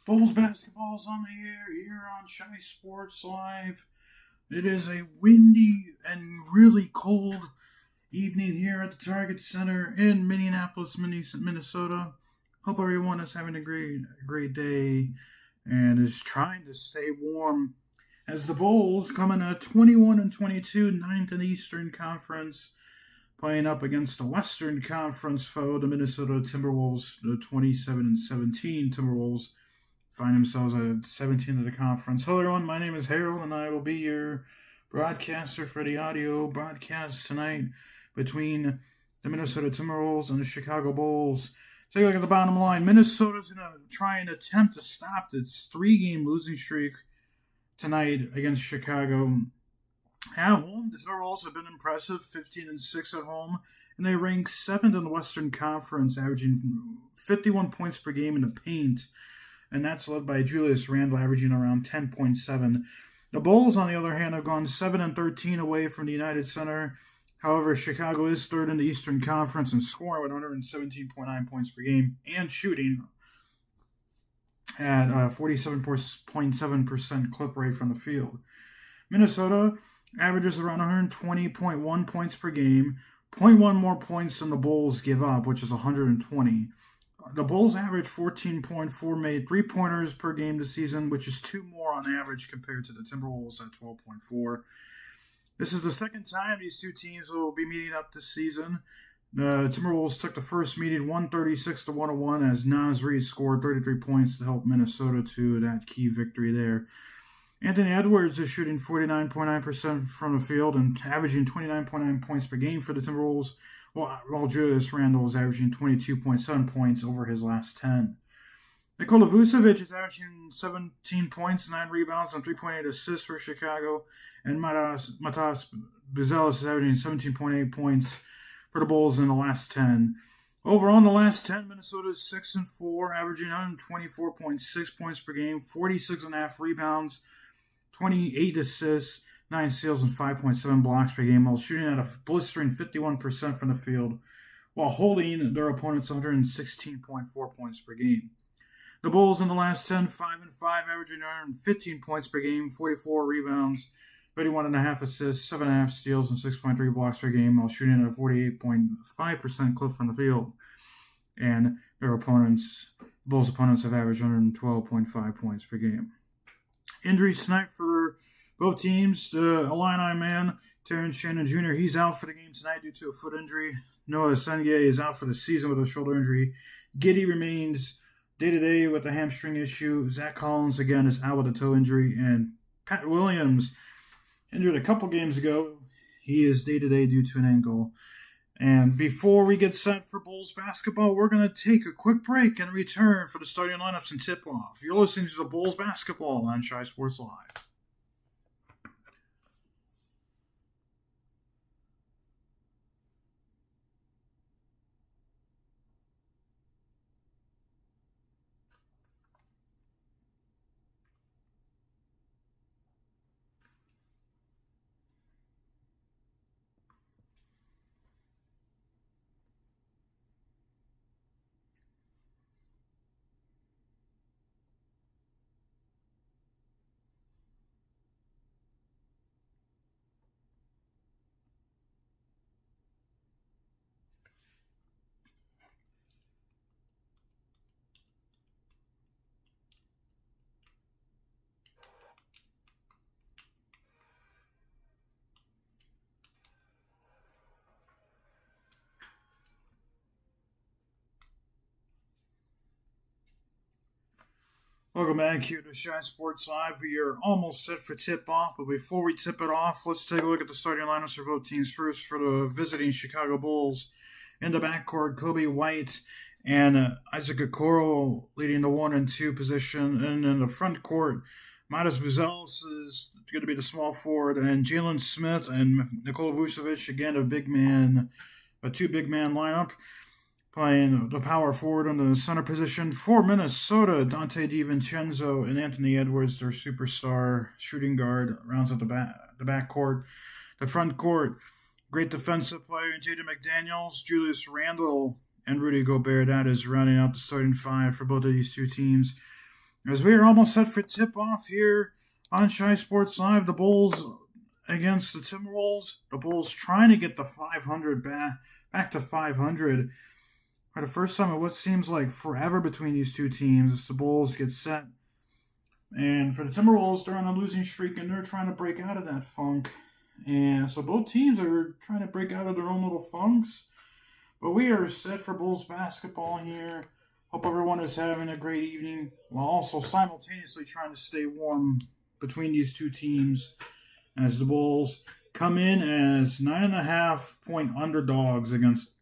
Bulls basketball's on the air here on Shy Sports Live. It is a windy and really cold evening here at the Target Center in Minneapolis, Minnesota. Hope everyone is having a great day and is trying to stay warm as the Bulls come in at 21 and 22, ninth in the Eastern Conference, playing up against the Western Conference foe, the Minnesota Timberwolves, the 27 and 17 Timberwolves find themselves at 17 of the conference. Hello, everyone. My name is Harold, and I will be your broadcaster for the audio broadcast tonight between the Minnesota Timberwolves and the Chicago Bulls. Take a look at the bottom line. Minnesota's going to try and attempt to stop its three-game losing streak tonight against Chicago. At home, the Timberwolves have been impressive, 15 and 6 at home, and they rank 7th in the Western Conference, averaging 51 points per game in the paint. And that's led by Julius Randle, averaging around 10.7. The Bulls, on the other hand, have gone 7 and 13 away from the United Center. However, Chicago is third in the Eastern Conference in scoring with 117.9 points per game and shooting at 47.7% clip rate from the field. Minnesota averages around 120.1 points per game, 0.1 more points than the Bulls give up, which is 120. The Bulls average 14.4 made three-pointers per game this season, which is 2 more on average compared to the Timberwolves at 12.4. This is the second time these two teams will be meeting up this season. The Timberwolves took the first meeting 136-101 as Naz Reid scored 33 points to help Minnesota to that key victory there. Anthony Edwards is shooting 49.9% from the field and averaging 29.9 points per game for the Timberwolves, while Julius Randle is averaging 22.7 points over his last 10. Nikola Vucevic is averaging 17 points, 9 rebounds, and 3.8 assists for Chicago, and Matas Buzelis is averaging 17.8 points for the Bulls in the last 10. Overall, in the last 10, Minnesota is 6 and 4, averaging 124.6 points per game, 46.5 rebounds, 28 assists, 9 steals, and 5.7 blocks per game, while shooting at a blistering 51% from the field, while holding their opponents 116.4 points per game. The Bulls in the last 10, 5 and 5, averaging 115 points per game, 44 rebounds, 31.5 assists, 7.5 steals, and 6.3 blocks per game, while shooting at a 48.5% clip from the field. And their opponents, Bulls opponents, have averaged 112.5 points per game. Injuries tonight for both teams. The Illini man, Terrence Shannon Jr., he's out for the game tonight due to a foot injury. Noah Sengue is out for the season with a shoulder injury. Giddey remains day-to-day with a hamstring issue. Zach Collins, again, is out with a toe injury. And Pat Williams, injured a couple games ago. He is day-to-day due to an ankle. And before we get set for Bulls basketball, we're going to take a quick break and return for the starting lineups and tip-off. You're listening to the Bulls basketball on Shy Sports Live. Welcome back here to Shy Sports Live. We are almost set for tip-off, but before we tip it off, let's take a look at the starting lineups for both teams. First, for the visiting Chicago Bulls, in the backcourt, Kobe White and Isaac Okoro leading the 1 and 2 position. And in the front court, Matas Buzelis is going to be the small forward, and Jalen Smith and Nikola Vucevic, again, a two big man lineup, playing the power forward in the center position. For Minnesota, Dante DiVincenzo and Anthony Edwards, their superstar shooting guard, rounds out the backcourt. The front court, great defensive player Jaden McDaniels, Julius Randle, and Rudy Gobert. That is rounding out the starting five for both of these two teams. As we are almost set for tip-off here on Shy Sports Live, the Bulls against the Timberwolves. The Bulls trying to get the 500 back to 500 for the first time in what seems like forever between these two teams. The Bulls get set, and for the Timberwolves, they're on a losing streak and they're trying to break out of that funk. And so both teams are trying to break out of their own little funks. But we are set for Bulls basketball here. Hope everyone is having a great evening while also simultaneously trying to stay warm between these two teams as the Bulls come in as 9.5-point underdogs against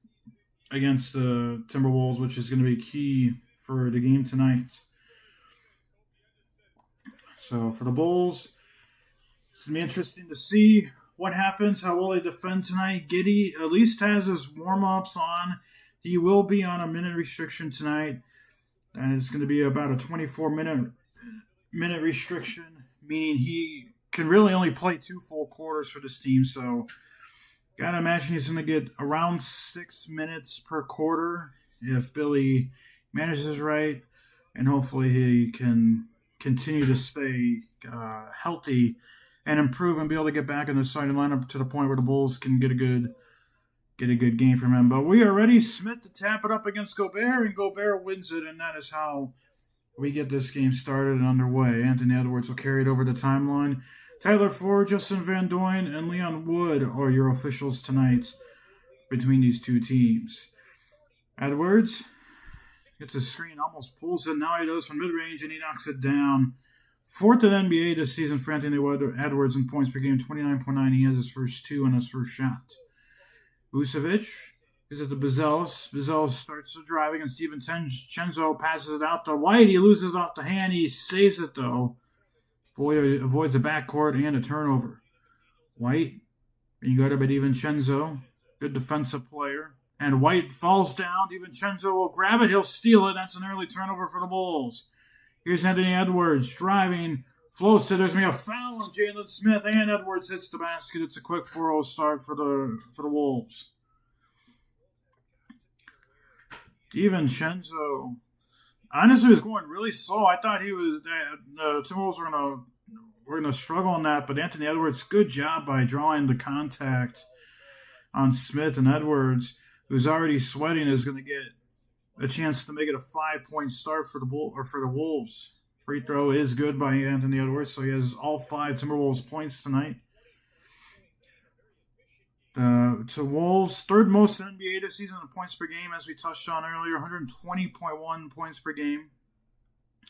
the Timberwolves, which is going to be key for the game tonight. So for the Bulls, it's going to be interesting to see what happens, how will they defend tonight. Giddey at least has his warm-ups on. He will be on a minute restriction tonight. And it's going to be about a 24-minute restriction, meaning he can really only play 2 full quarters for this team. So gotta imagine he's going to get around 6 minutes per quarter if Billy manages right. And hopefully he can continue to stay healthy and improve and be able to get back in the starting lineup to the point where the Bulls can get a good game from him. But we are ready, Smith, to tap it up against Gobert, and Gobert wins it, and that is how we get this game started and underway. Anthony Edwards will carry it over the timeline. Tyler Ford, Justin Van Doyen, and Leon Wood are your officials tonight between these two teams. Edwards gets a screen, almost pulls it. Now he does from mid-range, and he knocks it down. 4th in NBA this season for Anthony Edwards in points per game, 29.9. He has his first 2 on his first shot. Vucevic is at the Bezelis. Bezelis starts to drive against Steven Chenzo, passes it out to White. He loses it off the hand. He saves it, though. Avoids a backcourt and a turnover. White being guarded by DiVincenzo. Good defensive player. And White falls down. DiVincenzo will grab it. He'll steal it. That's an early turnover for the Bulls. Here's Anthony Edwards driving. Floats it. There's going to be a foul on Jalen Smith, and Edwards hits the basket. It's a quick 4-0 start for the Wolves. DiVincenzo honestly was going really slow. I thought the Timberwolves were gonna struggle on that, but Anthony Edwards, good job by drawing the contact on Smith, and Edwards, who's already sweating, is going to get a chance to make it a 5-point start for the Wolves. Free throw is good by Anthony Edwards, so he has all 5 Timberwolves points tonight. To Wolves, 3rd most in NBA this season in points per game, as we touched on earlier, 120.1 points per game.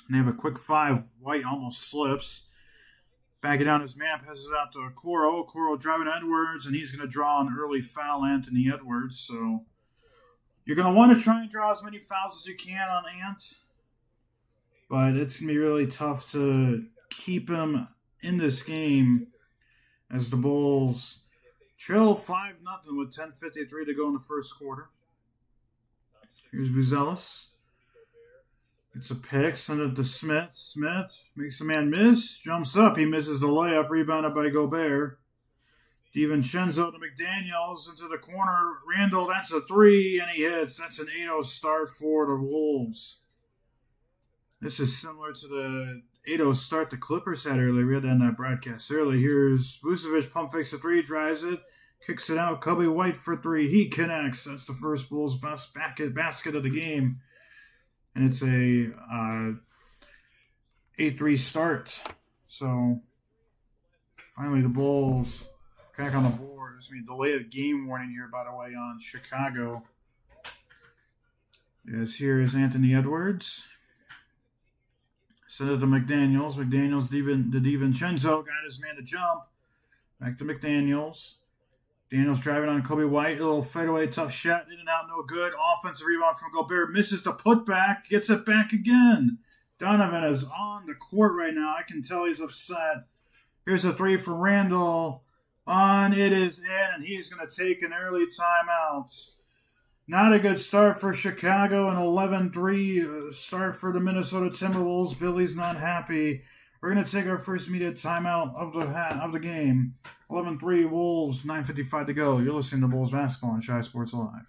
And they have a quick 5. White almost slips. Back it down, his man passes out to Okoro. Okoro driving Edwards, and he's going to draw an early foul, Anthony Edwards. So you're going to want to try and draw as many fouls as you can on Ant. But it's going to be really tough to keep him in this game as the Bulls trail 5-0 with 10:53 to go in the first quarter. Here's Buzelis. It's a pick. Send it to Smith. Smith makes a man miss. Jumps up. He misses the layup. Rebounded by Gobert. DiVincenzo to McDaniels into the corner. Randall, that's a 3, and he hits. That's an 8-0 start for the Wolves. This is similar to the 8-0 start the Clippers had earlier. We had that in that broadcast earlier. Here's Vucevic, pump fakes a 3, drives it, kicks it out. Kobe White for 3. He connects. That's the first Bulls basket of the game. And it's a 8-3 start. So finally the Bulls back on the board. There's going to be a delay of game warning here, by the way, on Chicago. Yes, here is Anthony Edwards. Send it to McDaniels. McDaniels to DiVincenzo. Got his man to jump. Back to McDaniels. Daniels driving on Kobe White. A little fadeaway, tough shot. In and out, no good. Offensive rebound from Gobert. Misses the putback. Gets it back again. Donovan is on the court right now. I can tell he's upset. Here's a 3 for Randall. It is in, and he's going to take an early timeout. Not a good start for Chicago. An 11-3 start for the Minnesota Timberwolves. Billy's not happy. We're going to take our first immediate timeout of the game. 11-3 Wolves, 9:55 to go. You're listening to Bulls Basketball on Shy Sports Live.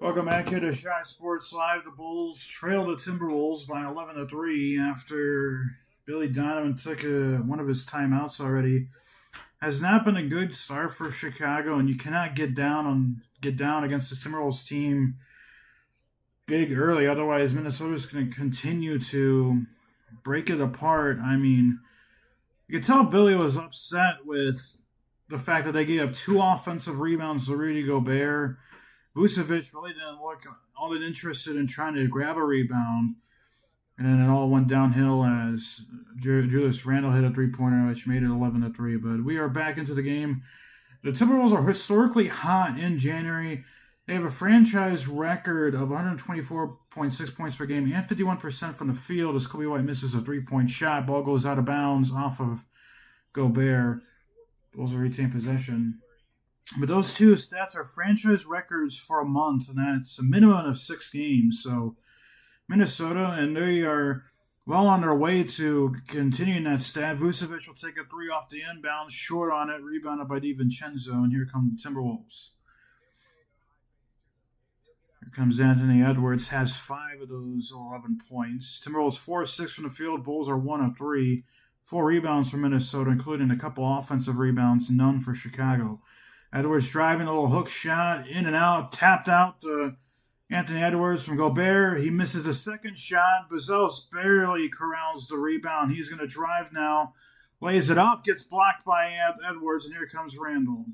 Welcome back here to Shy Sports Live. The Bulls trailed the Timberwolves by 11-3 after Billy Donovan took one of his timeouts already. Has not been a good start for Chicago, and you cannot get down against the Timberwolves team big early. Otherwise, Minnesota's going to continue to break it apart. I mean, you could tell Billy was upset with the fact that they gave up 2 offensive rebounds to Rudy Gobert. Vucevic really didn't look all that interested in trying to grab a rebound. And then it all went downhill as Julius Randle hit a three-pointer, which made it 11-3. But we are back into the game. The Timberwolves are historically hot in January. They have a franchise record of 124.6 points per game and 51% from the field as Kobe White misses a three-point shot. Ball goes out of bounds off of Gobert. Bulls will retain possession. But those two stats are franchise records for a month, and that's a minimum of 6 games. So Minnesota, and they are well on their way to continuing that stat. Vucevic will take a 3 off the inbound, short on it, rebounded by DiVincenzo, and here come the Timberwolves. Here comes Anthony Edwards, has 5 of those 11 points. Timberwolves 4 of 6 from the field. Bulls are 1 of 3. 4 rebounds for Minnesota, including a couple offensive rebounds, none for Chicago. Edwards driving a little hook shot, in and out, tapped out to Anthony Edwards from Gobert. He misses a second shot. Buzelis barely corrals the rebound. He's going to drive now, lays it up, gets blocked by Edwards, and here comes Randle.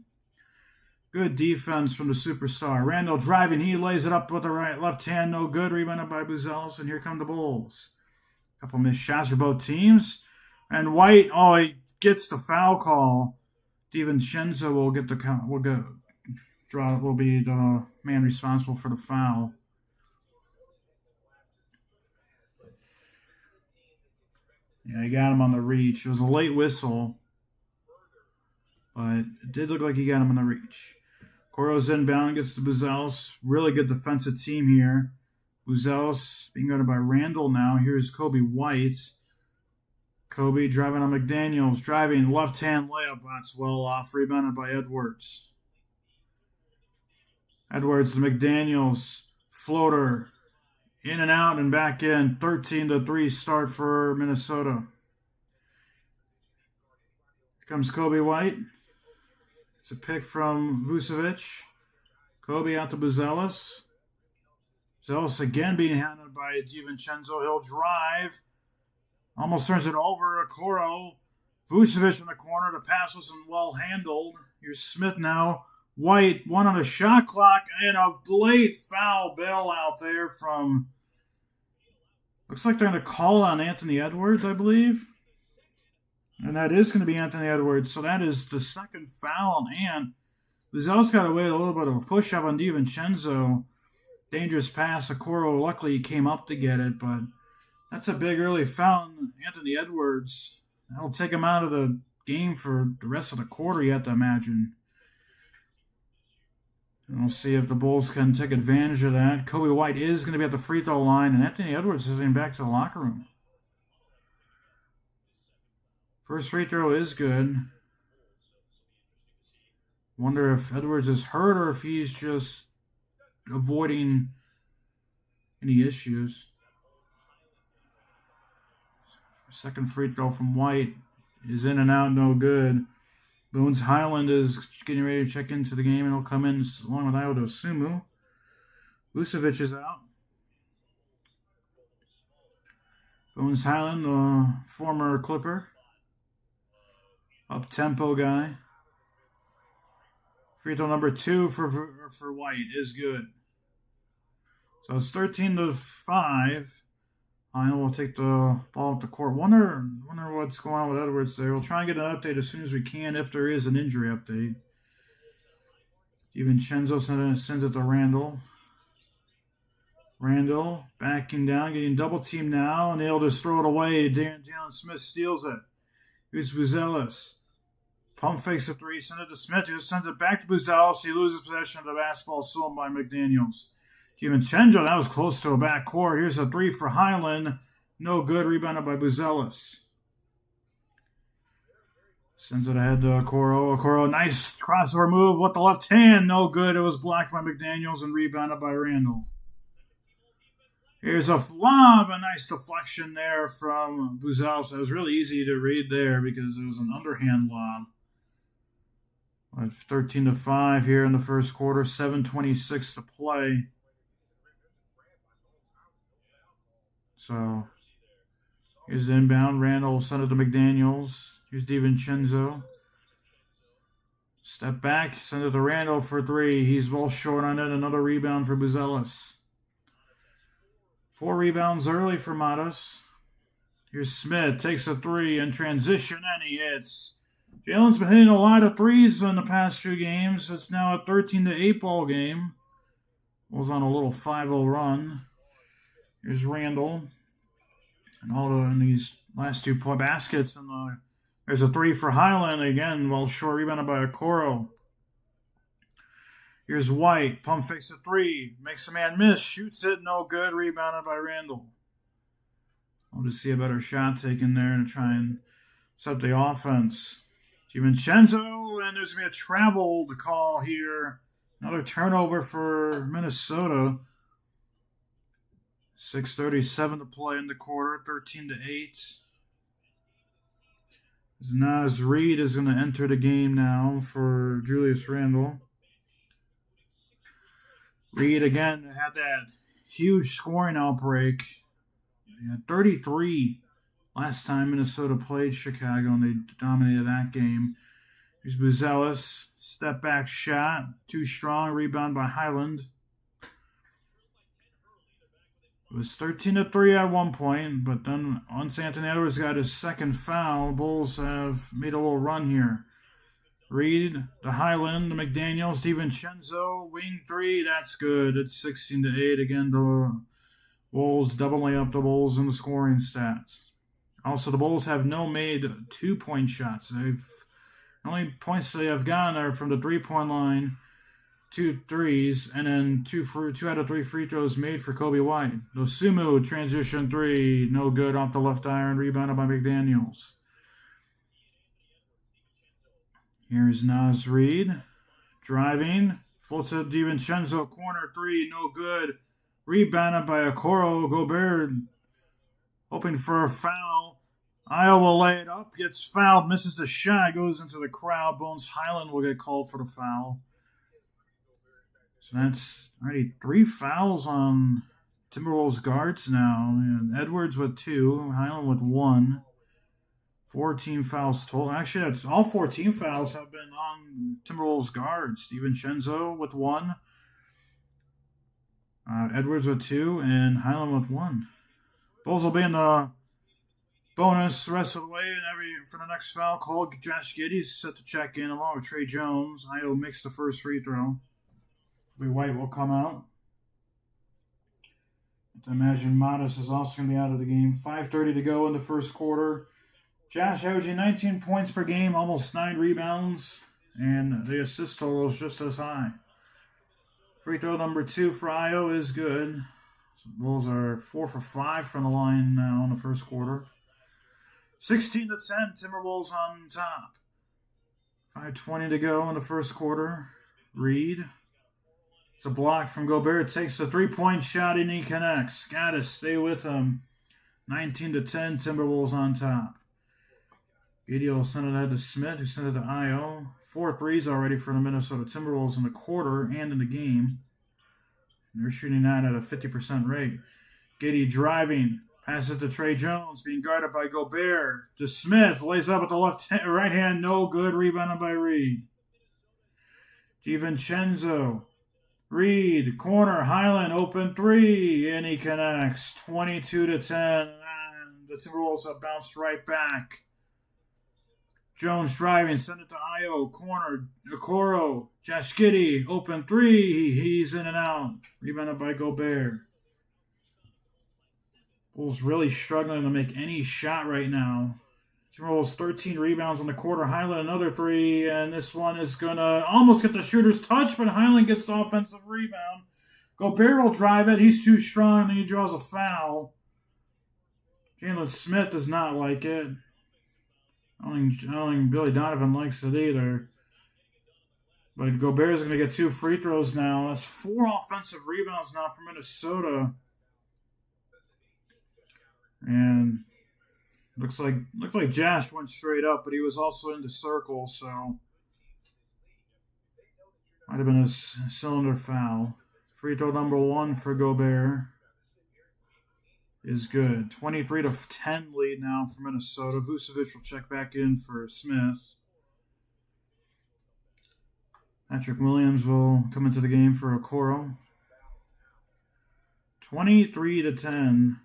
Good defense from the superstar. Randle driving, he lays it up with the left hand, no good. Rebounded by Buzelis, and here come the Bulls. A couple missed shots for both teams. And White, he gets the foul call. DiVincenzo will be the man responsible for the foul. Yeah, he got him on the reach. It was a late whistle, but it did look like he got him on the reach. Coro's inbound, gets to Buzelis. Really good defensive team here. Buzelis being guarded by Randle now. Here's Kobe White. Kobe driving on McDaniels, driving left-hand layup, that's well off, rebounded by Edwards. Edwards to McDaniels, floater, in and out and back in, 13-3 start for Minnesota. Here comes Kobe White. It's a pick from Vucevic. Kobe out to Buzelis. Buzelis again being handled by DiVincenzo. He'll drive. Almost turns it over. Okoro. Vucevic in the corner. The pass wasn't well handled. Here's Smith now. White, 1 on the shot clock, and a late foul bailout there from... Looks like they're going to call on Anthony Edwards, I believe. And that is going to be Anthony Edwards. So that is the second foul. And Buzelis got away with a little bit of a push-up on DiVincenzo. Dangerous pass. Okoro luckily came up to get it, but... That's a big early foul. Anthony Edwards. That'll take him out of the game for the rest of the quarter, you have to imagine. And we'll see if the Bulls can take advantage of that. Kobe White is going to be at the free throw line, and Anthony Edwards is heading back to the locker room. First free throw is good. Wonder if Edwards is hurt or if he's just avoiding any issues. Second free throw from White is in and out, no good. Bones Highland is getting ready to check into the game, and he'll come in along with Ayo Dosunmu. Vucevic is out. Bones Highland, the former Clipper. Up-tempo guy. Free throw number 2 for White is good. So it's 13-5. And we'll take the ball up the court. Wonder what's going on with Edwards there. We'll try and get an update as soon as we can if there is an injury update. DiVincenzo sends it to Randle. Randle backing down, getting double teamed now, and they'll just throw it away. Jalen Smith steals it. Here's Buzelis. Pump fakes a 3, send it to Smith. He just sends it back to Buzelis. He loses possession of the basketball, stolen by McDaniels. DiVincenzo, that was close to a backcourt. Here's a 3 for Highland. No good. Rebounded by Buzelis. Sends it ahead to Okoro. Okoro, nice crossover move with the left hand. No good. It was blocked by McDaniels and rebounded by Randall. Here's a lob. A nice deflection there from Buzelis. It was really easy to read there because it was an underhand lob. 13-5 here in the first quarter. 7:26 to play. So here's the inbound. Randall sent it to McDaniels. Here's DiVincenzo. Step back, send it to Randall for three. He's well short on it. Another rebound for Buzelis. 4 rebounds early for Matas. Here's Smith. Takes a three in transition, and he hits. Jalen's been hitting a lot of threes in the past few games. It's now a 13-8 ball game. Was on a little 5-0 run. Here's Randall. And all in these last 2 baskets. And there's a three for Highland. Again, well short, rebounded by Okoro. Here's White. Pump fakes a three. Makes a man miss. Shoots it. No good. Rebounded by Randall. I'll just see a better shot taken there and try and set the offense. DiVincenzo. And there's going to be a travel to call here. Another turnover for Minnesota. 6:37 to play in the quarter. 13-8. Naz Reid is going to enter the game now for Julius Randle. Reid again had that huge scoring outbreak. He had 33 last time Minnesota played Chicago, and they dominated that game. Here's Buzelis. Step back shot. Too strong. Rebound by Highland. It was 13-3 at one point, but then once Anthony Edwards got his second foul, Bulls have made a little run here. Reid, to Highland, to McDaniels, DiVincenzo, wing three, that's good. It's 16-8 again. The Bulls doubling up the Bulls in the scoring stats. Also, the Bulls have no made 2-point shots. The only points they have gotten are from the 3-point line. 2 threes, and then 2 out of 3 free throws made for Kobe White. Dosunmu, transition three, no good off the left iron, rebounded by McDaniels. Here's Naz Reid, driving, full to DiVincenzo, corner three, no good, rebounded by Okoro. Gobert hoping for a foul. Iowa lay it up, gets fouled, misses the shot, goes into the crowd. Bones Highland will get called for the foul. So that's already 3 fouls on Timberwolves guards now. And Edwards with 2, Highland with 1. 14 fouls total. Actually, all 14 fouls have been on Timberwolves guards. DiVincenzo with 1. Edwards with 2, and Highland with 1. Bulls will be in the bonus the rest of the way, and for the next foul call, Josh Giddey's set to check in along with Trey Jones. Io makes the first free throw. White will come out. I imagine Matas is also going to be out of the game. 5:30 to go in the first quarter. Josh averaging 19 points per game, almost 9 rebounds, and the assist total is just as high. Free throw number 2 for Io is good. So the Bulls are 4 for 5 from the line now in the first quarter. 16-10, Timberwolves on top. 5:20 to go in the first quarter. Reid. It's a block from Gobert. Takes the 3-point shot and he connects. Gotta stay with him. 19-10, Timberwolves on top. Giddey will send it ahead to Smith, who sent it to Io. 4 threes already for the Minnesota Timberwolves in the quarter and in the game. And they're shooting that at a 50% rate. Giddey driving. Passes it to Trey Jones, being guarded by Gobert. To Smith, lays up with the right hand. No good. Rebounded by Reid. DiVincenzo. Reid, corner, Highland, open 3, and he connects. 22-10, and the Timberwolves have bounced right back. Jones driving, send it to Io, corner, Okoro, Josh Giddey, open 3, he's in and out. Rebounded by Gobert. Bulls really struggling to make any shot right now. Timberwolves 13 rebounds in the quarter. Highland another 3, and this one is going to almost get the shooter's touch, but Highland gets the offensive rebound. Gobert will drive it. He's too strong, and then he draws a foul. Jalen Smith does not like it. I don't think Billy Donovan likes it either. But Gobert's going to get 2 free throws now. That's 4 offensive rebounds now for Minnesota. And looked like Josh went straight up, but he was also in the circle, so might have been a cylinder foul. Free throw number 1 for Gobert is good. 23-10 lead now for Minnesota. Vucevic will check back in for Smith. Patrick Williams will come into the game for Okoro. 23-10.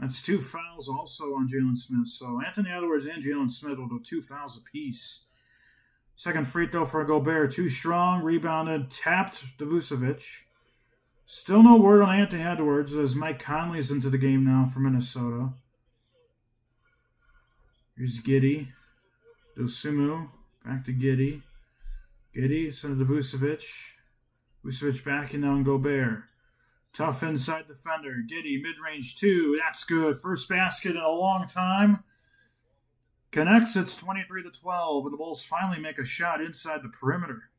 That's 2 fouls also on Jalen Smith. So Anthony Edwards and Jalen Smith will do 2 fouls apiece. Second free throw for Gobert. Too strong, rebounded, tapped to Vucevic. Still no word on Anthony Edwards as Mike Conley's into the game now for Minnesota. Here's Giddey. Dosunmu. Back to Giddey. Giddey sent it to Vucevic. Vucevic backing down Gobert. Tough inside defender. Giddey, mid-range 2. That's good. First basket in a long time. Connects. It's 23-12. And the Bulls finally make a shot inside the perimeter.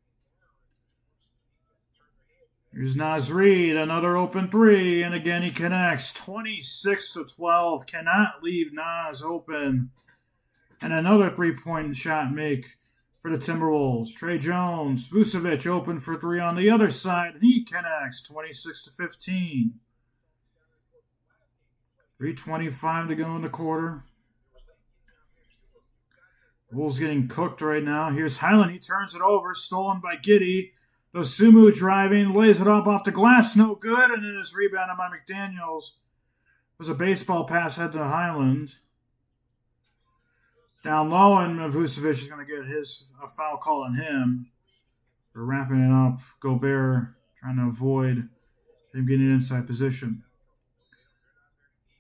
Here's Naz Reid. Another open 3. And again he connects. 26-12. Cannot leave Naz open. And another 3-point shot make for the Timberwolves. Trey Jones, Vucevic open for 3 on the other side, and he connects. 26-15. 3:25 to go in the quarter. Wolves getting cooked right now. Here's Highland. He turns it over, stolen by Giddey. Dosunmu driving, lays it up off the glass, no good, and it is rebounded by McDaniels. It was a baseball pass head to Highland. Down low, and Vucevic is going to get a foul call on him for wrapping it up. Gobert trying to avoid him getting inside position.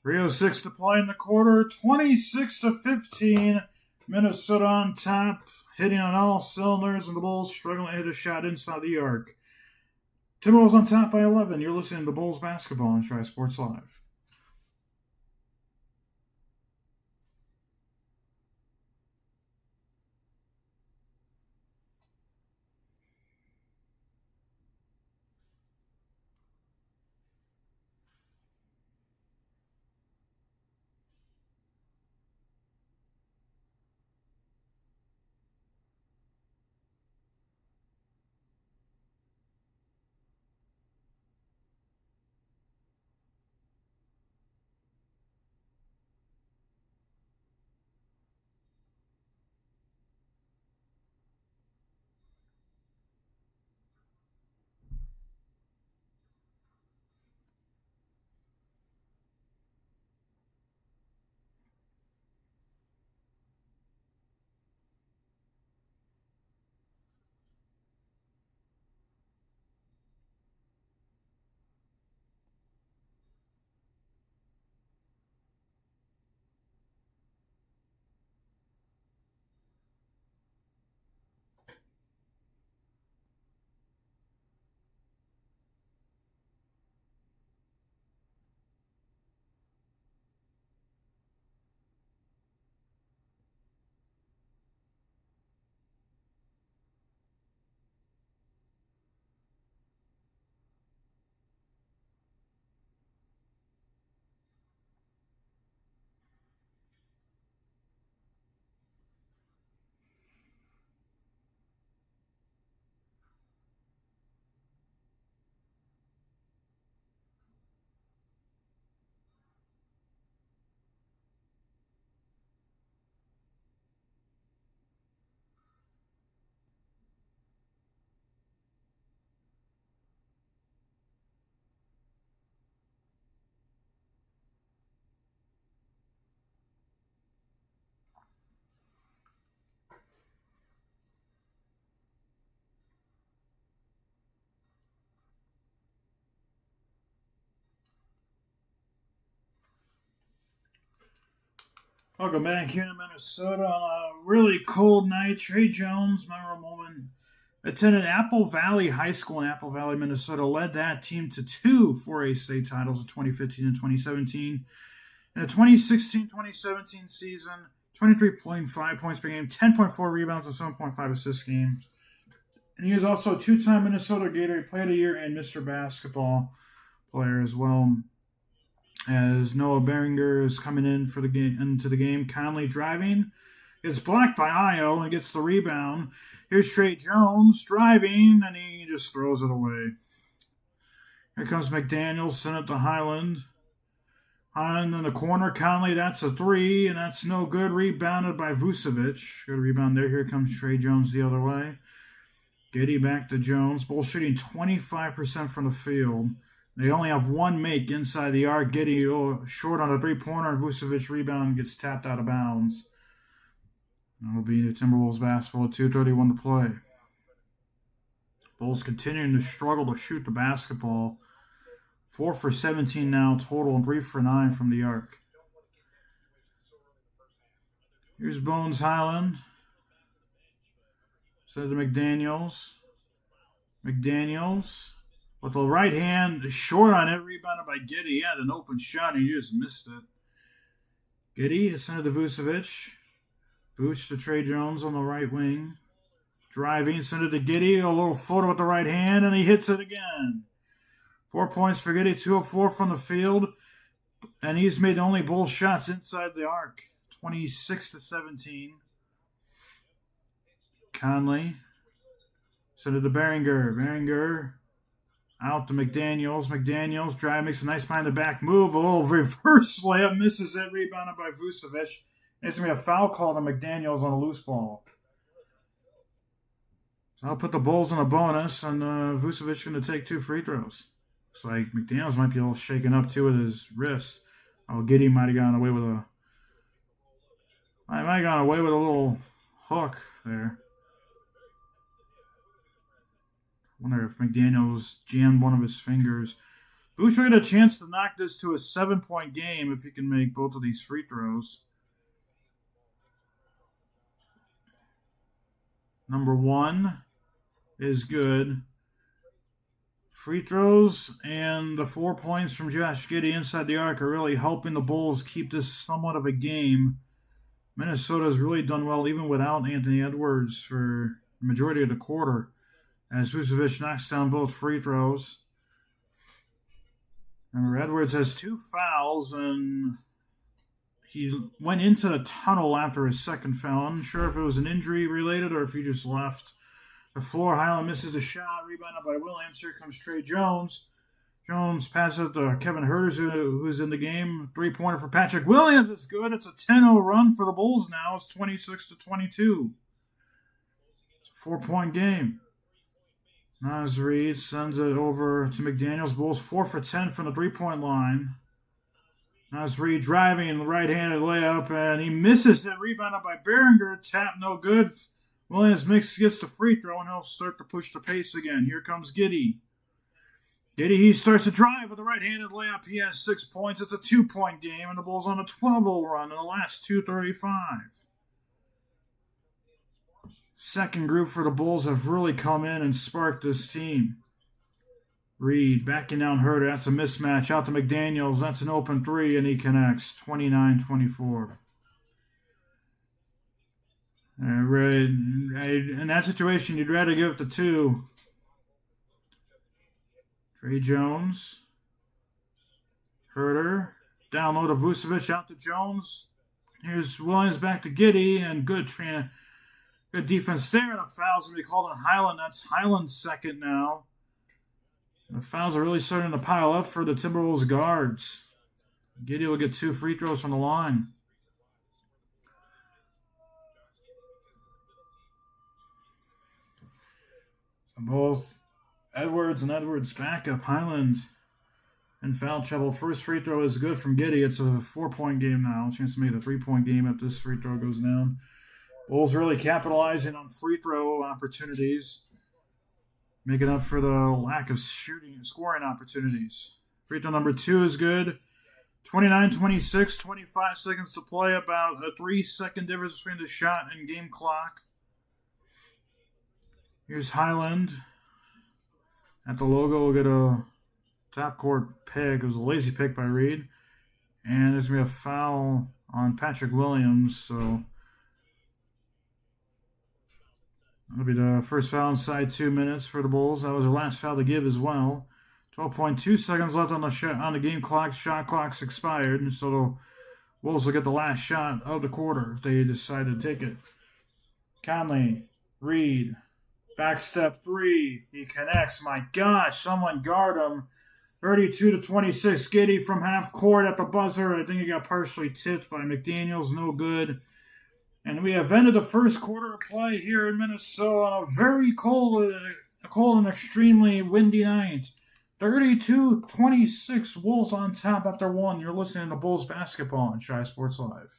3:06 to play in the quarter. 26-15. Minnesota on top, hitting on all cylinders, and the Bulls struggling to hit a shot inside the arc. Timberwolves on top by 11. You're listening to the Bulls basketball on Tri Sports Live. Welcome back here in Minnesota on a really cold night. Trey Jones, memorable moment, attended Apple Valley High School in Apple Valley, Minnesota, led that team to 2 4A state titles in 2015 and 2017. In the 2016-2017 season, 23.5 points per game, 10.4 rebounds, and 7.5 assists games. And he is also a two-time Minnesota Gatorade Player of the Year and Mr. Basketball player as well. As Noah Beringer is coming in for the game, into the game, Conley driving, gets blocked by Io and gets the rebound. Here's Trey Jones driving, and he just throws it away. Here comes McDaniels, sent it to Highland. Highland in the corner, Conley, that's a three, and that's no good. Rebounded by Vucevic. Good rebound there. Here comes Trey Jones the other way. Giddey back to Jones. Bulls shooting 25% from the field. They only have one make inside the arc. Giddey short on a three-pointer, and Vucevic rebound gets tapped out of bounds. That'll be the Timberwolves basketball. 2:31 to play. Bulls continuing to struggle to shoot the basketball. 4 for 17 now total, and 3 for 9 from the arc. Here's Bones Highland. Send to McDaniels. McDaniels with the right hand, short on it, rebounded by Giddey. He had an open shot, and he just missed it. Giddey is sent to Vucevic. Vucevic to Trey Jones on the right wing. Driving, sent it to Giddey. A little floater with the right hand, and he hits it again. 4 points for Giddey, 2 of 4 from the field. And he's made only Bull shots inside the arc. 26-17. Conley. Sent it to Beringer. Beringer out to McDaniels. McDaniels drive, makes a nice behind the back move. A little reverse layup, misses it, rebounded by Vucevic. There's going to be a foul call to McDaniels on a loose ball. So I'll put the Bulls in a bonus, and Vucevic going to take 2 free throws. Looks like McDaniels might be a little shaken up too with his wrist. Oh, Giddey might have gone away with a little hook there. I wonder if McDaniels jammed one of his fingers. Vucevic had a chance to knock this to a 7-point game if he can make both of these free throws. Number 1 is good. Free throws and the 4 points from Josh Giddey inside the arc are really helping the Bulls keep this somewhat of a game. Minnesota's really done well even without Anthony Edwards for the majority of the quarter, as Vucevic knocks down both free throws. Remember, Edwards has 2 fouls, and he went into the tunnel after his second foul. I'm unsure if it was an injury related or if he just left the floor. Highland misses the shot, rebounded by Williams. Here comes Trey Jones. Jones passes it to Kevin Herters, who's in the game. 3-pointer for Patrick Williams. It's good. It's a 10-0 run for the Bulls now. It's 26-22. It's a 4-point game. Naz Reid sends it over to McDaniels. Bulls 4 for 10 from the 3-point line. Naz Reid driving the right-handed layup, and he misses it. Rebounded by Beringer. Tap no good. Williams gets the free throw, and he'll start to push the pace again. Here comes Giddey. He starts to drive with a right-handed layup. He has 6 points. It's a 2-point game, and the Bulls on a 12-0 run in the last 2:35. Second group for the Bulls have really come in and sparked this team. Reed backing down Herter. That's a mismatch. Out to McDaniels. That's an open 3, and he connects. 29-24. In that situation, you'd rather give it to 2. Trey Jones. Herter. Down low to Vucevic. Out to Jones. Here's Williams back to Giddey. And good defense there. And a foul's going to be called on Highland. That's Highland's second now. The fouls are really starting to pile up for the Timberwolves guards. Giddey will get 2 free throws from the line. Both Edwards and Edwards backup. Highland in foul trouble. First free throw is good from Giddey. It's a 4-point game now. Chance to make it a 3-point game if this free throw goes down. Bulls really capitalizing on free throw opportunities, making up for the lack of scoring opportunities. Free throw number 2 is good. 29-26, 25 seconds to play. About a 3-second difference between the shot and game clock. Here's Highland. At the logo, we'll get a top court pick. It was a lazy pick by Reed. And there's going to be a foul on Patrick Williams. So that'll be the first foul inside 2 minutes for the Bulls. That was their last foul to give as well. 12.2 seconds left on the game clock. Shot clock's expired, and so the Wolves will get the last shot of the quarter if they decide to take it. Conley, Reed, back step three. He connects. My gosh, someone guard him. 32-26. Giddey from half court at the buzzer. I think he got partially tipped by McDaniels. No good. And we have ended the first quarter of play here in Minnesota on a very cold and extremely windy night. 32-26. Wolves on top after one. You're listening to Bulls basketball on Shy Sports Live.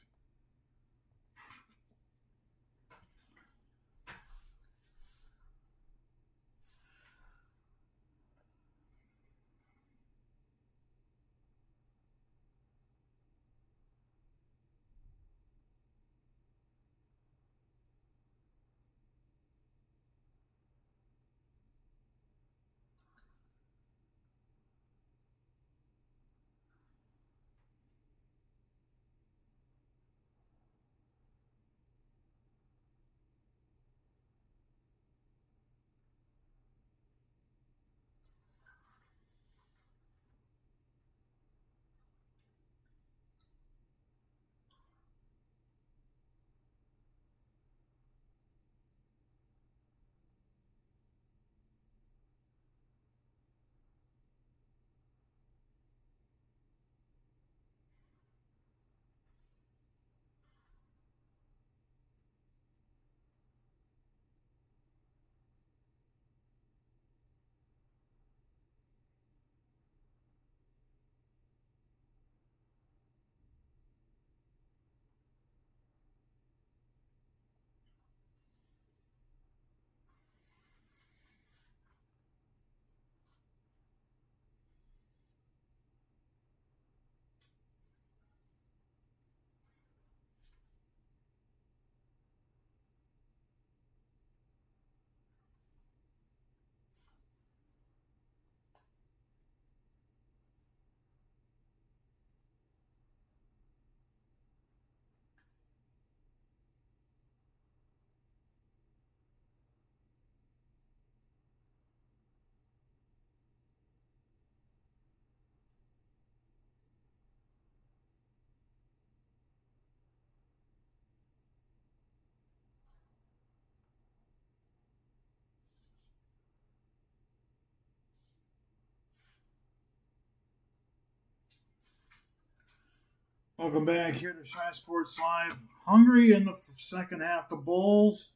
Welcome back here to Shy Sports Live. Hungry in the second half. The Bulls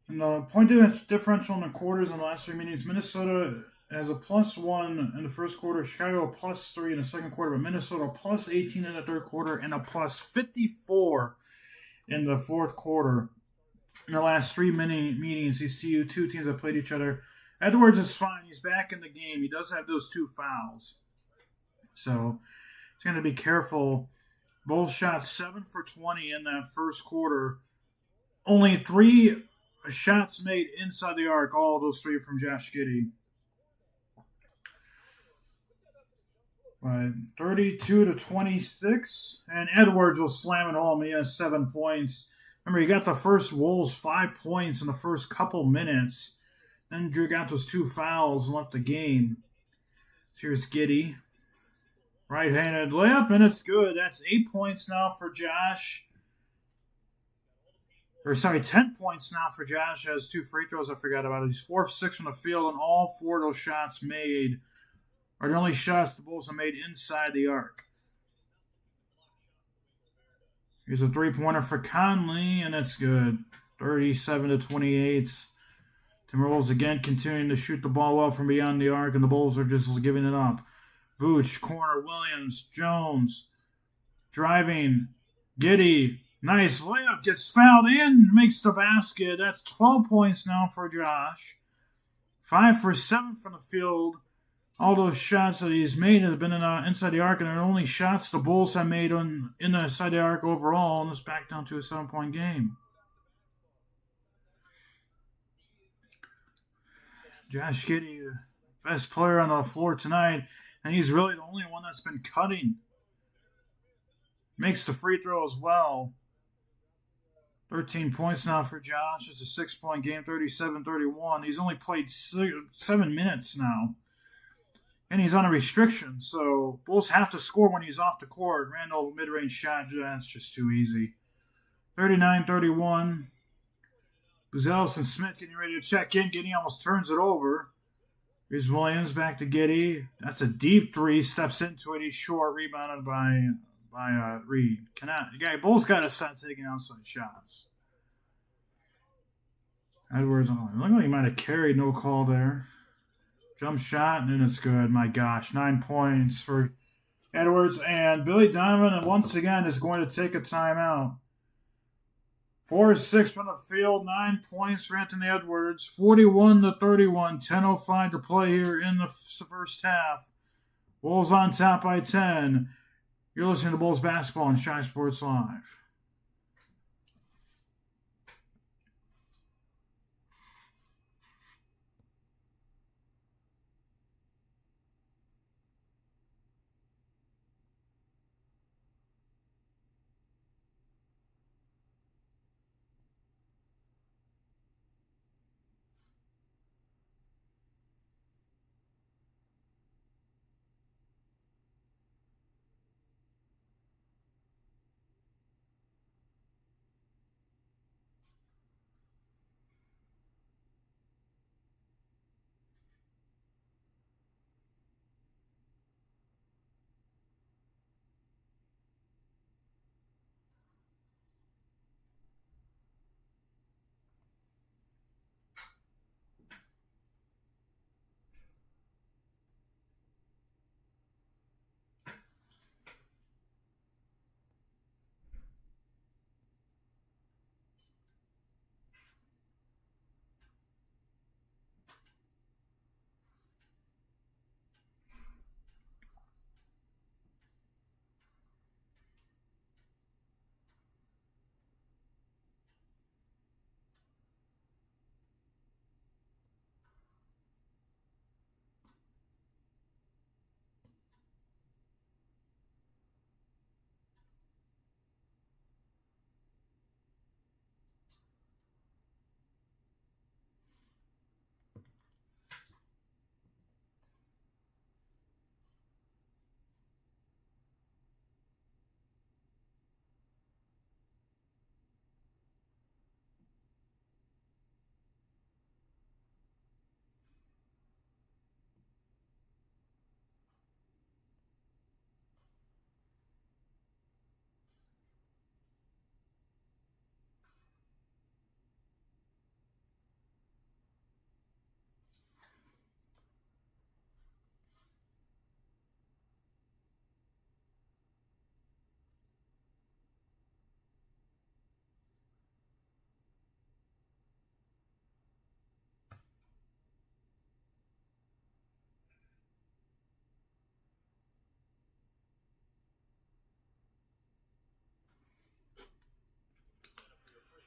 and the point differential in the quarters in the last three meetings. Minnesota has a +1 in the first quarter. Chicago a +3 in the second quarter. But Minnesota +18 in the third quarter and a +54 in the fourth quarter. In the last three meetings, these two teams have played each other. Edwards is fine. He's back in the game. He does have those 2 fouls. So he's going to be careful. Bulls shot 7 for 20 in that first quarter. Only 3 shots made inside the arc. All of those 3 from Josh Giddey. 32-26. And Edwards will slam it home. He has 7 points. Remember, he got the first Wolves 5 points in the first couple minutes. Then Drew got those 2 fouls and left the game. So here's Giddey. Right-handed layup, and it's good. That's 8 points now for Josh. 10 points now for Josh. Has 2 free throws I forgot about it. He's 4 of 6 from the field, and all 4 of those shots made are the only shots the Bulls have made inside the arc. Here's a 3-pointer for Conley, and it's good. 37-28. Timberwolves again continuing to shoot the ball well from beyond the arc, and the Bulls are just giving it up. Vooch, corner, Williams, Jones, driving, Giddey, nice layup, gets fouled in, makes the basket. That's 12 points now for Josh. 5 for 7 from the field. All those shots that he's made have been inside the arc, and they're only shots the Bulls have made inside the arc overall, and it's back down to a 7-point game. Josh Giddey, best player on the floor tonight. And he's really the only one that's been cutting. Makes the free throw as well. 13 points now for Josh. It's a 6-point game, 37-31. He's only played 7 minutes now. And he's on a restriction, so Bulls have to score when he's off the court. Randall mid-range shot, that's just too easy. 39-31. Buzelis and Smith getting ready to check in. Giddey almost turns it over. Here's Williams back to Giddey. That's a deep three. Steps into it. He's short. Rebounded by Reed. Bulls got to start taking outside shots. Edwards, looked like he might have carried. No call there. Jump shot, and it's good. My gosh, 9 points for Edwards. And Billy Donovan, once again, is going to take a timeout. 4-6 from the field, 9 points for Anthony Edwards. 41-31, 10:05 to play here in the first half. Bulls on top by 10. You're listening to Bulls Basketball on Shy Sports Live.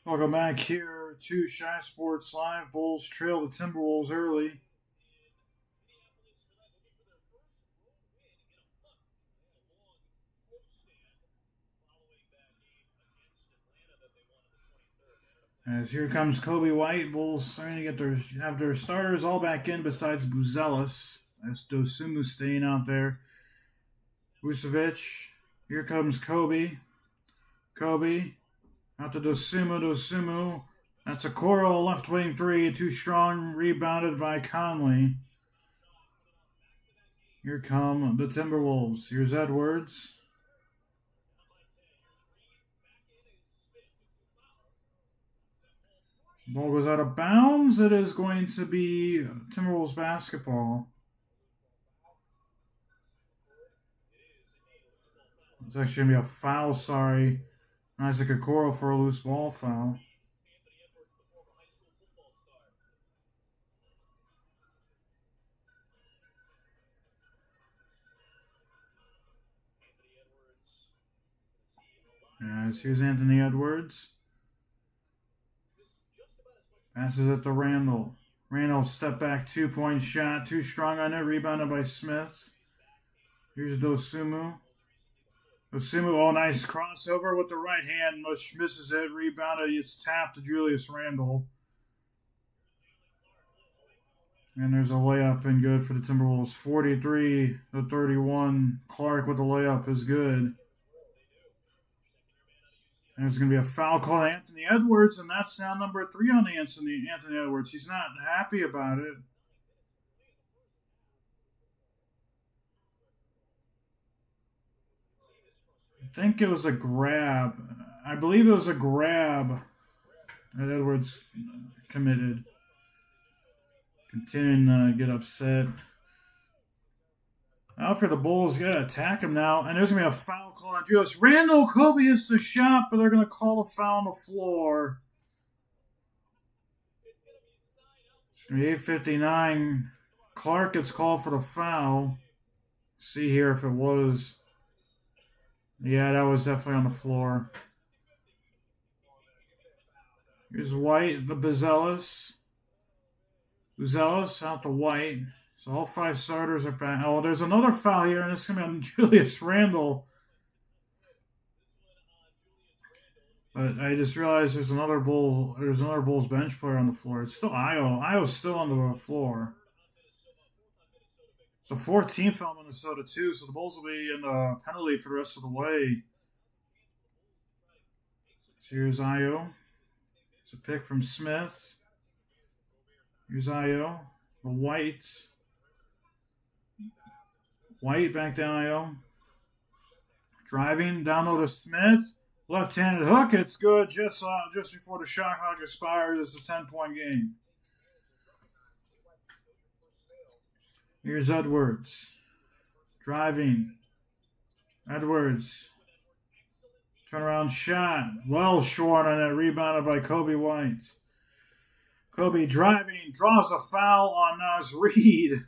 Welcome back here to Shy Sports Live. Bulls trail the Timberwolves early. As here comes Kobe White. Bulls starting to have their starters all back in besides Buzelis. That's Dosumu staying out there. Vucevic. Here comes Kobe. Kobe. Out to Dosumu. That's a Coral left wing three. Too strong. Rebounded by Conley. Here come the Timberwolves. Here's Edwards. Ball goes out of bounds. It is going to be Timberwolves basketball. It's actually going to be a foul, sorry. Isaac Okoro for a loose ball foul. Yes, here's Anthony Edwards. Passes it to Randall. Randall step back 2-point shot. Too strong on it. Rebounded by Smith. Here's Dosumu. Osimu, oh, nice crossover with the right hand, which misses it. Rebounded, it's tapped to Julius Randle. And there's a layup and good for the Timberwolves. 43-31. Clark with the layup is good. And there's going to be a foul call on Anthony Edwards, and that's now number 3 on Anthony Edwards. He's not happy about it. I think it was a grab. I believe it was a grab that Edwards committed. Continuing to get upset. Now for the Bulls, got to attack him now. And there's going to be a foul call on Julius Randle. Kobe hits the shot, but they're going to call a foul on the floor. It's going to be 8:59. Clark gets called for the foul. See here if it was. Yeah, that was definitely on the floor. Here's White, the Buzelis. Buzelis out to White. So all 5 starters are back. Oh, there's another foul here, and it's going to be on Julius Randle. But I just realized there's another Bulls bench player on the floor. It's still Io. Io's still on the floor. So 14th foul Minnesota too. So the Bulls will be in the penalty for the rest of the way. So here's Io. It's a pick from Smith. Here's Io. The White. White back to Io. Driving down low to Smith. Left-handed hook. It's good just before the shot clock expires. It's a 10-point game. Here's Edwards. Driving. Edwards. Turnaround shot. Well short on that. Rebounded by Kobe White. Kobe driving. Draws a foul on Naz Reid.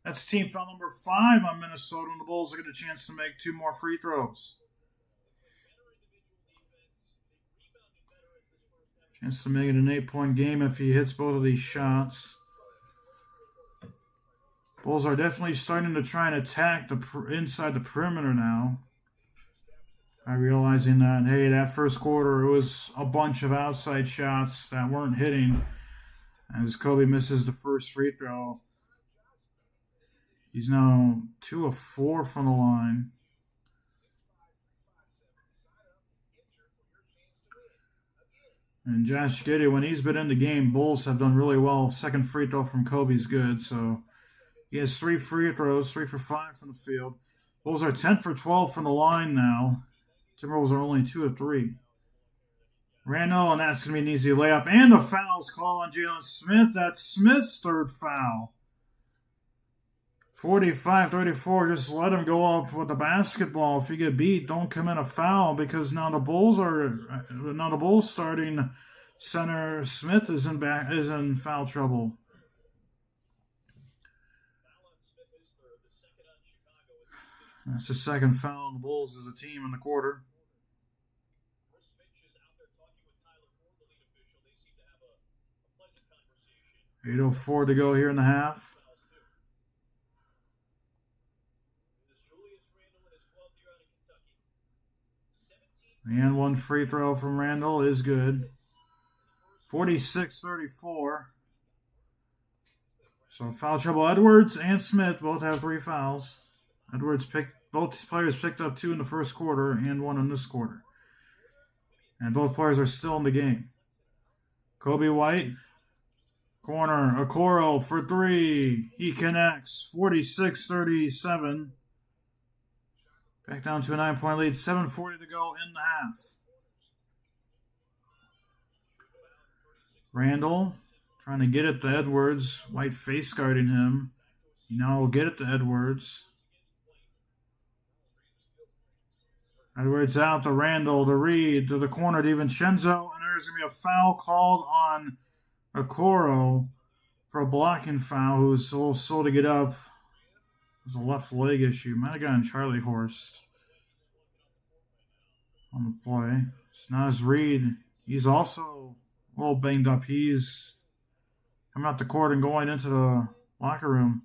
That's team foul number 5 on Minnesota, and the Bulls will get a chance to make 2 more free throws. Chance to make it an 8-point game if he hits both of these shots. Bulls are definitely starting to try and attack inside the perimeter now. By realizing that, hey, that first quarter, it was a bunch of outside shots that weren't hitting. As Kobe misses the first free throw. He's now 2 of 4 from the line. And Josh Giddey, when he's been in the game, Bulls have done really well. Second free throw from Kobe's good. So he has 3 free throws, 3 for 5 from the field. Bulls are 10 for 12 from the line now. Timberwolves are only 2 of 3. Randle, and that's going to be an easy layup. And the foul's called on Jalen Smith. That's Smith's 3rd foul. 45-34, just let him go up with the basketball. If you get beat, don't commit a foul because now the Bulls starting center Smith is in foul trouble. That's the 2nd foul on the Bulls as a team in the quarter. 8:04 to go here in the half. And 1 free throw from Randle is good. 46-34. So foul trouble. Edwards and Smith both have 3 fouls. Both players picked up 2 in the first quarter and 1 in this quarter. And both players are still in the game. Kobe White. Corner. Okoro for 3. He connects. 46-37. Back down to a 9-point lead. 7:40 to go in the half. Randle trying to get it to Edwards. White face guarding him. He now will get it to Edwards. Edwards out to Randle, to Reed, to the corner to DiVincenzo. And there's going to be a foul called on Okoro for a blocking foul, who's a little slow to get up. It was a left leg issue. Might have gotten Charlie Horst on the play. So now it's Reed. He's also a little banged up. He's coming out the court and going into the locker room.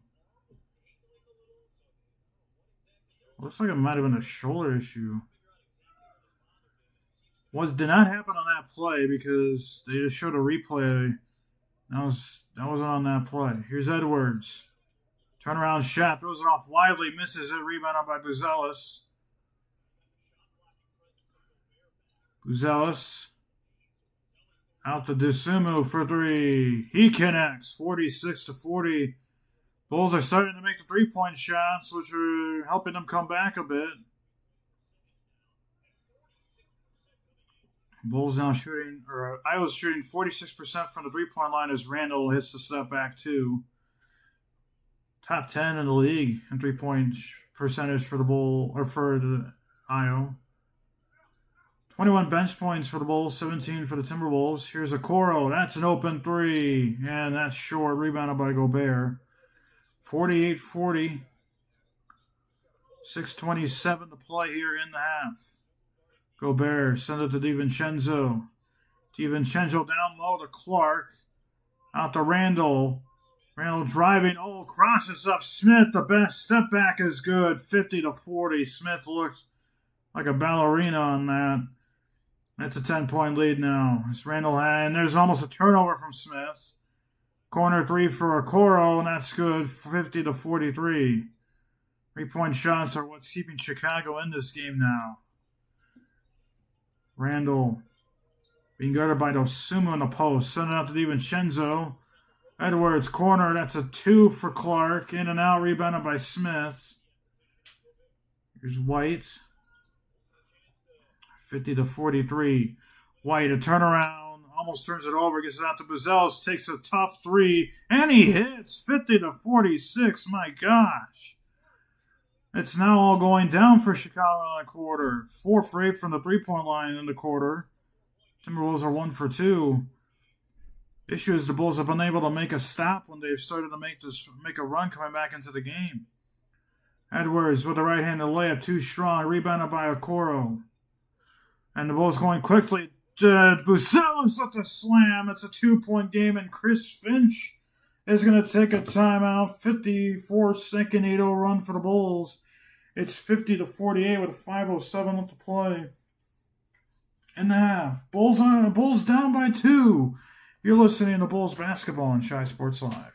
Looks like it might have been a shoulder issue. Did not happen on that play because they just showed a replay. That wasn't on that play. Here's Edwards. Turnaround shot, throws it off widely, misses it, rebounded by Buzelis. Buzelis out to Dusumu for three. He connects, 46-40. Bulls are starting to make the three-point shots, which are helping them come back a bit. Bulls now shooting, or Iowa's shooting 46% from the three-point line as Randall hits the step back too. Top 10 in the league in three-point percentage for the Bull, or for the Iowa. 21 bench points for the Bulls, 17 for the Timberwolves. Here's Okoro. That's an open three, and that's short. Rebounded by Gobert. 48-40. 6:27 to play here in the half. Gobert send it to DiVincenzo. DiVincenzo down low to Clark. Out to Randall. Randall driving. Oh, crosses up Smith. The best step back is good. 50-40. Smith looks like a ballerina on that. That's a 10-point lead now. It's Randall, and there's almost a turnover from Smith. Corner three for Okoro, and that's good. 50-43. Three-point shots are what's keeping Chicago in this game now. Randall being guarded by Dosunmu in the post. Sending out to DiVincenzo. Edwards, corner. That's a two for Clark. In and out, rebounded by Smith. Here's White. 50-43. White, a turnaround. Almost turns it over. Gets it out to Buzelis. Takes a tough three. And he hits. 50-46. My gosh. It's now all going down for Chicago in the quarter. 4 for 8 from the three-point line in the quarter. Timberwolves are 1 for 2. Issue is the Bulls have been able to make a stop when they've started to make a run coming back into the game. Edwards with a right-handed layup, too strong, rebounded by Okoro. And the Bulls going quickly. Buzelis with the slam. It's a 2-point game, and Chris Finch is going to take a timeout. 54-second 8-0 run for the Bulls. It's 50-48 with 5:07 left to play in the half. Bulls down by 2. You're listening to Bulls basketball on Shy Sports Live.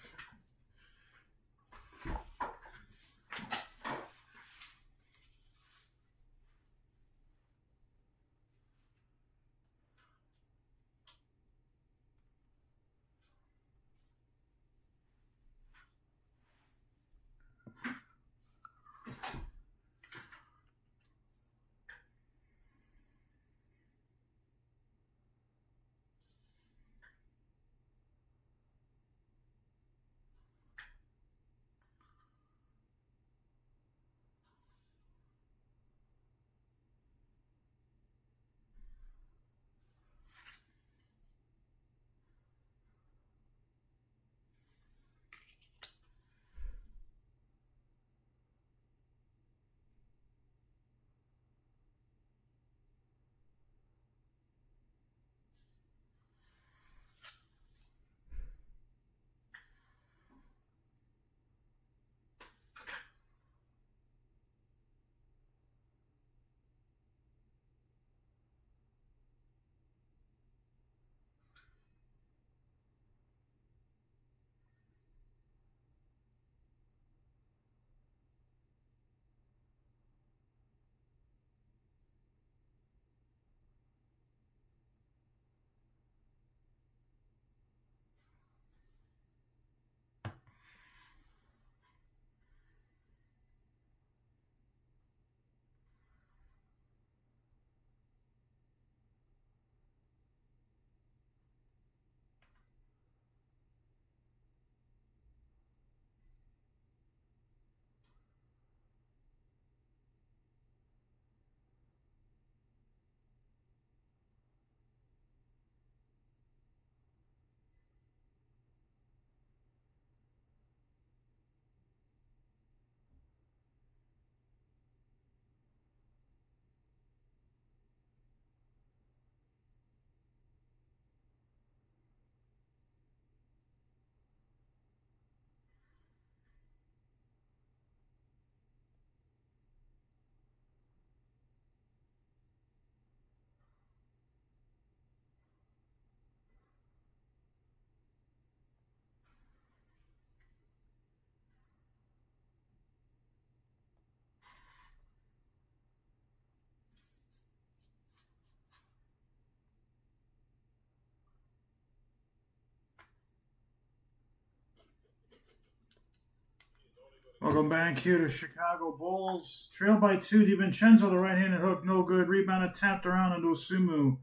Welcome back here to Chicago Bulls. Trailed by 2. DiVincenzo, the right-handed hook, no good. Rebounded, tapped around into Osumu.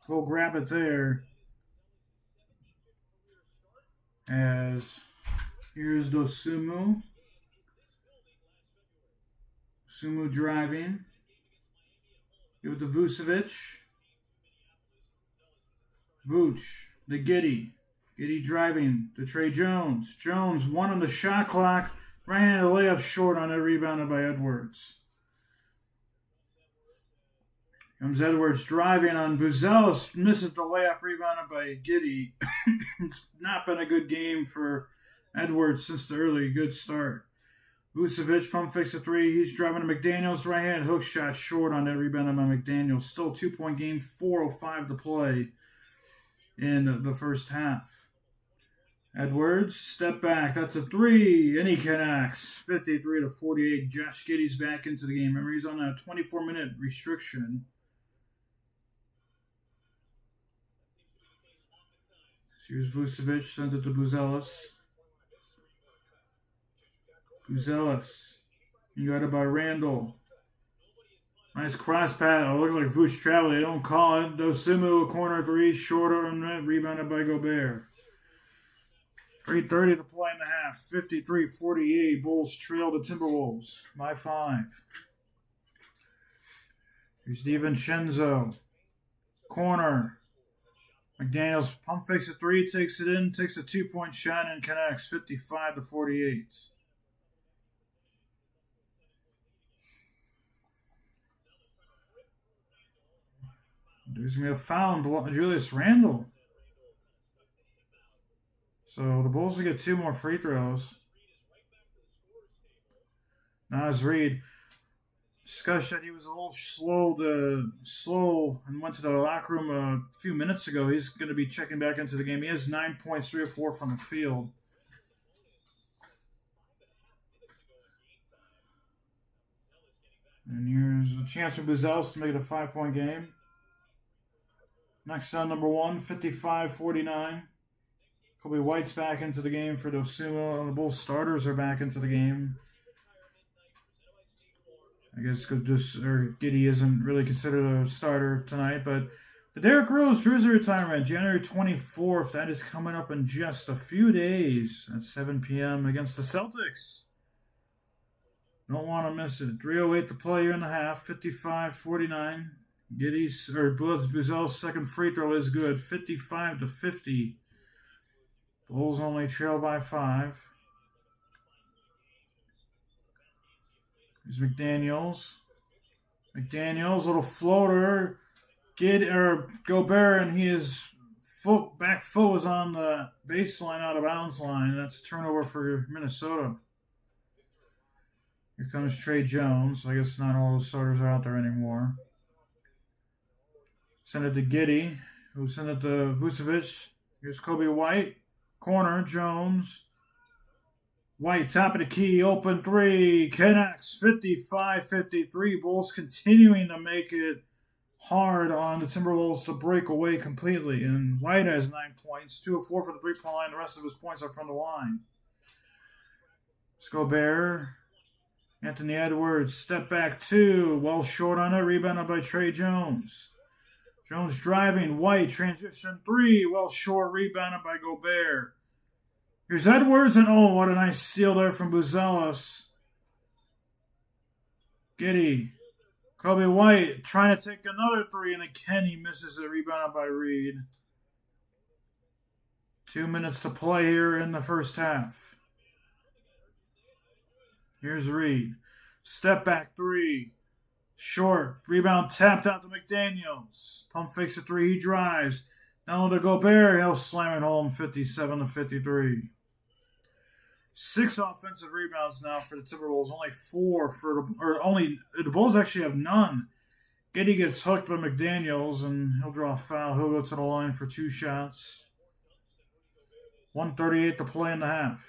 We'll grab it there. As here's Dosumu. Sumu driving. Give it to Vucevic. Vooch. The Giddey. Giddey driving to Trey Jones. Jones, one on the shot clock. Right-handed layup short on it, rebounded by Edwards. Comes Edwards driving on Buzelis, misses the layup, rebounded by Giddey. It's not been a good game for Edwards since the early good start. Vucevic pump fakes a 3. He's driving to McDaniels, right hand hook shot short on that, rebounded by McDaniels. Still 2-point game, 4:05 to play in the first half. Edwards, step back. That's a 3, and he connects. 53-48. Josh Giddey's back into the game. Remember, he's on a 24-minute restriction. Here's Vucevic, sends it to Buzelis. Buzelis. You got it by Randall. Nice cross pass. Oh, looks like Vooch traveled. They don't call it. Dosumu, corner 3, shorter on that, rebounded by Gobert. 3:30 to play in the half. 53-48. Bulls trail the Timberwolves by 5. Here's DiVincenzo. Corner. McDaniels pump fakes a 3, takes it in, takes a 2-point shot and connects. 55-48. There's going to be a foul on Julius Randle. So the Bulls will get 2 more free throws. Naz Reid. Scott said he was a little slow and went to the locker room a few minutes ago. He's going to be checking back into the game. He has 9 points, 3 or 4 from the field. And here's a chance for Buzelis to make it a 5-point game. Next on number 1, 55-49. Kobe White's back into the game for Dosumu. The Bulls starters are back into the game. I guess Giddey isn't really considered a starter tonight, but the Derrick Rose jersey retirement, January 24th, that is coming up in just a few days at 7 p.m. against the Celtics. Don't want to miss it. 3:08 to play here in the half, 55-49. Buzel's second free throw is good, 55-50. Bulls only trail by 5. Here's McDaniels. Little floater. Gobert, and his back foot was on the baseline out of bounds line. That's a turnover for Minnesota. Here comes Trey Jones. I guess not all the starters are out there anymore. Send it to Giddey, who sent it to Vucevic. Here's Kobe White. Corner, Jones. White, top of the key, open 3, connects, 55-53. Bulls continuing to make it hard on the Timberwolves to break away completely. And White has 9 points, 2 of 4 for the 3-point line. The rest of his points are from the line. Gobert. Anthony Edwards, step back 2, well short on it, rebounded by Trey Jones. Jones driving, White, transition 3, well short, rebounded by Gobert. Here's Edwards, and oh, what a nice steal there from Buzelis. Giddey. Kobe White trying to take another 3, and again he misses it, rebounded by Reid. 2 minutes to play here in the first half. Here's Reid. Step back 3. Short. Rebound tapped out to McDaniels. Pump fakes a 3. He drives. Down to Gobert. He'll slam it home, 57-53. 6 offensive rebounds now for the Timberwolves. Only 4 the Bulls actually have none. Giddey gets hooked by McDaniels, and he'll draw a foul. He'll go to the line for 2 shots. 1:38 to play in the half.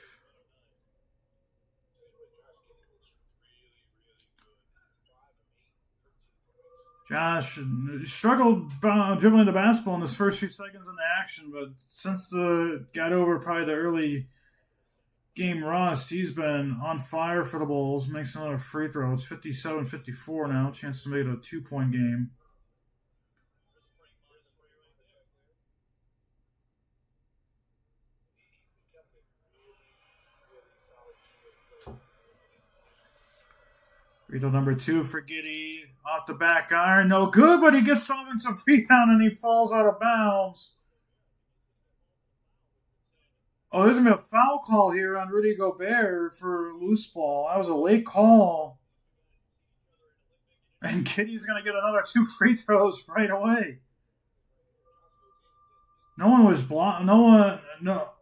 Josh struggled dribbling the basketball in his first few seconds in the action, but since got over probably the early game rust. He's been on fire for the Bulls. Makes another free throw. It's 57-54 now. Chance to make it a 2-point game. Free throw number 2 for Giddey. Off the back iron. No good, but he gets the offensive rebound and he falls out of bounds. Oh, there's going to be a foul call here on Rudy Gobert for loose ball. That was a late call. And Giddey's going to get another 2 free throws right away. No one was blocked. No one, no.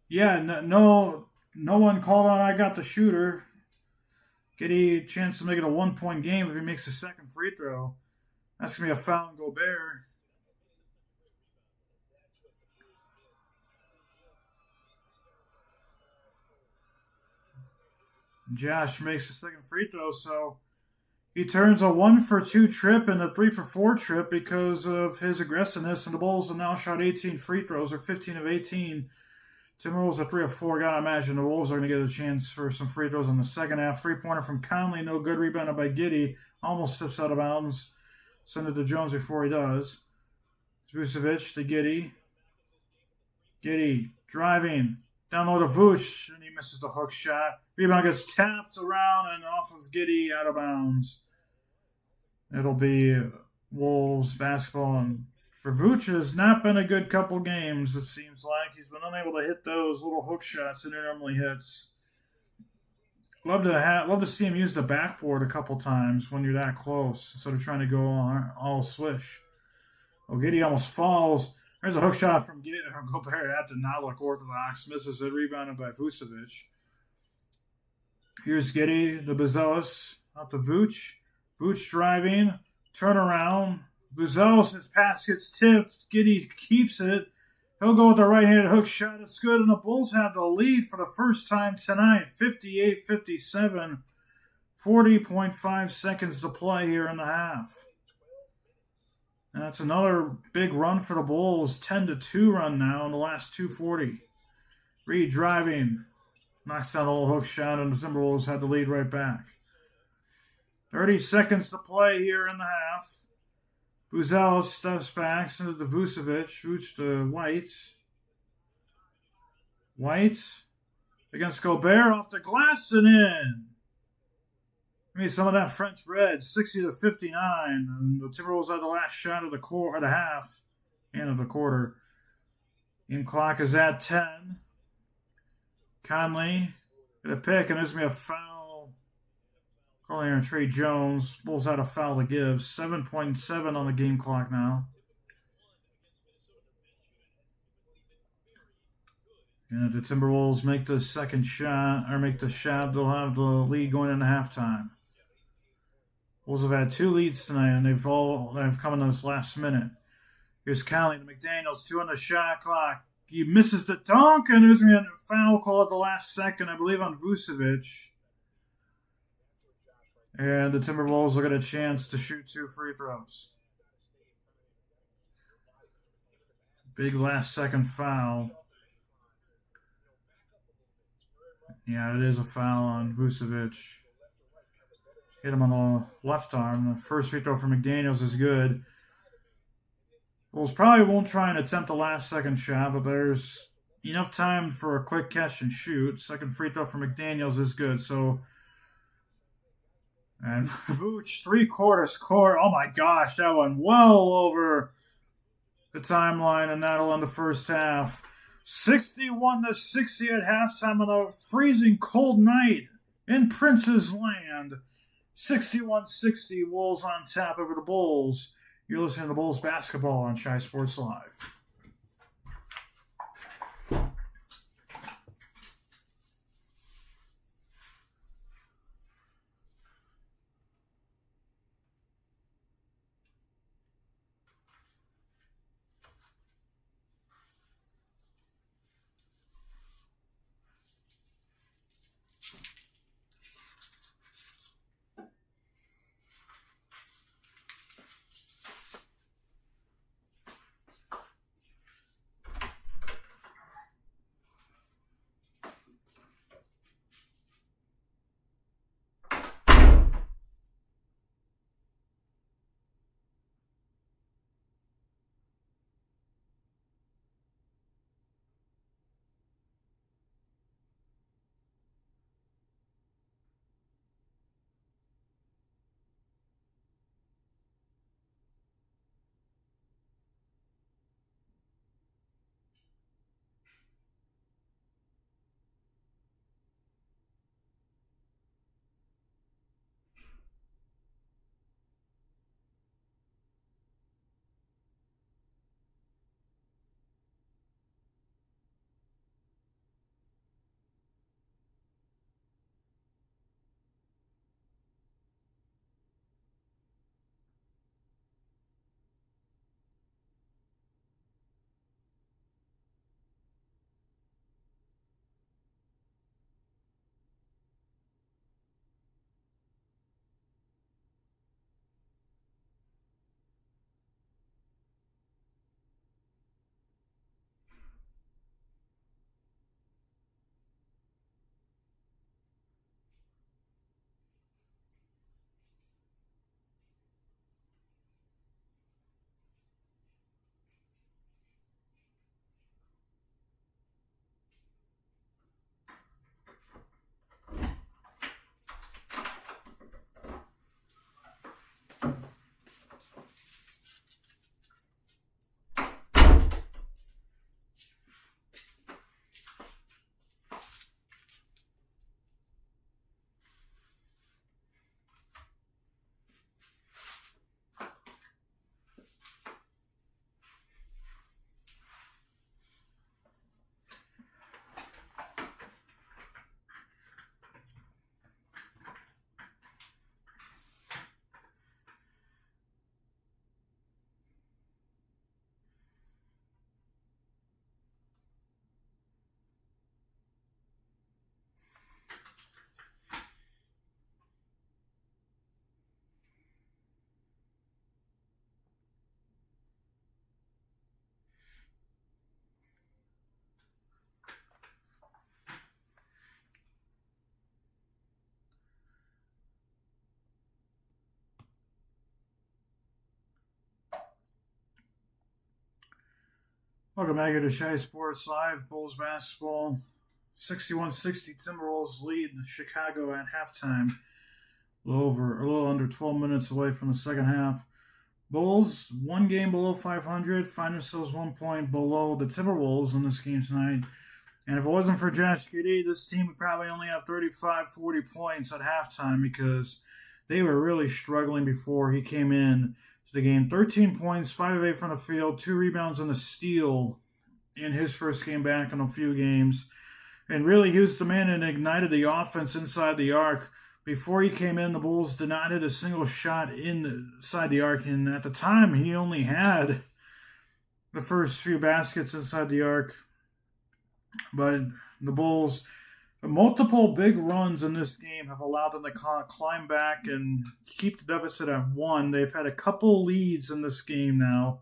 Yeah, no one called on I got the shooter. Giddey chance to make it a 1-point game if he makes the second free throw. That's going to be a foul on Gobert. Josh makes the second free throw, so he turns a 1-for-2 trip and a 3-for-4 trip because of his aggressiveness, and the Bulls have now shot 18 free throws, or 15 of 18. Timberwolves are 3 of 4. Gotta imagine the Wolves are going to get a chance for some free throws in the second half. 3-pointer from Conley, no good. Rebounded by Giddey. Almost slips out of bounds. Send it to Jones before he does. Vucevic to Giddey. Giddey driving. Down low to Vooch, and he misses the hook shot. Rebound gets tapped around and off of Giddey, out of bounds. It'll be Wolves basketball, and for Vooch has not been a good couple games, it seems like. He's been unable to hit those little hook shots that he normally hits. Love to see him use the backboard a couple times when you're that close, instead of trying to go all swish. Oh, Giddey almost falls. There's a hook shot from Gobert. That did not look orthodox. Misses it, rebounded by Vucevic. Here's Giddey, the Buzelis, out to Vooch. Vooch driving, turnaround. Buzelis, his pass gets tipped. Giddey keeps it. He'll go with the right-handed hook shot. It's good, and the Bulls have the lead for the first time tonight, 58-57. 40.5 seconds to play here in the half. And that's another big run for the Bulls. 10-2 run now in the last 2:40. Reed driving. Knocks down a little hook shot, and the Timberwolves had the lead right back. 30 seconds to play here in the half. Buzelis steps back, sends it to Vucevic. Vooch to White. White against Gobert, off the glass and in. Made some of that French bread, 60-59, and the Timberwolves had the last shot of the half and of the quarter. Game clock is at 10. Conley get a pick, and there's going to be a foul. Calling here on Trey Jones. Bulls had a foul to give. 7.7 on the game clock now. And if the Timberwolves make the second shot, or make the shot, they'll have the lead going into halftime. Bulls have had 2 leads tonight, and they've come in this last minute. Here's Conley to McDaniels, 2 on the shot clock. He misses the dunk, and there's going to be a foul call at the last second, I believe, on Vucevic. And the Timberwolves will get a chance to shoot 2 free throws. Big last second foul. Yeah, it is a foul on Vucevic. Hit him on the left arm. The first free throw from McDaniels is good. Bulls probably won't try and attempt the last second shot, but there's enough time for a quick catch and shoot. Second free throw from McDaniels is good. And Vooch, 3-quarter score. Oh my gosh, that went well over the timeline, and that'll end the first half. 61-60 at halftime on a freezing cold night in Prince's Land. 61-60, Wolves on top over the Bulls. You're listening to Bulls basketball on Shy Sports Live. Welcome back to Shy Sports Live. Bulls basketball. 61-60 Timberwolves lead Chicago at halftime. A little under 12 minutes away from the second half. Bulls, one game below 500, find themselves 1 point below the Timberwolves in this game tonight. And if it wasn't for Josh Giddey, this team would probably only have 35, 40 points at halftime because they were really struggling before he came in to the game. 13 points, 5 of 8 from the field, 2 rebounds and a steal in his first game back in a few games. And really, he was the man that ignited the offense inside the arc. Before he came in, the Bulls did not hit a single shot inside the arc. And at the time, he only had the first few baskets inside the arc. But the Bulls, multiple big runs in this game have allowed them to climb back and keep the deficit at 1. They've had a couple leads in this game now.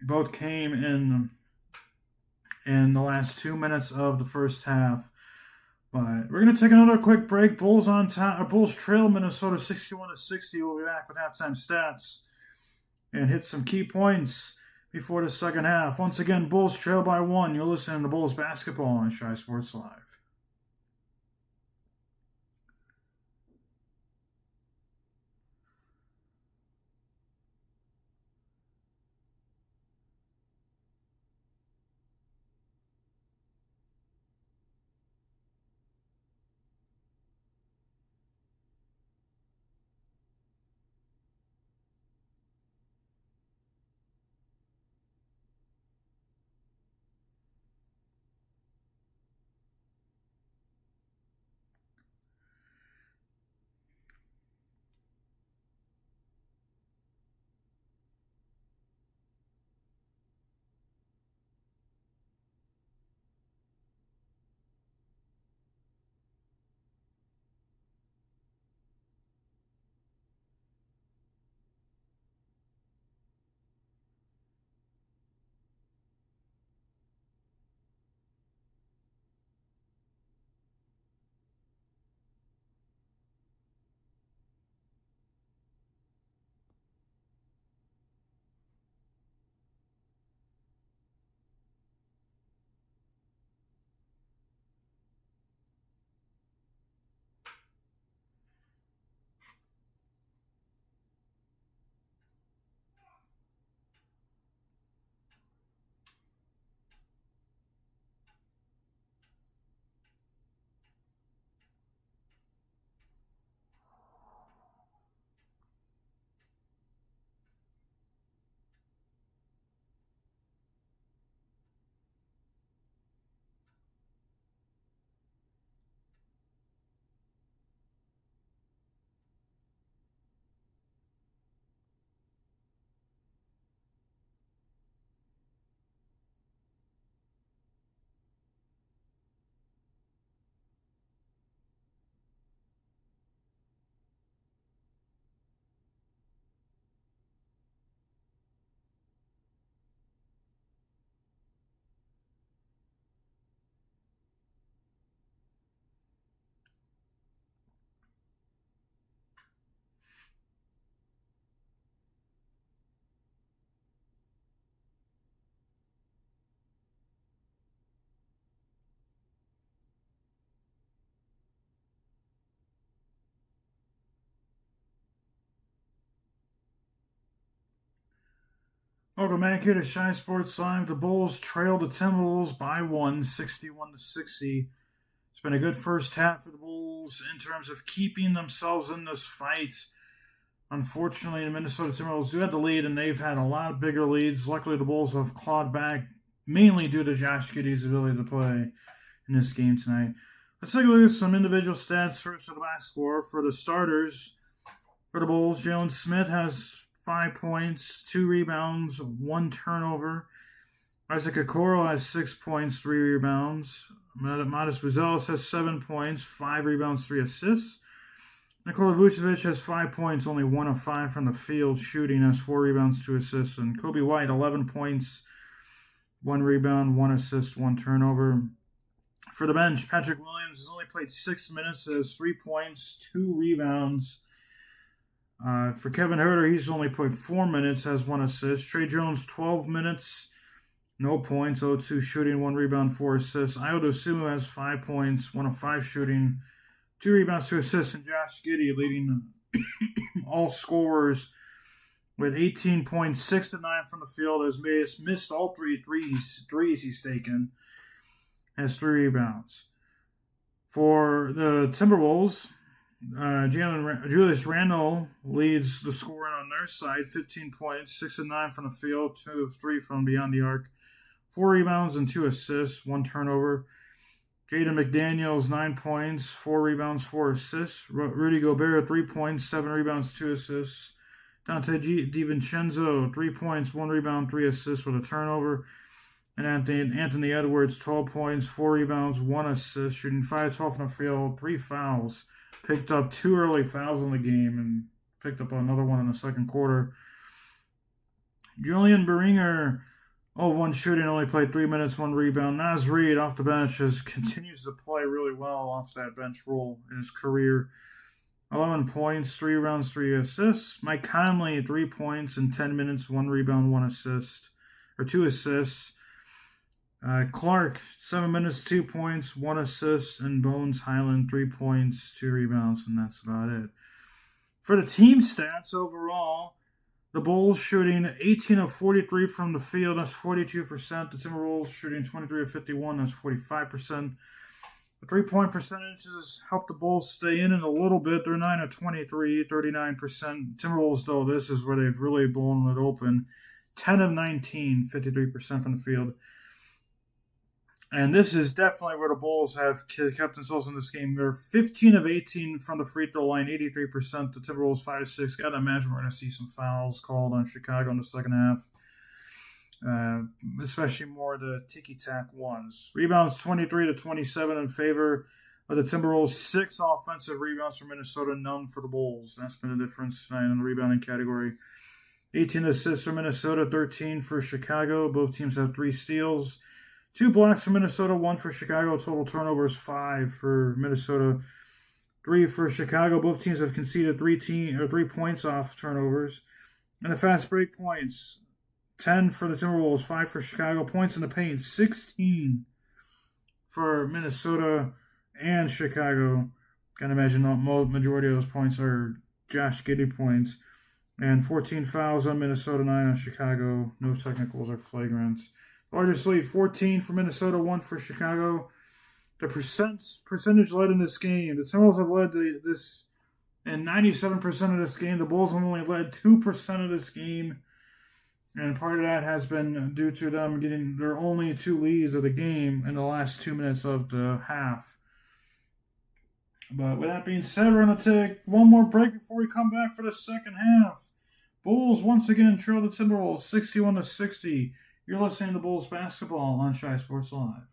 Both came in the last 2 minutes of the first half. But we're going to take another quick break. Bulls on top. Bulls trail Minnesota 61-60. We'll be back with halftime stats and hit some key points before the second half. Once again, Bulls trail by 1. You're listening to Bulls basketball on Shy Sports Live. Welcome back here to Shy Sports Live. The Bulls trail the Timberwolves by 1, 61-60. It's been a good first half for the Bulls in terms of keeping themselves in this fight. Unfortunately, the Minnesota Timberwolves do have the lead, and they've had a lot of bigger leads. Luckily, the Bulls have clawed back, mainly due to Josh Giddey's ability to play in this game tonight. Let's take a look at some individual stats first for the box score. For the starters, for the Bulls, Jalen Smith has 5 points, 2 rebounds, 1 turnover. Isaac Okoro has 6 points, 3 rebounds. Modest Buzelis has 7 points, 5 rebounds, 3 assists. Nikola Vucevic has 5 points, only 1 of 5 from the field shooting, has 4 rebounds, 2 assists. And Kobe White, 11 points, 1 rebound, 1 assist, 1 turnover. For the bench, Patrick Williams has only played 6 minutes, has 3 points, 2 rebounds. For Kevin Huerter, he's only played 4 minutes, has 1 assist. Trey Jones, 12 minutes, No points, 0-2 shooting, 1 rebound, 4 assists. Ayo Dosunmu has 5 points, 1 of 5 shooting, 2 rebounds, 2 assists, and Josh Giddey leading all scorers with 18 points, 6 to 9 from the field. Has missed all threes he's taken. Has 3 rebounds. For the Timberwolves, Julius Randle leads the scoring on their side, 15 points, 6 to 9 from the field, 2 of 3 from beyond the arc, 4 rebounds and 2 assists, 1 turnover. Jaden McDaniels, 9 points, 4 rebounds, 4 assists. Rudy Gobert, 3 points, 7 rebounds, 2 assists. Dante DiVincenzo, 3 points, 1 rebound, 3 assists with a turnover. And Anthony Edwards, 12 points, 4 rebounds, 1 assist, shooting 5-12 from the field, 3 fouls. Picked up 2 early fouls in the game and picked up another one in the second quarter. Julian Beringer, 1 shooting, only played 3 minutes, 1 rebound. Naz Reid off the bench continues to play really well off that bench role in his career. 11 points, 3 rebounds, 3 assists. Mike Conley, 3 points in 10 minutes, 1 rebound, 1 assist, or 2 assists. Clark, 7 minutes, 2 points, 1 assist, and Bones Highland, 3 points, 2 rebounds, and that's about it. For the team stats overall, the Bulls shooting 18 of 43 from the field, that's 42%. The Timberwolves shooting 23 of 51, that's 45%. The 3-point percentages help the Bulls stay in it a little bit. They're 9 of 23, 39%. Timberwolves, though, this is where they've really blown it open. 10 of 19, 53% from the field. And this is definitely where the Bulls have kept themselves in this game. They're 15 of 18 from the free throw line, 83%. The Timberwolves 5 of 6. Gotta imagine we're going to see some fouls called on Chicago in the second half. Especially more the ticky-tack ones. Rebounds 23 to 27 in favor of the Timberwolves. 6 offensive rebounds for Minnesota, none for the Bulls. That's been the difference tonight in the rebounding category. 18 assists for Minnesota, 13 for Chicago. Both teams have 3 steals. 2 blocks for Minnesota, 1 for Chicago. Total turnovers, 5 for Minnesota, 3 for Chicago. Both teams have conceded 3 points off turnovers. And the fast break points, 10 for the Timberwolves, 5 for Chicago. Points in the paint, 16 for Minnesota and Chicago. Can't imagine the majority of those points are Josh Giddey points. And 14 fouls on Minnesota, 9 on Chicago. No technicals or flagrants. Largest lead, 14 for Minnesota, 1 for Chicago. The percentage led in this game. The Timberwolves have led this in 97% of this game. The Bulls have only led 2% of this game. And part of that has been due to them getting their only 2 leads of the game in the last 2 minutes of the half. But with that being said, we're going to take one more break before we come back for the second half. Bulls once again trail the Timberwolves 61 to 60. You're listening to Bulls Basketball on Shy Sports Live.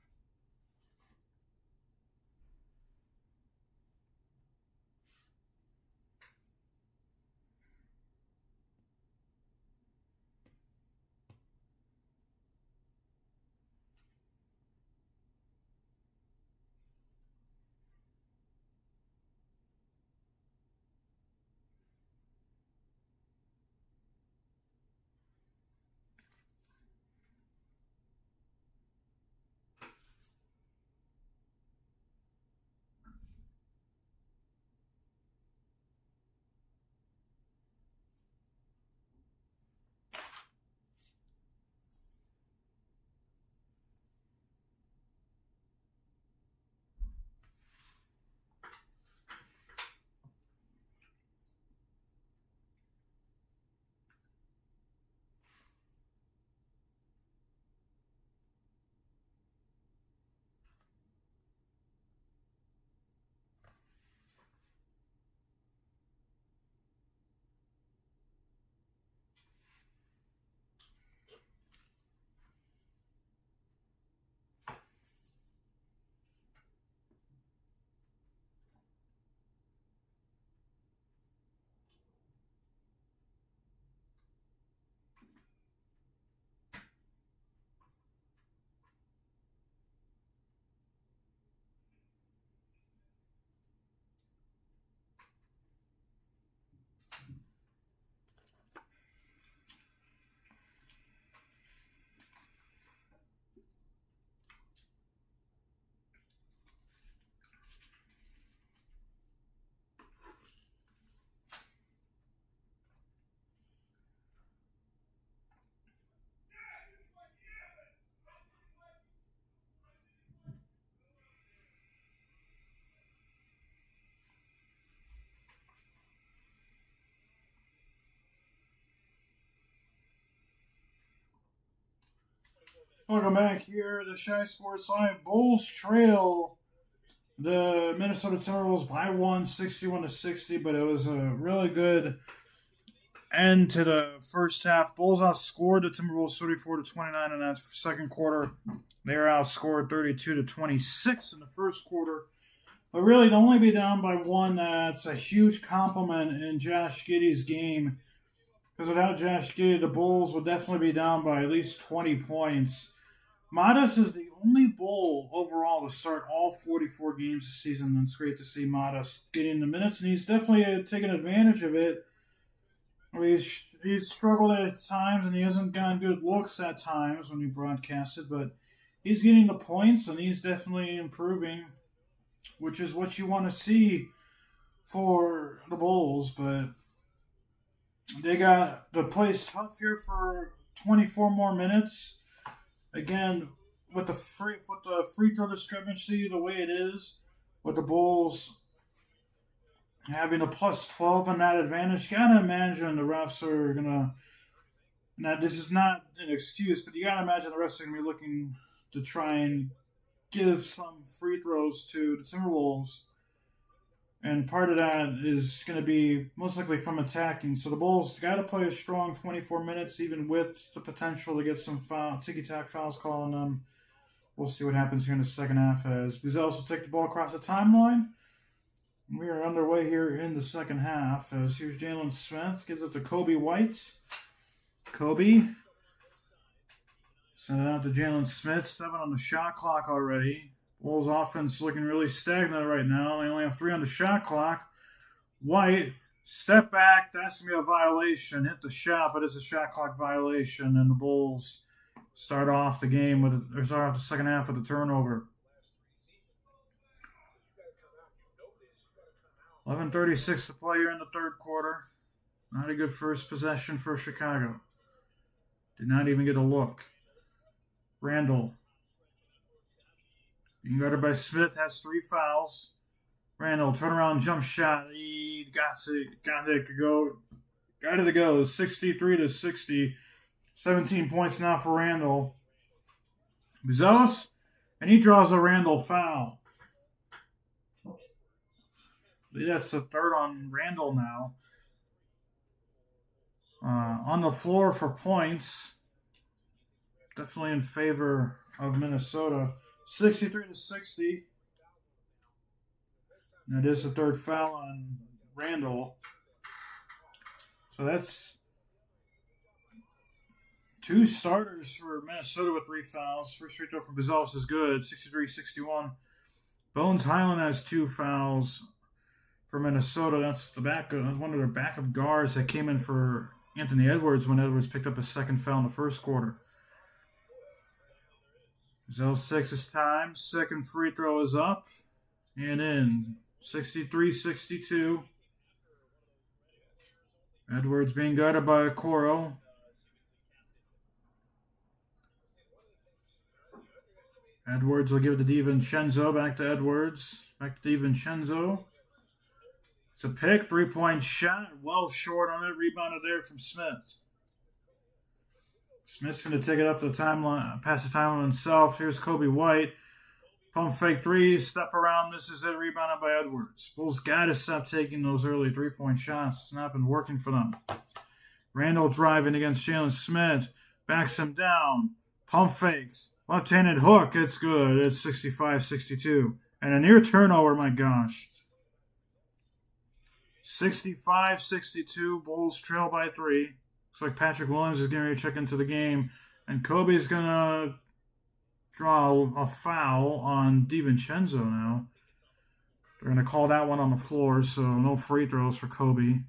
Welcome back here to Shy Sports Live. Bulls trail the Minnesota Timberwolves by 61 to 60, but it was a really good end to the first half. Bulls outscored the Timberwolves 34 to 29 in that second quarter. They were outscored 32 to 26 in the first quarter. But really, to only be down by one, that's a huge compliment in Josh Giddey's game. Because without Josh Giddey, the Bulls would definitely be down by at least 20 points. Modest is the only Bull overall to start all 44 games this season, and it's great to see Modest getting the minutes, and he's definitely taken advantage of it. He's struggled at times, and he hasn't gotten good looks at times when he broadcasted, but he's getting the points, and he's definitely improving, which is what you want to see for the Bulls, but they got the place tough here for 24 more minutes. Again, with the free throw discrepancy the way it is, with the Bulls having a plus 12 on that advantage, you gotta imagine the refs are gonna. Now, this is not an excuse, but you gotta imagine the refs are gonna be looking to try and give some free throws to the Timberwolves. And part of that is going to be most likely from attacking. So the Bulls got to play a strong 24 minutes, even with the potential to get some ticky-tack fouls called on them. We'll see what happens here in the second half as Buzelis will take the ball across the timeline. We are underway here in the second half as here's Jalen Smith. Gives it to Kobe White. Kobe. Send it out to Jalen Smith. 7 on the shot clock already. Bulls offense looking really stagnant right now. They only have 3 on the shot clock. White, step back. That's going to be a violation. Hit the shot, but it's a shot clock violation. And the Bulls start off the game start off the second half with a turnover. 11:36 to play here in the third quarter. Not a good first possession for Chicago. Did not even get a look. Randall. Being guarded by Smith, has 3 fouls. Randall, turnaround jump shot. He got it to go. Got it to go. 63 to 60. 17 points now for Randall. Buzelis, and he draws a Randall foul. I believe that's the third on Randall now. On the floor for points. Definitely in favor of Minnesota. 63 to 60. That is the third foul on Randall. So that's 2 starters for Minnesota with 3 fouls. First free throw from Buzelis is good. 63-61. Bones Highland has 2 fouls for Minnesota. That's one of their backup guards that came in for Anthony Edwards when Edwards picked up his second foul in the first quarter. Buzelis takes his time. Second free throw is up and in. 63-62. Edwards being guarded by Okoro. Edwards will give it to DiVincenzo. Back to Edwards. Back to DiVincenzo. It's a pick. 3-point shot. Well short on it. Rebounded there from Smith. Smith's going to take it up the timeline, pass the timeline himself. Here's Kobe White. Pump fake 3, step around, misses it, rebounded by Edwards. Bulls got to stop taking those early 3-point shots. It's not been working for them. Randall driving against Jalen Smith. Backs him down. Pump fakes. Left-handed hook. It's good. It's 65-62. And a near turnover, my gosh. 65-62. Bulls trail by 3. Looks like Patrick Williams is getting ready to check into the game. And Kobe's going to draw a foul on DiVincenzo now. They're going to call that one on the floor, so no free throws for Kobe.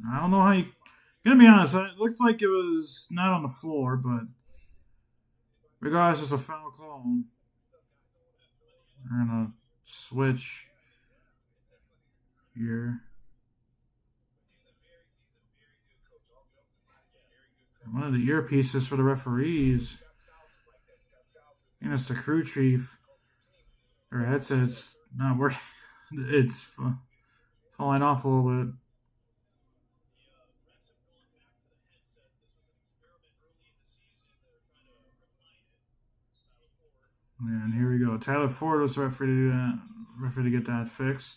I don't know how you... Gonna be honest, it looked like it was not on the floor, but regardless, it's a foul call. We're going to switch here. One of the earpieces for the referees. I think it's the crew chief. Their headset's not working. It's falling off a little bit. And here we go. Tyler Ford was the referee to do that. Referee to get that fixed.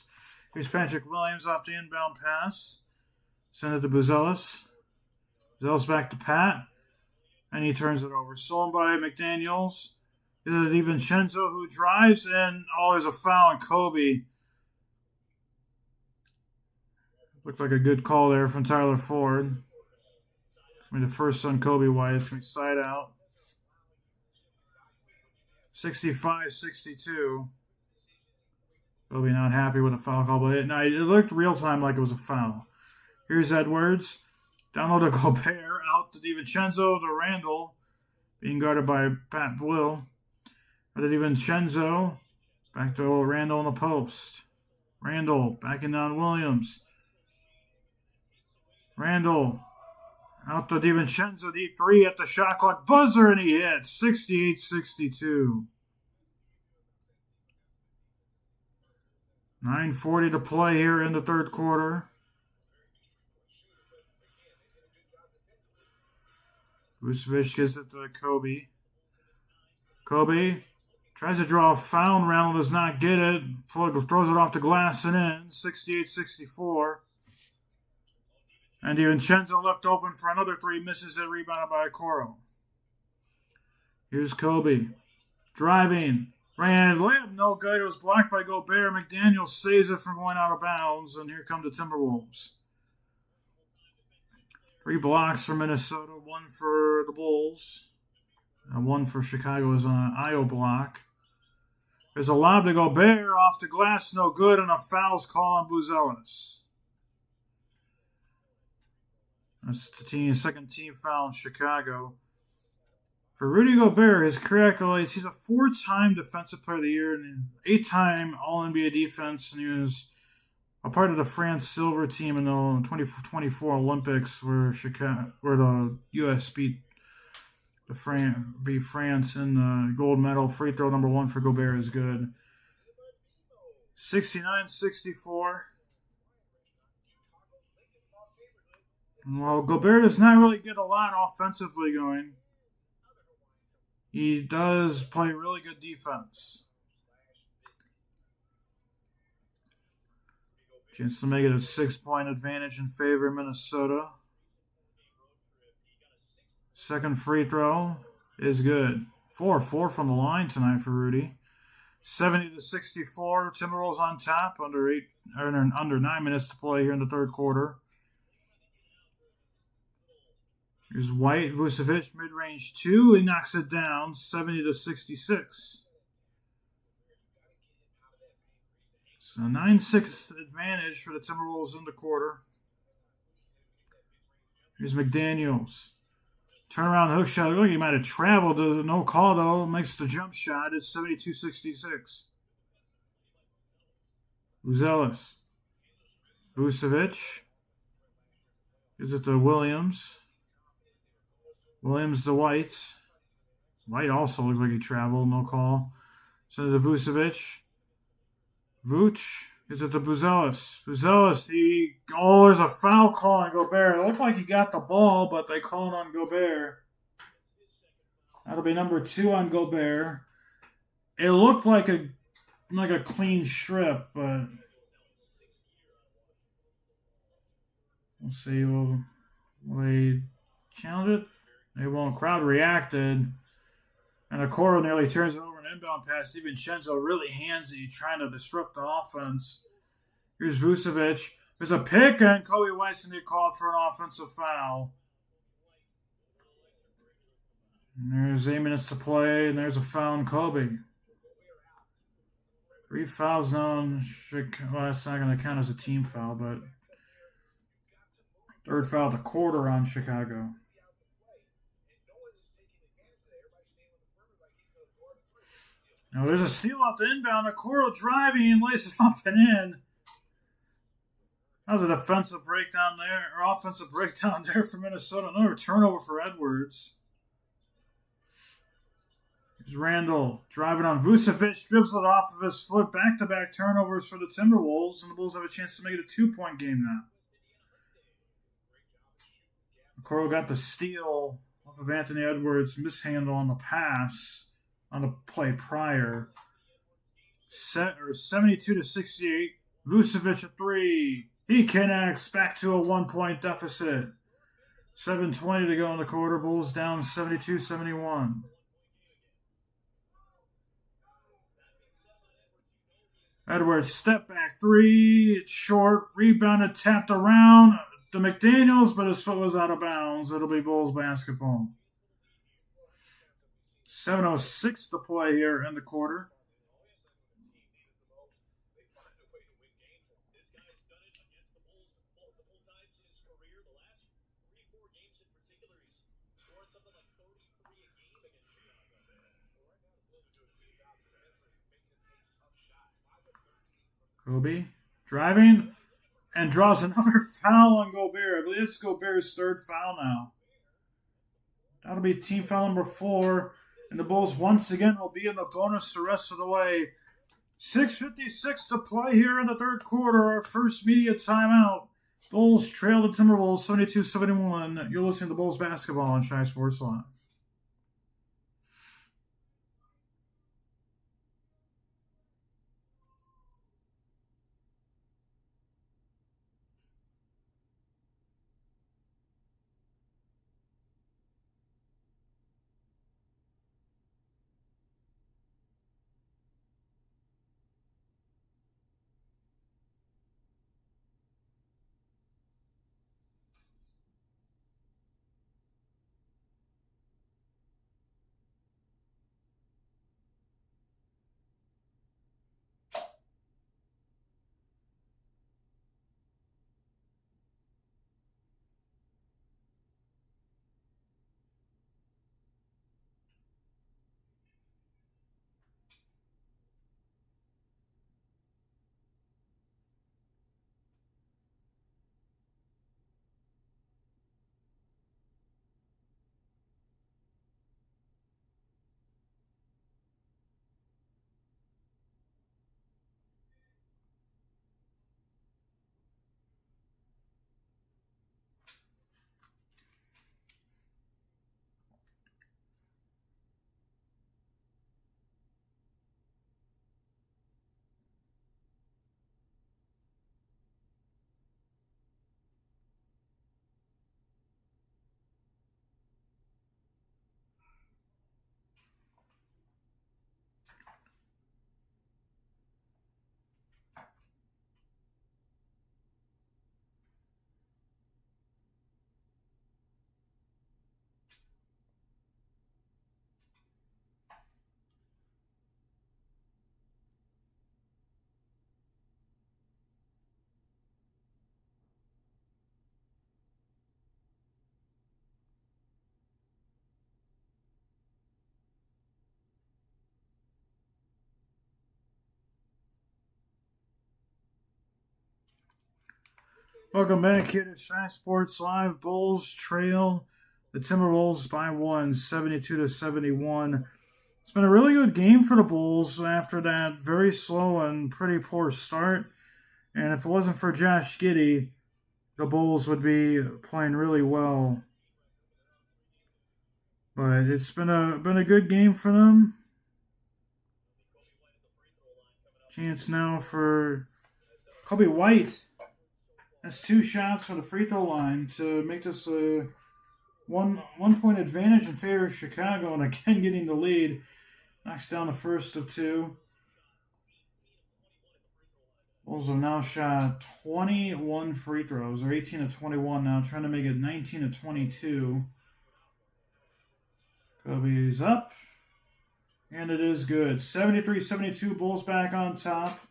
Here's Patrick Williams off the inbound pass. Send it to Buzelis. Buzelis back to Pat. And he turns it over. Stolen by McDaniels. Is it DiVincenzo who drives? And, there's a foul on Kobe. Looked like a good call there from Tyler Ford. The first on Kobe White. It's going to be side out. 65-62. Kobe not happy with a foul call, but it looked real time like it was a foul. Here's Edwards. Down low to Gobert. Out to DiVincenzo to Randall. Being guarded by Pat Will. To DiVincenzo. Back to Randall in the post. Randall backing down Williams. Randall. Out to DiVincenzo. Deep three at the shot clock buzzer, and he hits. 68-62. 9:40 to play here in the third quarter. Vucevic gives it to Kobe. Kobe tries to draw a foul. Randall does not get it. Throws it off the glass and in. 68-64. And DiVincenzo left open for another three. Misses it. Rebounded by Okoro. Here's Kobe. Driving. Ran layup, no good. It was blocked by Gobert. McDaniel saves it from going out of bounds. And here come the Timberwolves. 3 blocks for Minnesota, 1 for the Bulls. And 1 for Chicago is an IO block. There's a lob to Gobert off the glass, no good, and a foul's call on Buzelis. That's the second team foul in Chicago. For Rudy Gobert, his career accolades, he's a 4-time Defensive Player of the Year and an 8-time All-NBA defense, and he was a part of the France silver team in the 2024 Olympics where the U.S. beat France in the gold medal. Free throw number 1 for Gobert is good. 69-64. Well, Gobert does not really get a lot offensively going. He does play really good defense. Chance to make it a 6-point advantage in favor of Minnesota. Second free throw is good. 4 from the line tonight for Rudy. 70-64. Timberwolves on top. Under 9 minutes to play here in the third quarter. Here's White. Vucevic mid-range 2. He knocks it down. 70-66. So 9-6 advantage for the Timberwolves in the quarter. Here's McDaniels. Turnaround hook shot. Look, he might have traveled. No call, though. Makes the jump shot. It's 72-66. Buzelis. Vucevic. Gives it to Williams. Williams to White. White also looked like he traveled. No call. Sends it to Vucevic. Vooch. Gives it to Buzelis. Buzelis, there's a foul call on Gobert. It looked like he got the ball, but they called on Gobert. That'll be number 2 on Gobert. It looked like a clean strip, but we'll see. Will they challenge it? They won't. Crowd reacted. And Okoro nearly turns it over an inbound pass. DiVincenzo really handsy, trying to disrupt the offense. Here's Vucevic. There's a pick, and Kobe White's going to get called for an offensive foul. And there's 8 minutes to play, and there's a foul on Kobe. 3 fouls now on Chicago. Well, that's not going to count as a team foul, but third foul of the quarter on Chicago. Now there's a steal off the inbound. Okoro driving and lays it up and in. That was a defensive breakdown there, or offensive breakdown there for Minnesota. Another turnover for Edwards. Here's Randall driving on Vucevic, dribbles it off of his foot. Back-to-back turnovers for the Timberwolves, and the Bulls have a chance to make it a 2-point game now. Okoro got the steal off of Anthony Edwards' mishandle on the pass on the play prior. 72-68. Vucevic a three. He connects back to a 1-point deficit. 7:20 to go in the quarter. Bulls down 72-71. Edwards step back three. It's short. Rebounded, tapped around to McDaniels, but his foot was out of bounds. It'll be Bulls basketball. 7:06 to play here in the quarter. Kobe driving and draws another foul on Gobert. I believe it's Gobert's third foul now. That'll be team foul number 4. And the Bulls once again will be in the bonus the rest of the way. 6:56 to play here in the third quarter. Our first media timeout. Bulls trail the Timberwolves 72-71. You're listening to Bulls basketball on Shy Sports Live. Welcome back here to Shy Sports Live. Bulls trail the Timberwolves by 1, 72-71. It's been a really good game for the Bulls after that very slow and pretty poor start. And if it wasn't for Josh Giddey, the Bulls would be playing really well. But it's been a good game for them. Chance now for Kobe White. That's 2 shots for the free throw line to make this a one point advantage in favor of Chicago, and again getting the lead. Knocks down the first of 2. Bulls have now shot 21 free throws. They're 18-21 now, trying to make it 19-22. Kobe's up, and it is good. 73-72, Bulls back on top.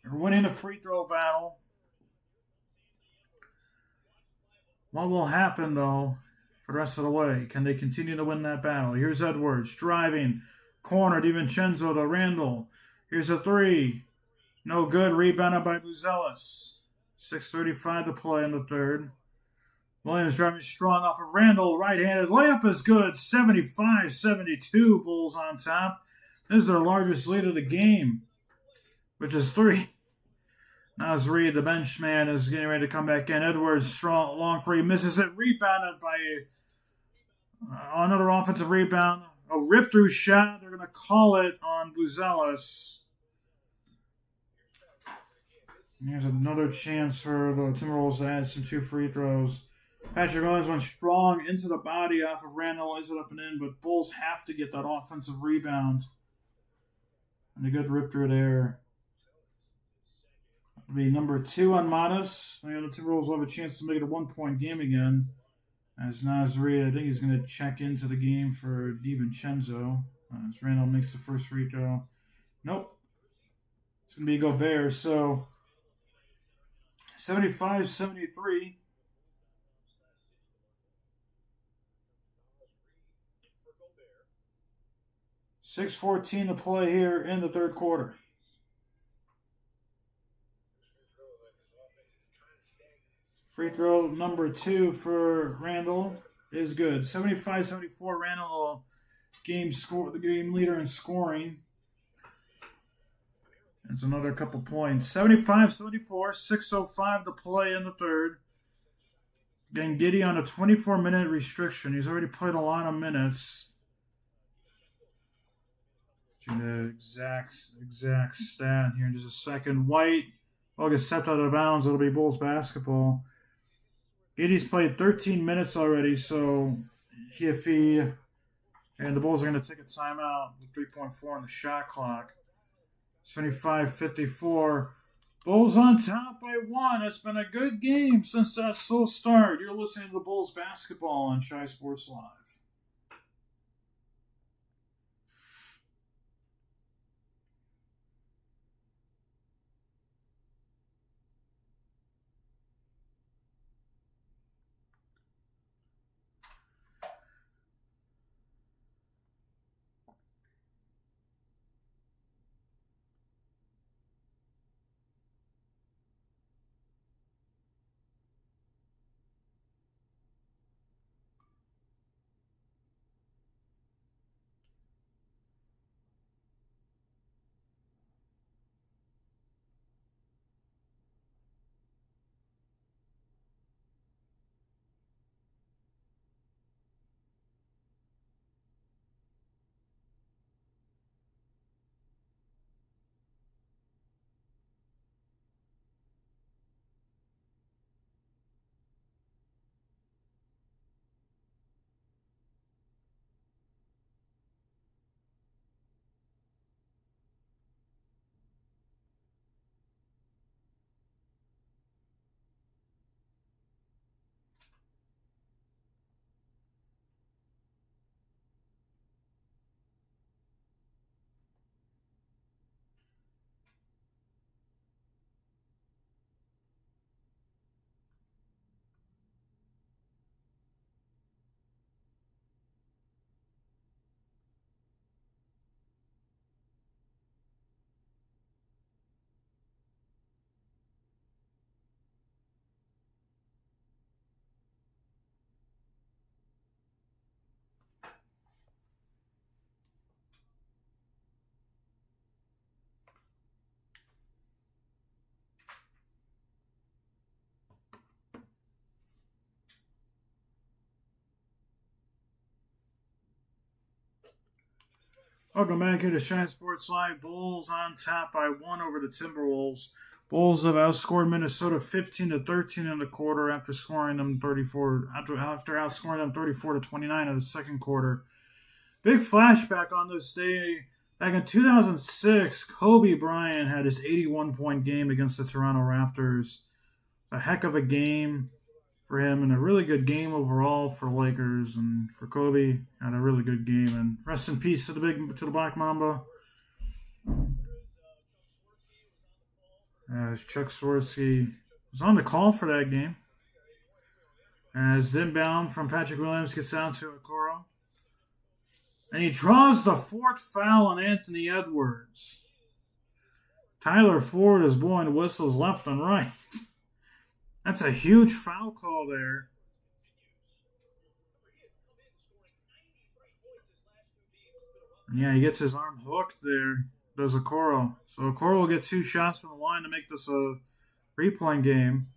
They're winning the free throw battle. What will happen, though, for the rest of the way? Can they continue to win that battle? Here's Edwards driving. Corner, DiVincenzo to Randall. Here's a 3. No good. Rebounded by Buzelis. 6:35 to play in the third. Williams driving strong off of Randall. Right-handed layup is good. 75-72. Bulls on top. This is their largest lead of the game, which is 3. Naz Reid, the bench man, is getting ready to come back in. Edwards, strong, long 3, misses it. Rebounded by another offensive rebound. A rip through shot. They're going to call it on Buzelis. Here's another chance for the Timberwolves to add some 2 free throws. Patrick Williams went strong into the body off of Randall, lays it up and in, but Bulls have to get that offensive rebound. And a good rip through there. It'll be number 2 on Modest. The Timberwolves will have a chance to make it a 1-point game again. As Nasri, I think he's going to check into the game for DiVincenzo. As Randall makes the first free throw. Nope. It's going to be Gobert. So 75-73. 6:14 to play here in the third quarter. Free throw number 2 for Randall is good. 75-74. Randall, the game leader in scoring. That's another couple points. 75-74. 6:05 to play in the third. Again, Giddey on a 24-minute restriction. He's already played a lot of minutes. The exact stat here in just a second. White will get stepped out of bounds. It'll be Bulls basketball. Giddey's played 13 minutes already, so if he and the Bulls are going to take a timeout with 3.4 on the shot clock. 75-54. Bulls on top by 1. It's been a good game since that slow start. You're listening to the Bulls basketball on Chi Sports Live. Welcome back here to Chi Sports Live. Bulls on top by 1 over the Timberwolves. Bulls have outscored Minnesota 15-13 in the quarter after outscoring them 34-29 in the second quarter. Big flashback on this day. Back in 2006, Kobe Bryant had his 81-point game against the Toronto Raptors. A heck of a game for him and a really good game overall for Lakers, and for Kobe had a really good game. And rest in peace to the Black Mamba. As Chuck Swirsky was on the call for that game. As inbound from Patrick Williams gets down to Okoro. And he draws the 4th foul on Anthony Edwards. Tyler Ford is blowing whistles left and right. That's a huge foul call there. And yeah, he gets his arm hooked there, does Okoro. So Okoro will get 2 shots from the line to make this a 3-point game.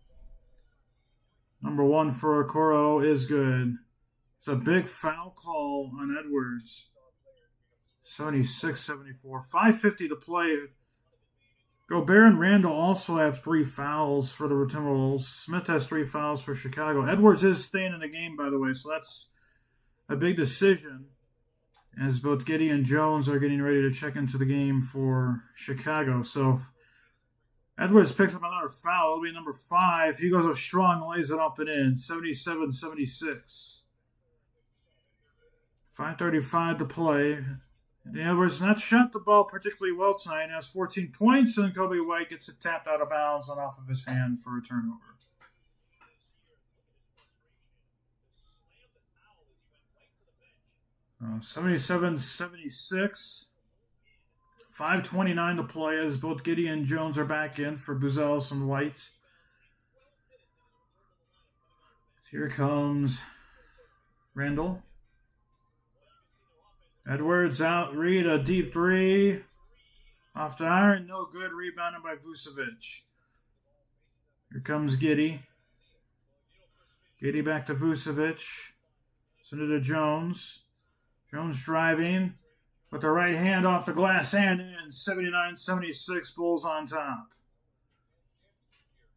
Number 1 for Okoro is good. It's a big foul call on Edwards. 76-74. 5:50 to play. Gobert and Randall also have 3 fouls for the Timberwolves. Smith has 3 fouls for Chicago. Edwards is staying in the game, by the way, so that's a big decision, as both Giddey and Jones are getting ready to check into the game for Chicago. So Edwards picks up another foul. It'll be number 5. He goes up strong, lays it up and in. 77-76. 5:35 to play. Edwards not shot the ball particularly well tonight. He has 14 points, and Kobe White gets it tapped out of bounds and off of his hand for a turnover. Uh, 77-76. 5:29 to play as both Giddey and Jones are back in for Buzelis and White. Here comes Randall. Edwards out, Reed, a deep 3. Off the iron, no good. Rebounded by Vucevic. Here comes Giddey. Giddey back to Vucevic. Send it to Jones. Jones driving with the right hand off the glass and in. 79-76, Bulls on top.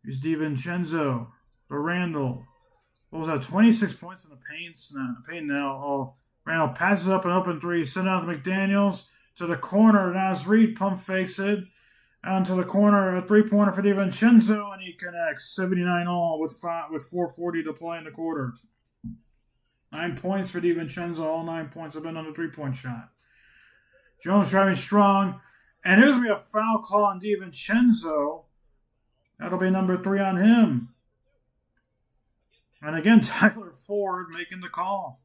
Here's DiVincenzo. To Randall. Bulls have 26 points in the paint now. Oh, Randall passes up an open 3. Send out to McDaniels. To the corner. Nas Reed pump fakes it. Onto the corner. A 3-pointer for DiVincenzo. And he connects. 79 all with 4:40 to play in the quarter. 9 points for DiVincenzo. All 9 points have been on the 3-point shot. Jones driving strong. And here's going to be a foul call on DiVincenzo. That'll be number 3 on him. And again, Tyler Ford making the call.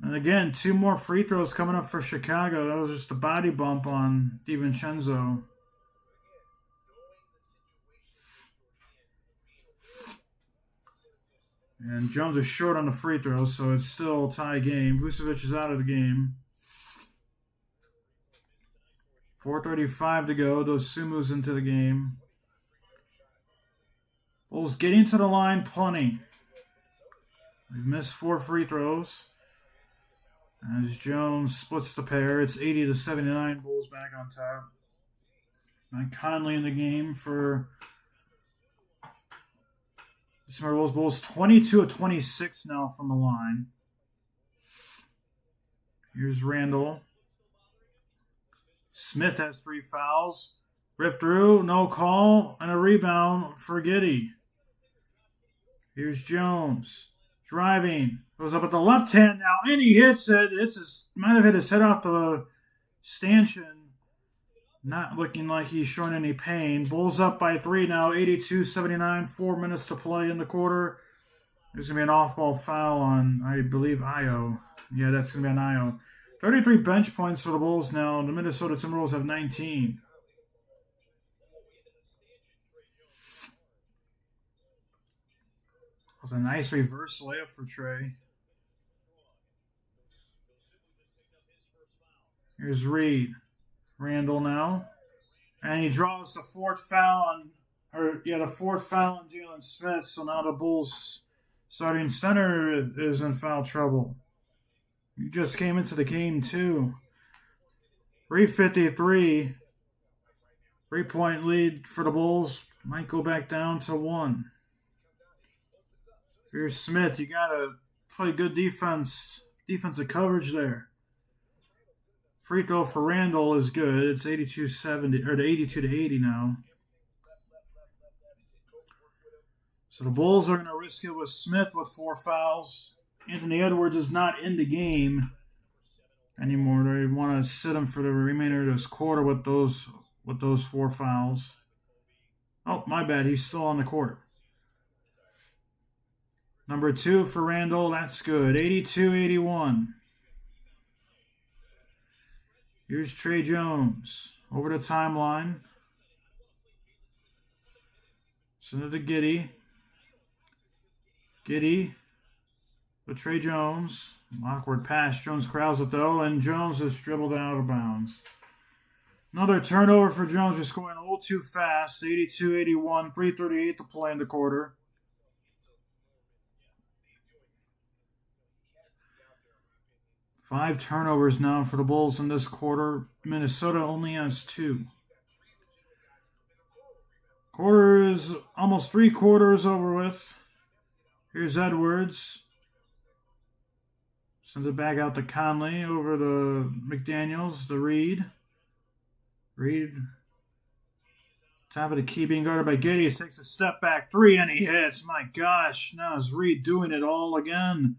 And again, 2 more free throws coming up for Chicago. That was just a body bump on DiVincenzo. And Jones is short on the free throws, so it's still a tie game. Vucevic is out of the game. 4:35 to go. Dosumu's into the game. Bulls getting to the line plenty. They've missed 4 free throws. As Jones splits the pair, it's 80-79. Bulls back on top. Mike Conley in the game for the Timberwolves. Bulls 22-26 now from the line. Here's Randall. Smith has 3 fouls. Ripped through, no call, and a rebound for Giddey. Here's Jones. Driving. Goes up at the left hand now, and he hits it. Might have hit his head off the stanchion. Not looking like he's showing any pain. Bulls up by 3 now, 82-79. 4 minutes to play in the quarter. There's going to be an off-ball foul on, I believe, Io. Yeah, that's going to be on Io. 33 bench points for the Bulls now. The Minnesota Timberwolves have 19. That was a nice reverse layup for Trey. Here's Reed. Randall now. And he draws the 4th foul on Jalen Smith. So now the Bulls starting center is in foul trouble. He just came into the game too. 3:53. 3-point lead for the Bulls. Might go back down to 1. Here's Smith. You got to play good defensive coverage there. Free throw for Randall is good. It's 82-70 or 82-80 now. So the Bulls are going to risk it with Smith with 4 fouls. Anthony Edwards is not in the game anymore. They want to sit him for the remainder of this quarter with those 4 fouls. Oh, my bad. He's still on the court. Number 2 for Randall. That's good. 82-81. Here's Trey Jones. Over the timeline. Send it to Giddey. Giddey with Trey Jones. Awkward pass. Jones corrals it though, and Jones is dribbled out of bounds. Another turnover for Jones, just going a little too fast. 82-81. 3:38 to play in the quarter. 5 turnovers now for the Bulls in this quarter. Minnesota only has 2. Quarter is almost 3/4 over with. Here's Edwards. Sends it back out to Conley over to McDaniels, to Reed. Reed. Top of the key being guarded by Giddey. Takes a step back 3 and he hits. My gosh, now is Reed doing it all again.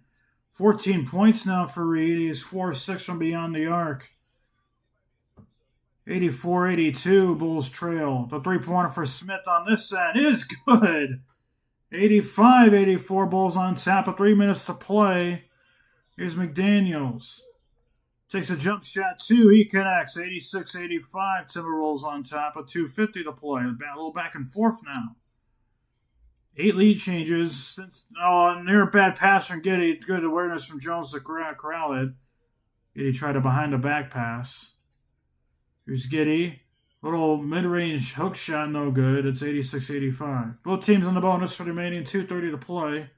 14 points now for Reed. He's 4-6 from beyond the arc. 84-82, Bulls trail. The three-pointer for Smith on this end is good. 85-84, Bulls on top of 3 minutes to play. Here's McDaniels. Takes a jump shot, 2. He connects. 86-85, Timberwolves on top of 2:50 to play. A little back and forth now. 8 lead changes. Near a bad pass from Giddey. Good awareness from Jones to corral it. Giddey tried a behind-the-back pass. Here's Giddey. Little mid-range hook shot, no good. It's 86-85. Both teams on the bonus for the remaining 2:30 to play.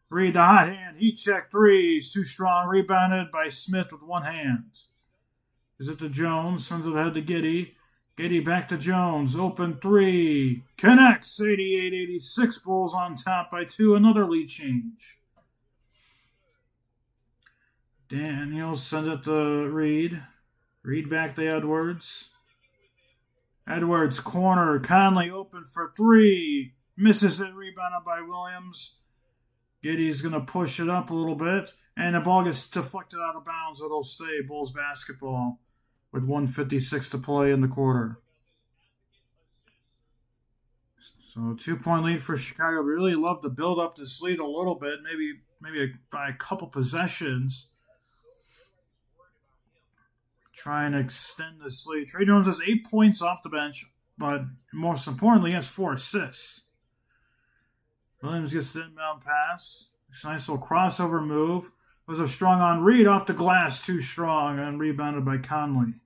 Reed, the hot hand. Heat check 3. He's too strong. Rebounded by Smith with one hand. Is it to Jones? Sends it ahead to Giddey. Giddey back to Jones. Open 3. Connects. 88-86. Bulls on top by 2. Another lead change. Daniels sends it to Reed. Reed back to Edwards. Edwards, corner. Conley open for 3. Misses it. Rebounded by Williams. Giddey's going to push it up a little bit. And the ball gets deflected out of bounds. It'll stay Bulls basketball with 1:56 to play in the quarter. So 2-point lead for Chicago. We really love to build up this lead a little bit. Maybe by a couple possessions. Try and extend this lead. Trey Jones has 8 points off the bench, but most importantly, he has 4 assists. Williams gets the inbound pass. Nice little crossover move. Was a strong on Reed off the glass, too strong, and rebounded by Conley.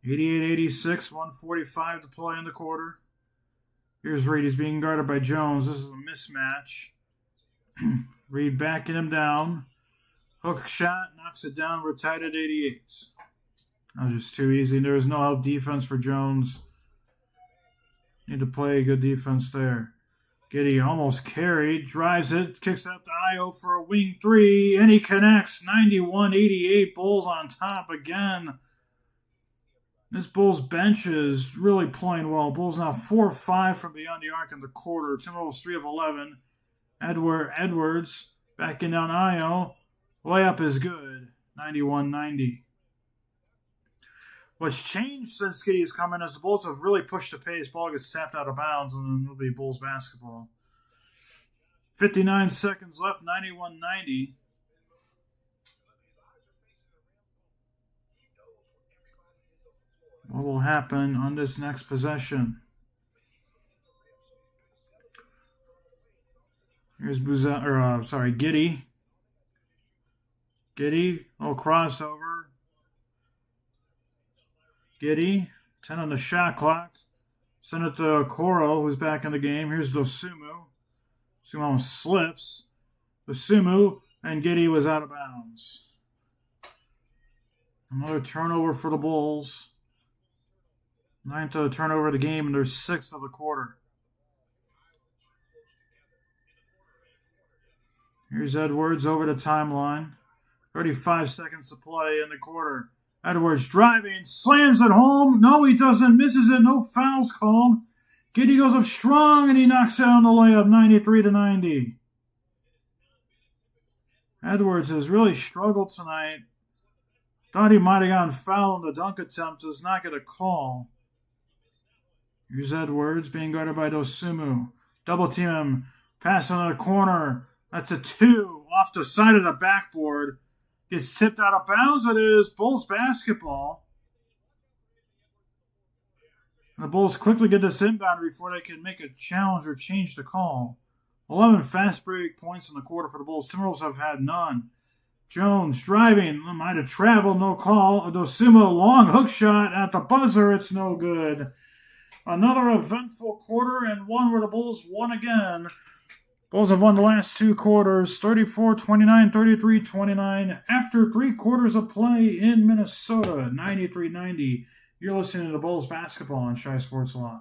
88-86, 1:45 to play in the quarter. Here's Reed. He's being guarded by Jones. This is a mismatch. Reed backing him down. Hook shot, knocks it down. We're tied at 88. That was just too easy. There was no help defense for Jones. Need to play good defense there. Giddey almost carried, drives it, kicks out to Ayo for a wing 3, and he connects. 91-88, Bulls on top again. This Bulls bench is really playing well. Bulls now 4-5 from beyond the arc in the quarter. Timberwolves 3 of 11. Edwards backing down Ayo. Layup is good. 91-90. What's changed since Giddey has come in is the Bulls have really pushed the pace. Ball gets tapped out of bounds, and then it'll be Bulls basketball. 59 seconds left, 91-90. What will happen on this next possession? Here's Giddey. Giddey, little crossover. Giddey, 10 on the shot clock. Send it to Okoro, who's back in the game. Here's Dosunmu. Dosunmu almost slips. Dosunmu, and Giddey was out of bounds. Another turnover for the Bulls. 9th turnover of the game, and their 6th of the quarter. Here's Edwards over the timeline. 35 seconds to play in the quarter. Edwards driving, slams it home. No, he doesn't. Misses it. No fouls called. Giddey goes up strong, and he knocks down the layup, 93-90. Edwards has really struggled tonight. Thought he might have gotten fouled on the dunk attempt. Does not get a call. Here's Edwards being guarded by Dosunmu. Double team him. Pass on the corner. That's a 2 off the side of the backboard. Gets tipped out of bounds. It is Bulls basketball. And the Bulls quickly get this inbound before they can make a challenge or change the call. 11 fast break points in the quarter for the Bulls. Timberwolves have had none. Jones driving. Might have traveled. No call. Dosunmu, long hook shot at the buzzer. It's no good. Another eventful quarter and one where the Bulls won again. Bulls have won the last two quarters, 34-29, 33-29. After 3 quarters of play in Minnesota, 93-90. You're listening to the Bulls basketball on Shy Sports Live.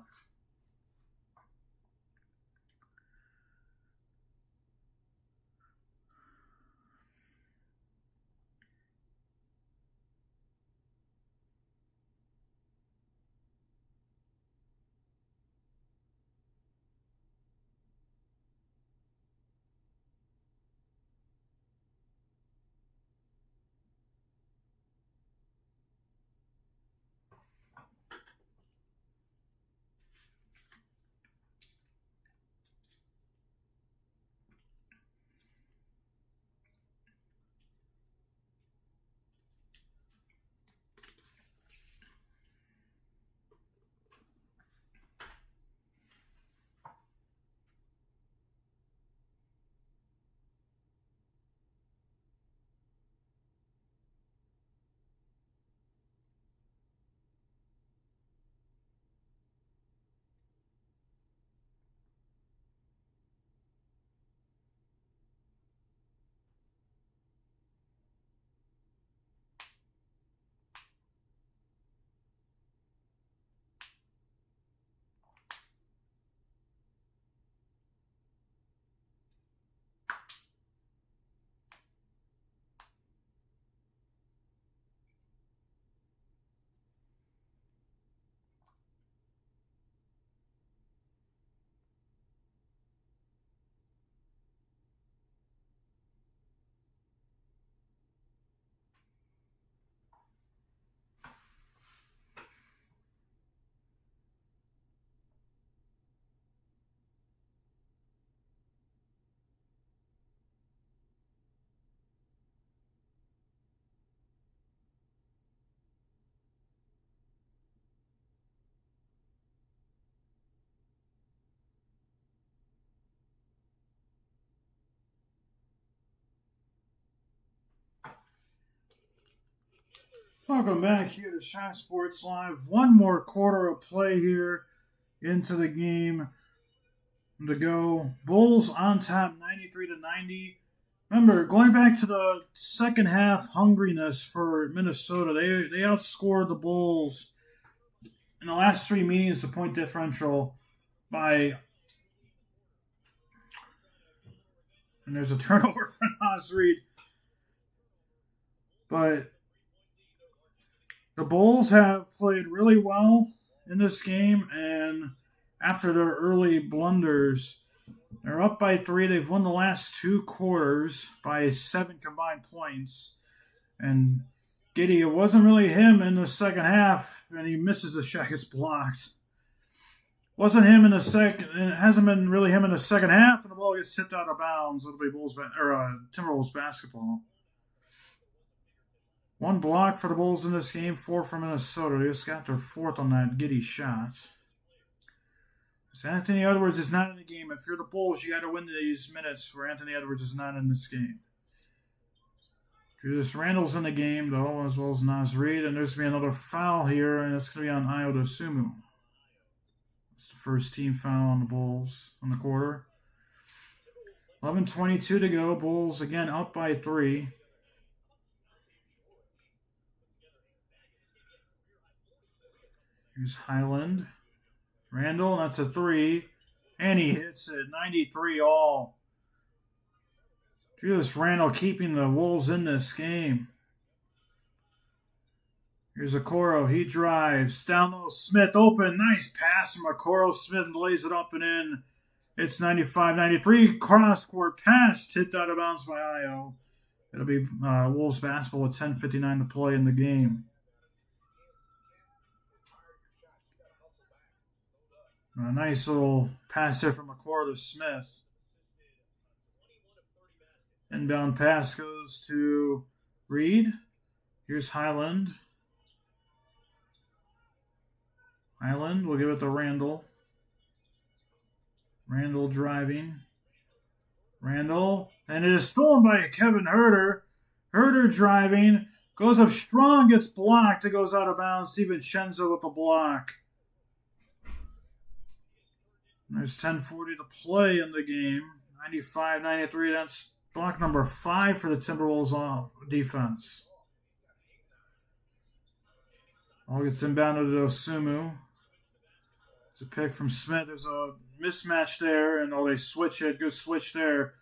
Welcome back here to Shy Sports Live. One more quarter of play here into the game to go. Bulls on top, 93-90. Remember, going back to the second half hungriness for Minnesota, they outscored the Bulls in the last 3 meetings, the point differential by, and there's a turnover for Nas Reed. But the Bulls have played really well in this game, and after their early blunders, they're up by 3. They've won the last 2 quarters by 7 combined points. And Giddy, it wasn't really him in the second half, and he misses the shot, gets blocked. Wasn't him in the second. It hasn't been really him in the second half, and the ball gets tipped out of bounds. It'll be Timberwolves basketball. 1 block for the Bulls in this game, 4 for Minnesota. They just got their 4th on that Giddy shot. So Anthony Edwards is not in the game. If you're the Bulls, you got to win these minutes where Anthony Edwards is not in this game. Julius Randle's in the game, though, as well as Nas Reed. And there's going to be another foul here, and it's going to be on Ayo Dosunmu. It's the first team foul on the Bulls on the quarter. 11:22 to go. Bulls, again, up by 3. Here's Highland. Randle, that's a 3. And he hits it. 93 all. Julius Randle keeping the Wolves in this game. Here's Okoro. He drives. Down low. Smith open. Nice pass from Okoro. Smith lays it up and in. It's 95-93. Cross-court pass. Tipped out of bounds by Ayo. It'll be Wolves basketball with 10:59 to play in the game. A nice little pass there from Okoro to Smith. Inbound pass goes to Reed. Here's Highland. Highland will give it to Randle. Randle driving. Randle. And it is stolen by Kevin Huerter. Huerter driving. Goes up strong, gets blocked. It goes out of bounds. DiVincenzo with the block. There's 10:40 to play in the game. 95-93. That's block number 5 for the Timberwolves defense. All gets inbounded to Osumu. It's a pick from Smith. There's a mismatch there, and they switch it. Good switch there.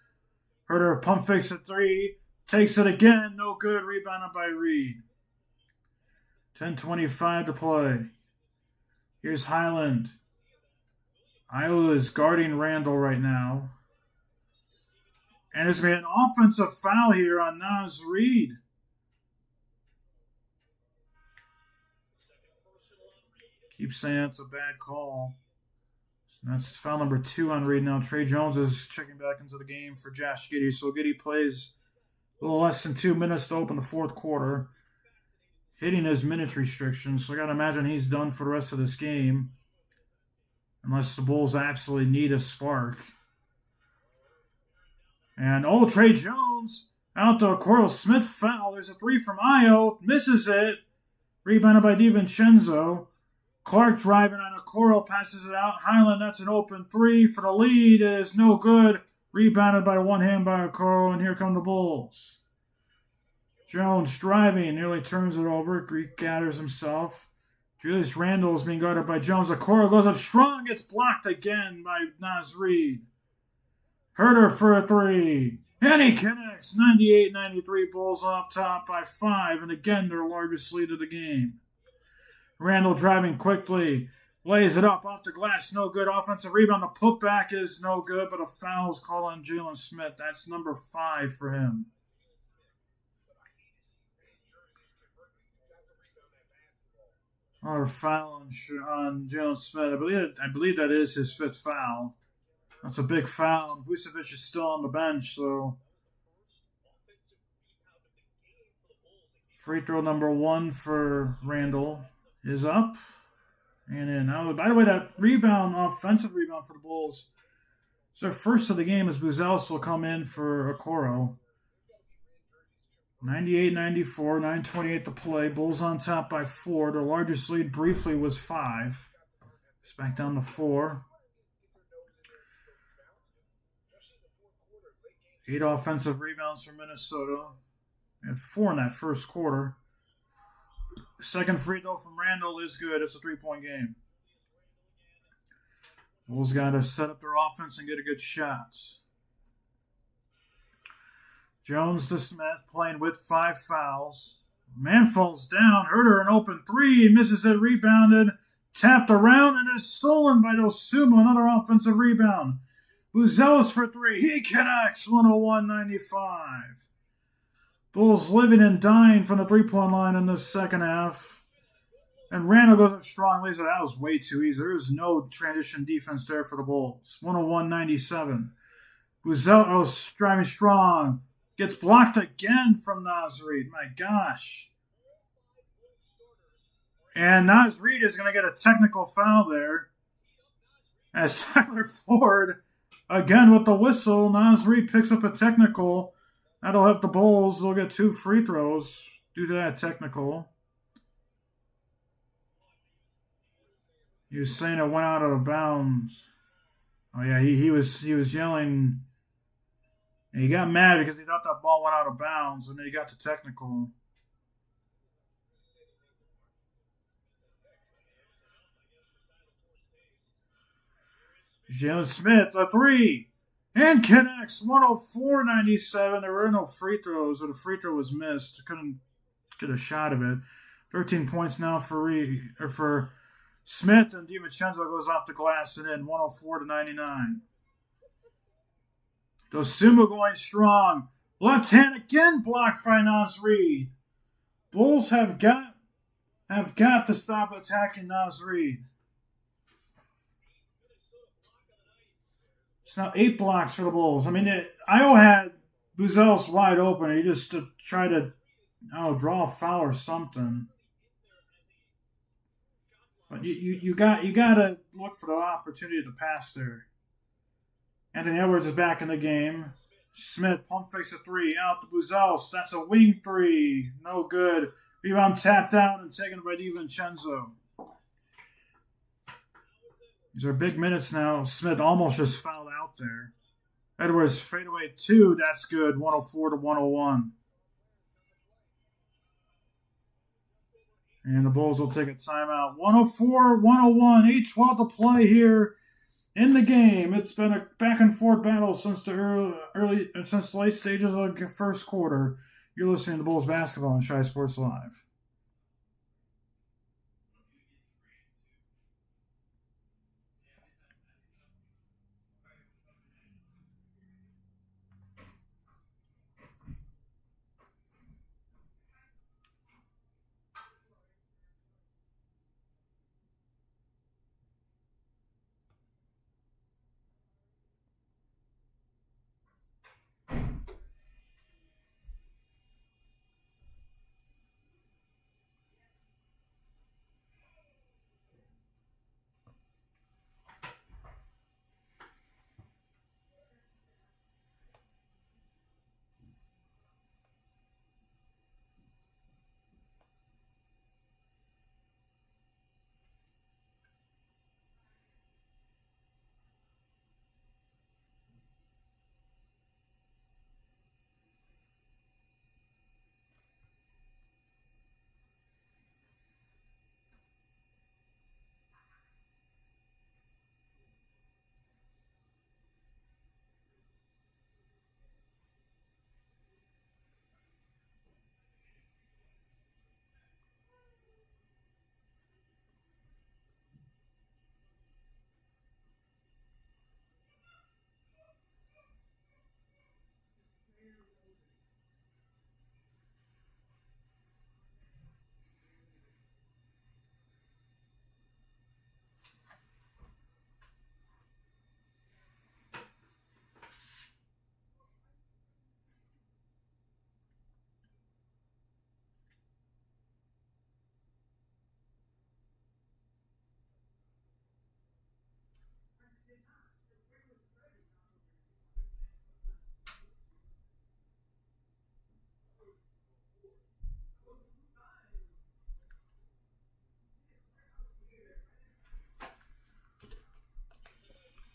Herter pump fakes at 3. Takes it again. No good. Rebounded by Reed. 10:25 to play. Here's Highland. Iowa is guarding Randall right now. And there's going to be an offensive foul here on Naz Reid. Keep saying it's a bad call. So that's foul number 2 on Reid now. Trey Jones is checking back into the game for Josh Giddey. So Giddey plays a little less than 2 minutes to open the fourth quarter, hitting his minutes restrictions. So I got to imagine he's done for the rest of this game, unless the Bulls absolutely need a spark. And, Trey Jones out to Okoro. Smith foul. There's a 3 from Io. Misses it. Rebounded by DiVincenzo. Clark driving on Okoro. Passes it out. Highland, that's an open 3 for the lead. It is no good. Rebounded by one hand by Okoro. And here come the Bulls. Jones driving. Nearly turns it over. Greek gathers himself. Julius Randle is being guarded by Jones. Okoro goes up strong. Gets blocked again by Naz Reid. Herter for a 3. And he connects. 98-93. Bulls up top by 5. And again, their largest lead of the game. Randall driving quickly. Lays it up off the glass. No good. Offensive rebound. The putback is no good, but a foul is called on Jalen Smith. That's number 5 for him. Another foul on Jalen Smith. I believe that is his 5th foul. That's a big foul. Vucevic is still on the bench, so free throw number 1 for Randall is up and in. Now, by the way, that offensive rebound for the Bulls, it's their first of the game, as Buzelis will come in for Okoro. 98-94, 9:28 to play. Bulls on top by 4. Their largest lead briefly was 5. It's back down to 4. 8 offensive rebounds for Minnesota. They had 4 in that first quarter. Second free throw from Randall is good. It's a 3-point game. Bulls got to set up their offense and get a good shot. Jones to Smith playing with 5 fouls. Man falls down. Herter an open 3. Misses it. Rebounded. Tapped around and is stolen by Osumu. Another offensive rebound. Buzelis for 3. He connects. 101-95. Bulls living and dying from the 3-point line in the second half. And Randall goes up strong. Lays it. That was way too easy. There was no transition defense there for the Bulls. 101-97. Buzelis driving strong. Gets blocked again from Naz Reid. My gosh. And Naz Reid is going to get a technical foul there. As Tyler Ford, again with the whistle, Naz Reid picks up a technical. That'll help the Bulls. They'll get 2 free throws due to that technical. He was saying it went out of bounds. Oh yeah, he was yelling. And he got mad because he thought that ball went out of bounds, and then he got the technical. Jalen Smith, a 3. And connects. 104-97. There were no free throws, or the free throw was missed. Couldn't get a shot of it. 13 points now for Smith, and DiVincenzo goes off the glass and in. 104-99. Osumu going strong. Left hand again blocked by Naz Reid. Bulls have got to stop attacking Naz Reid. It's now 8 blocks for the Bulls. I mean, Io had Buzelis wide open. He just tried to draw a foul or something. But you got to look for the opportunity to pass there. Anthony Edwards is back in the game. Smith pump fakes a 3 out to Buzelis. That's a wing 3. No good. Rebound tapped down and taken by DiVincenzo. These are big minutes now. Smith almost just fouled out there. Edwards fadeaway 2. That's good. 104 to 101. And the Bulls will take a timeout. 104, 101, 8-12 to play here in the game. It's been a back and forth battle since the since the late stages of the first quarter. You're listening to Bulls basketball on Shy Sports Live.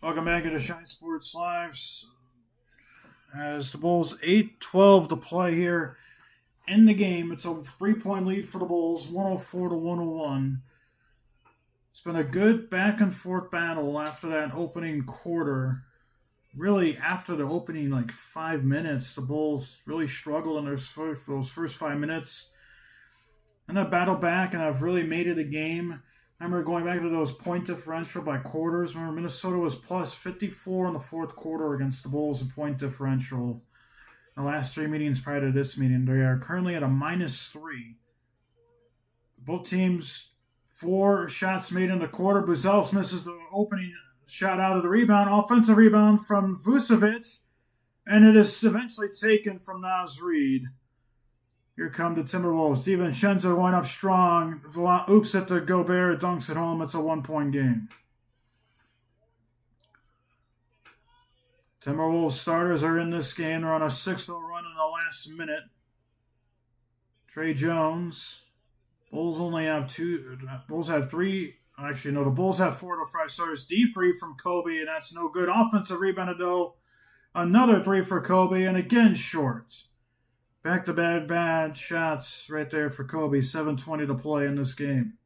Welcome back to Shine Sports Live. As the Bulls 8-12 to play here in the game. It's a 3-point lead for the Bulls, 104 to 101. It's been a good back and forth battle after that opening quarter. Really, after the opening 5 minutes, the Bulls really struggled in those first 5 minutes. And I battled back, and I've really made it a game. I remember going back to those point differential by quarters. Remember, Minnesota was plus 54 in the fourth quarter against the Bulls in point differential. The last 3 meetings prior to this meeting, they are currently at a -3. Both teams, 4 shots made in the quarter. Buzelis misses the opening shot out of the rebound. Offensive rebound from Vucevic, and it is eventually taken from Naz Reid. Here come the Timberwolves. DiVincenzo going up strong. Oops at the Gobert. Dunks at home. It's a 1-point game. Timberwolves starters are in this game. They're on a 6-0 run in the last minute. Trey Jones. Bulls only have 2. Bulls have 3. Actually, no, the Bulls have 4 to 5 starters. Deep 3 from Kobe, and that's no good. Offensive rebound, though. Another 3 for Kobe, and again short. Back-to-back bad shots right there for Kobe. 7:20 to play in this game.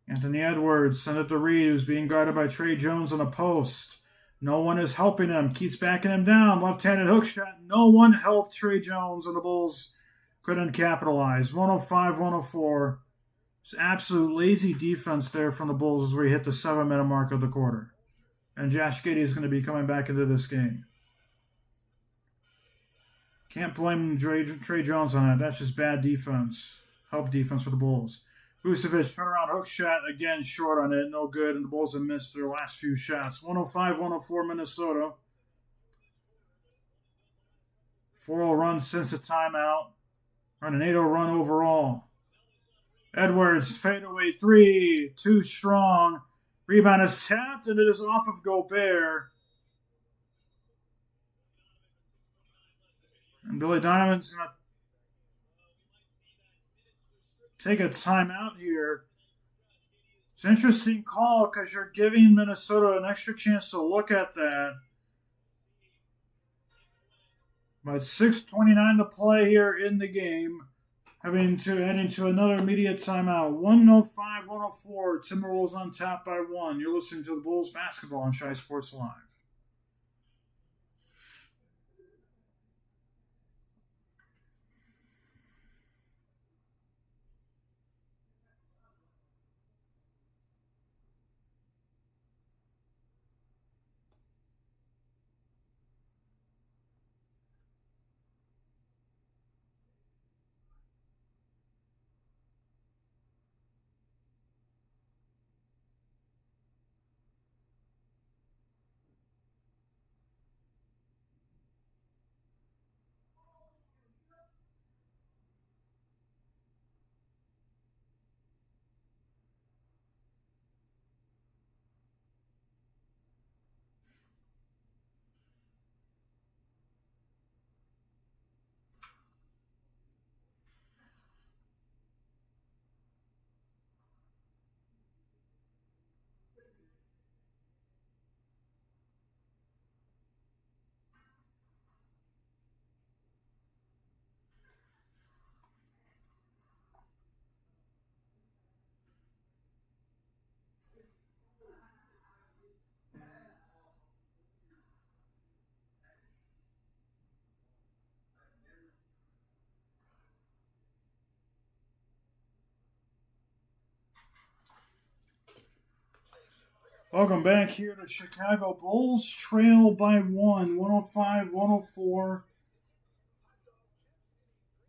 Anthony Edwards sent it to Reed, who's being guarded by Trey Jones on the post. No one is helping him. Keeps backing him down. Left-handed hook shot. No one helped Trey Jones, and the Bulls couldn't capitalize. 105-104. It's absolute lazy defense there from the Bulls as we hit the 7-minute mark of the quarter. And Josh Giddey is going to be coming back into this game. Can't blame Trey Jones on that. That's just bad defense. Help defense for the Bulls. Vucevic turnaround hook shot, again short on it. No good, and the Bulls have missed their last few shots. 105-104 Minnesota. 4-0 run since the timeout. On an 8-0 run overall. Edwards, fadeaway 3. Too strong. Rebound is tapped, and it is off of Gobert. And Billy Donovan's going to take a timeout here. It's an interesting call because you're giving Minnesota an extra chance to look at that. But 6:29 to play here in the game. Heading to another immediate timeout. 105-104. Timberwolves on top by one. You're listening to the Bulls basketball on Shy Sports Live. Welcome back here to Chicago. Bulls trail by one, 105-104.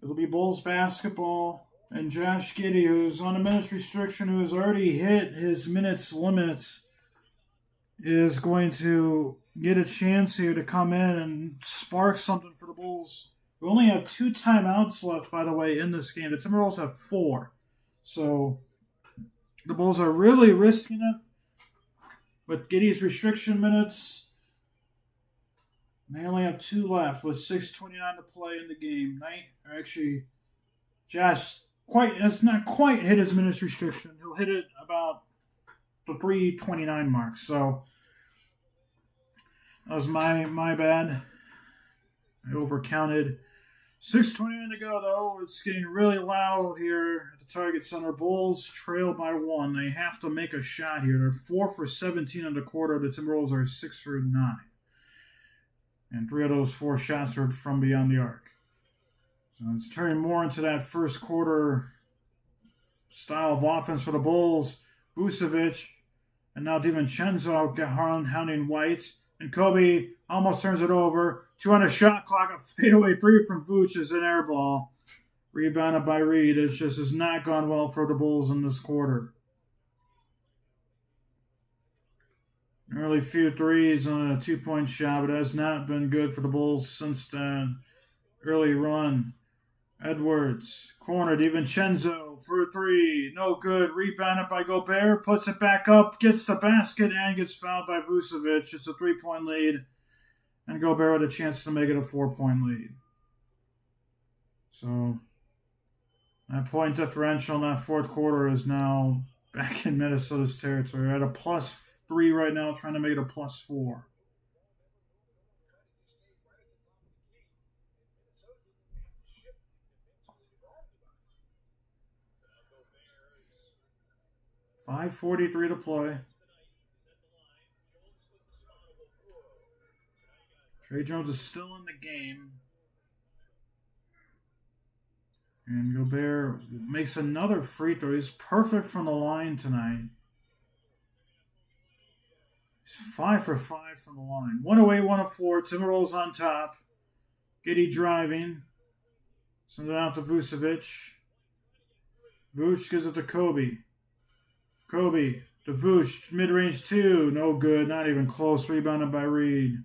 It'll be Bulls basketball. And Josh Giddey, who's on a minutes restriction, who has already hit his minutes limits, is going to get a chance here to come in and spark something for the Bulls. We only have 2 timeouts left, by the way, in this game. The Timberwolves have 4. So the Bulls are really risking it with Giddey's restriction minutes. They only have 2 left with 6:29 to play in the game. Actually, Josh has not quite hit his minutes restriction. He'll hit it about the 3:29 mark. So that was my bad. I overcounted. 6:29 to go, though. It's getting really loud here at the Target Center. Bulls trail by 1. They have to make a shot here. They're 4 for 17 in the quarter. The Timberwolves are 6 for 9. And 3 of those 4 shots are from beyond the arc. So it's turning more into that first quarter style of offense for the Bulls. Vucevic and now DiVincenzo hounding White. And Kobe almost turns it over. 2 on a shot clock. A fadeaway 3 from Vooch is an air ball. Rebounded by Reed. It just has not gone well for the Bulls in this quarter. Early few threes on a 2-point shot, but has not been good for the Bulls since the early run. Edwards, corner, DiVincenzo for a 3. No good. Rebounded by Gobert. Puts it back up. Gets the basket and gets fouled by Vucevic. It's a 3-point lead. And Gobert with a chance to make it a 4-point lead. So that point differential in that fourth quarter is now back in Minnesota's territory. At a +3 right now, trying to make it a +4. .543 to play. Trey Jones is still in the game. And Gobert makes another free throw. He's perfect from the line tonight. He's 5 for 5 from the line. 108-104. Timberwolves on top. Giddey driving. Sends it out to Vucevic. Vooch gives it to Kobe. Kobe to Vooch. Mid-range 2. No good. Not even close. Rebounded by Reed.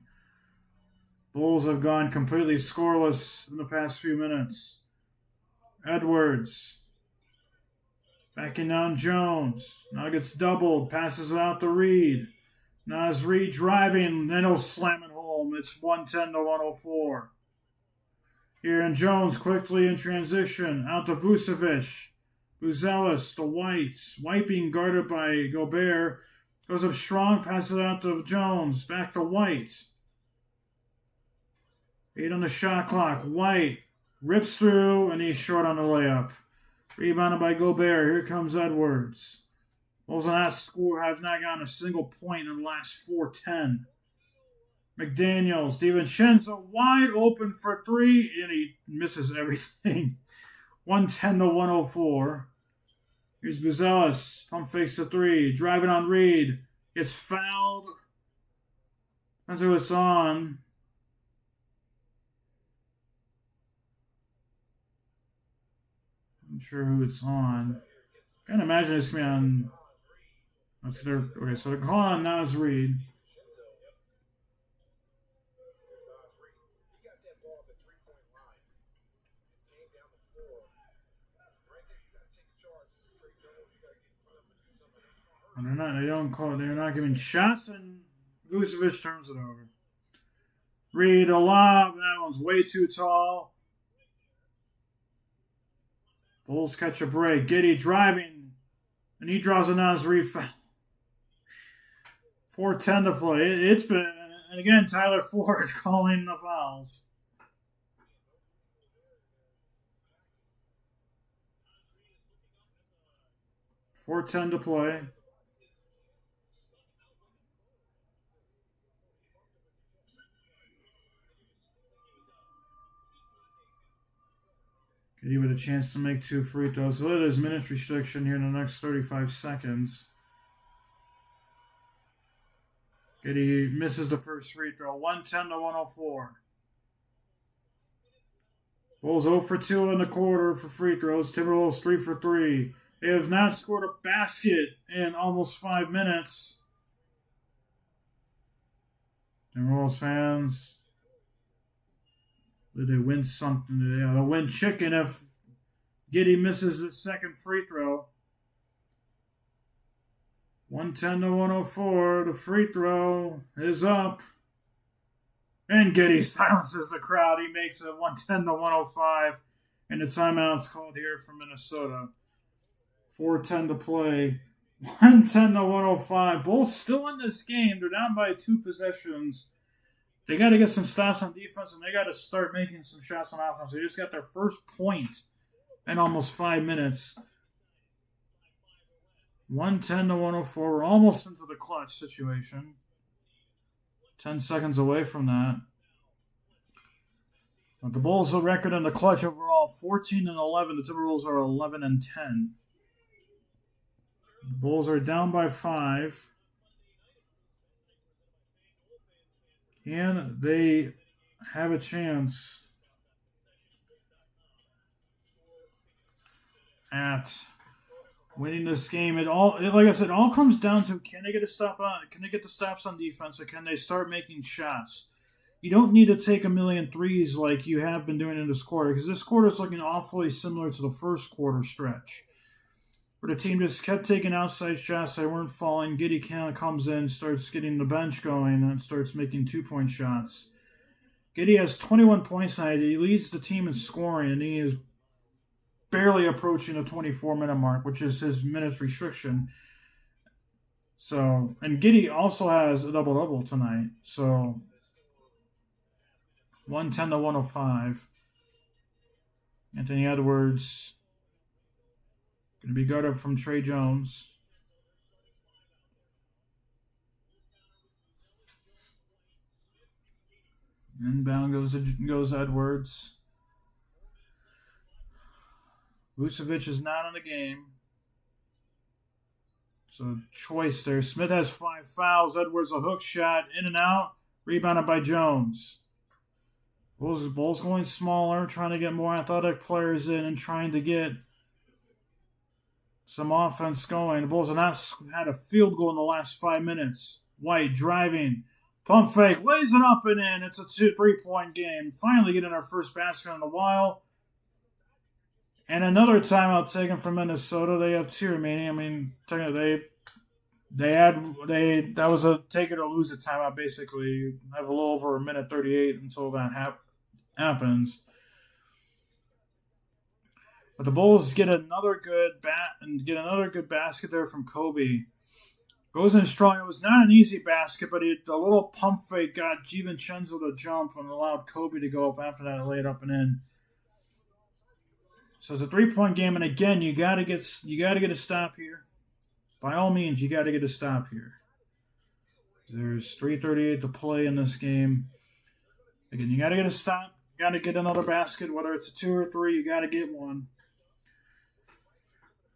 Bulls have gone completely scoreless in the past few minutes. Edwards. Backing down Jones. Now gets doubled. Passes it out to Reed. Now is Reed driving. Then he'll slam it home. It's 110-104. Here in Jones quickly in transition. Out to Vucevic. Buzelis to White. White being guarded by Gobert. Goes up strong. Passes it out to Jones. Back to White. 8 on the shot clock. White rips through, and he's short on the layup. Rebounded by Gobert. Here comes Edwards. Bulls on that score have not gotten a single point in the last 4-10. McDaniels, DiVincenzo wide open for three, and he misses everything. 110 to 104. Here's Buzelis. Pump fakes the three. Driving on Reed. Gets fouled. That's who it's on. I'm not sure who it's on. I can't imagine it's going to be on. Okay, so they're calling on Naz Reed. They're not giving shots, and Vucevic turns it over. Reed, a lob. That one's way too tall. Bulls catch a break. Giddey driving, and he draws a Naz Reed foul. 4:10 to play. It's been, and again, Tyler Ford calling the fouls. 4:10 to play. Giddey with a chance to make 2 free throws. So it is minutes restriction here in the next 35 seconds. Giddey misses the first free throw. 110 to 104. Bulls 0 for 2 in the quarter for free throws. Timberwolves 3 for 3. They have not scored a basket in almost 5 minutes. Timberwolves fans, did they win something? They'll win chicken if Giddey misses his second free throw. 110 to 104. The free throw is up. And Giddey silences the crowd. He makes it 110 to 105. And the timeout's called here from Minnesota. 4:10 to play. 110 to 105. Bulls still in this game. They're down by 2 possessions. They got to get some stops on defense, and they got to start making some shots on offense. They just got their first point in almost 5 minutes. 110 to 104. We're almost into the clutch situation. 10 seconds away from that. But the Bulls' record in the clutch overall 14 and 11. The Timberwolves are 11 and 10. The Bulls are down by 5. Can they have a chance at winning this game? Like I said, it all comes down to can they get the stops on defense, or can they start making shots? You don't need to take a million threes like you have been doing in this quarter, because this quarter is looking awfully similar to the first quarter stretch, where the team just kept taking outside shots. They weren't falling. Giddey kind of comes in, starts getting the bench going, and starts making 2-point shots. Giddey has 21 points tonight. He leads the team in scoring, and he is barely approaching the 24-minute mark, which is his minutes restriction. So, and Giddey also has a double-double tonight. So, 110 to 105. Anthony Edwards going to be guarded from Trey Jones. Inbound goes Edwards. Vucevic is not in the game. So choice there. Smith has 5 fouls. Edwards a hook shot. In and out. Rebounded by Jones. Bulls going smaller. Trying to get more athletic players in and trying to get some offense going. The Bulls have not had a field goal in the last 5 minutes. White driving. Pump fake. Lays it up and in. It's a 3-point game. Finally getting our first basket in a while. And another timeout taken from Minnesota. They have 2 remaining. I mean, technically, that was a take it or lose it timeout. Basically, you have a little over a minute 38 until that happens. But the Bulls get another good basket there from Kobe. Goes in strong. It was not an easy basket, but the little pump fake got DiVincenzo to jump and allowed Kobe to go up after that and lay it up and in. So it's a 3-point game, and again, you gotta get a stop here. By all means, you gotta get a stop here. There's 3:38 to play in this game. Again, you gotta get a stop. You gotta get another basket, whether it's a 2 or 3. You gotta get one.